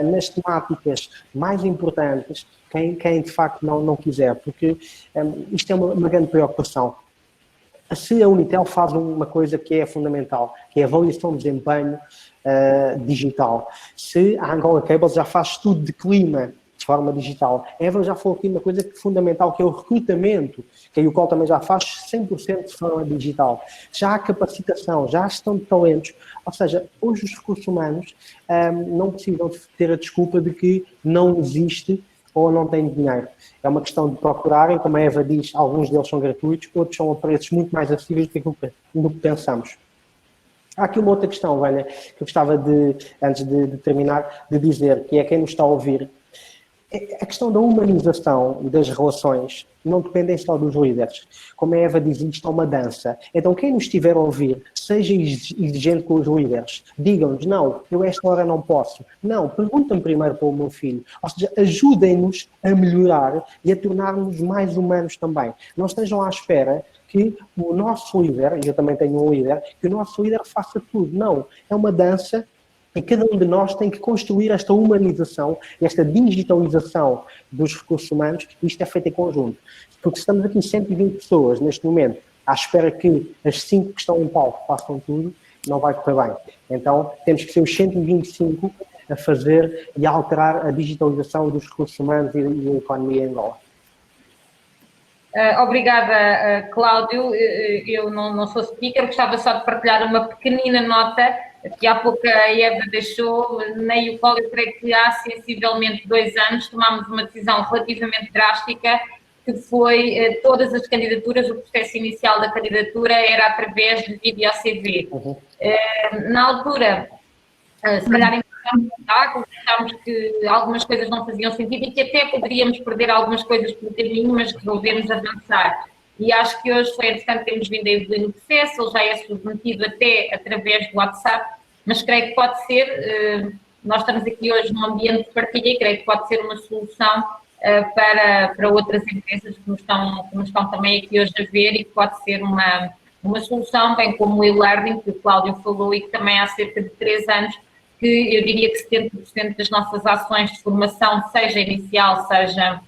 nas temáticas mais importantes quem de facto não quiser, porque isto é uma grande preocupação. Se a Unitel faz uma coisa que é fundamental, que é a avaliação de desempenho digital. Se a Angola Cables já faz estudo de clima de forma digital. A Eva já falou aqui uma coisa que é fundamental, que é o recrutamento, que a UCOL também já faz 100% de forma digital. Já há capacitação, já há gestão de talentos. Ou seja, hoje os recursos humanos não precisam ter a desculpa de que não existe ou não têm dinheiro. É uma questão de procurarem, como a Eva diz, alguns deles são gratuitos, outros são a preços muito mais acessíveis do que pensamos. Há aqui uma outra questão, Vânia, que eu gostava antes de terminar, de dizer, que é quem nos está a ouvir. A questão da humanização das relações não depende só dos líderes. Como a Eva diz, isto é uma dança. Então, quem nos estiver a ouvir, seja exigente com os líderes. Digam-nos, não, eu esta hora não posso. Não, perguntem primeiro para o meu filho. Ou seja, ajudem-nos a melhorar e a tornar-nos mais humanos também. Não estejam à espera que o nosso líder, e eu também tenho um líder, que o nosso líder faça tudo. Não, é uma dança. E cada um de nós tem que construir esta humanização, esta digitalização dos recursos humanos, e isto é feito em conjunto. Porque estamos aqui 120 pessoas neste momento, à espera que as 5 que estão em palco façam tudo, não vai correr bem. Então temos que ser os 125 a fazer e a alterar a digitalização dos recursos humanos e a economia em Angola. Obrigada, Cláudio. Eu não sou speaker, gostava só de partilhar uma pequenina nota que há pouco a Eva deixou. Na UCOL, eu creio que há sensivelmente 2 anos tomámos uma decisão relativamente drástica, que foi todas as candidaturas, o processo inicial da candidatura era através de vídeo CV. Na altura, se calhar achámos que algumas coisas não faziam sentido e que até poderíamos perder algumas coisas pelo caminho, mas resolvemos avançar. E acho que hoje foi interessante termos vindo a evoluir no processo, ele já é submetido até através do WhatsApp, mas creio que pode ser, nós estamos aqui hoje num ambiente de partilha e creio que pode ser uma solução para outras empresas que nos estão também aqui hoje a ver e que pode ser uma solução, bem como o e-learning, que o Cláudio falou e que também há cerca de 3 anos, que eu diria que 70% das nossas ações de formação, seja inicial, seja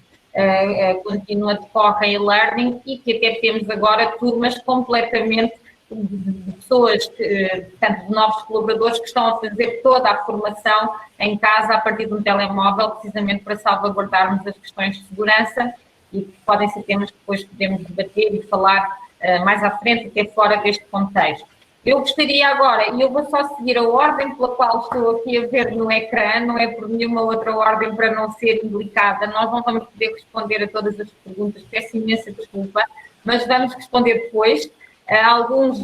contínua, decorrem em e-learning e que até temos agora turmas completamente de pessoas, portanto, de novos colaboradores que estão a fazer toda a formação em casa a partir de um telemóvel, precisamente para salvaguardarmos as questões de segurança e que podem ser temas que depois podemos debater e falar mais à frente, até fora deste contexto. Eu gostaria agora, e eu vou só seguir a ordem pela qual estou aqui a ver no ecrã, não é por nenhuma outra ordem para não ser indelicada, nós não vamos poder responder a todas as perguntas, peço imensa desculpa, mas vamos responder depois. Alguns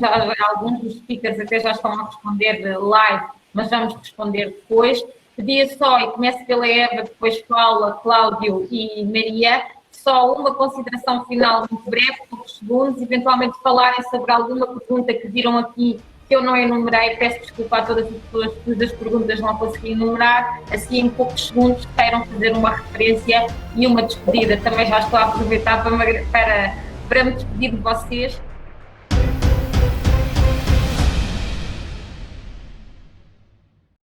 dos speakers até já estão a responder live, mas vamos responder depois. Pedia só, e começo pela Eva, depois Paula, Cláudio e Maria, só uma consideração final muito breve, poucos segundos, eventualmente falarem sobre alguma pergunta que viram aqui que eu não enumerei, peço desculpa a todas as pessoas cujas perguntas não consegui enumerar, assim em poucos segundos queiram fazer uma referência e uma despedida. Também já estou a aproveitar para me despedir de vocês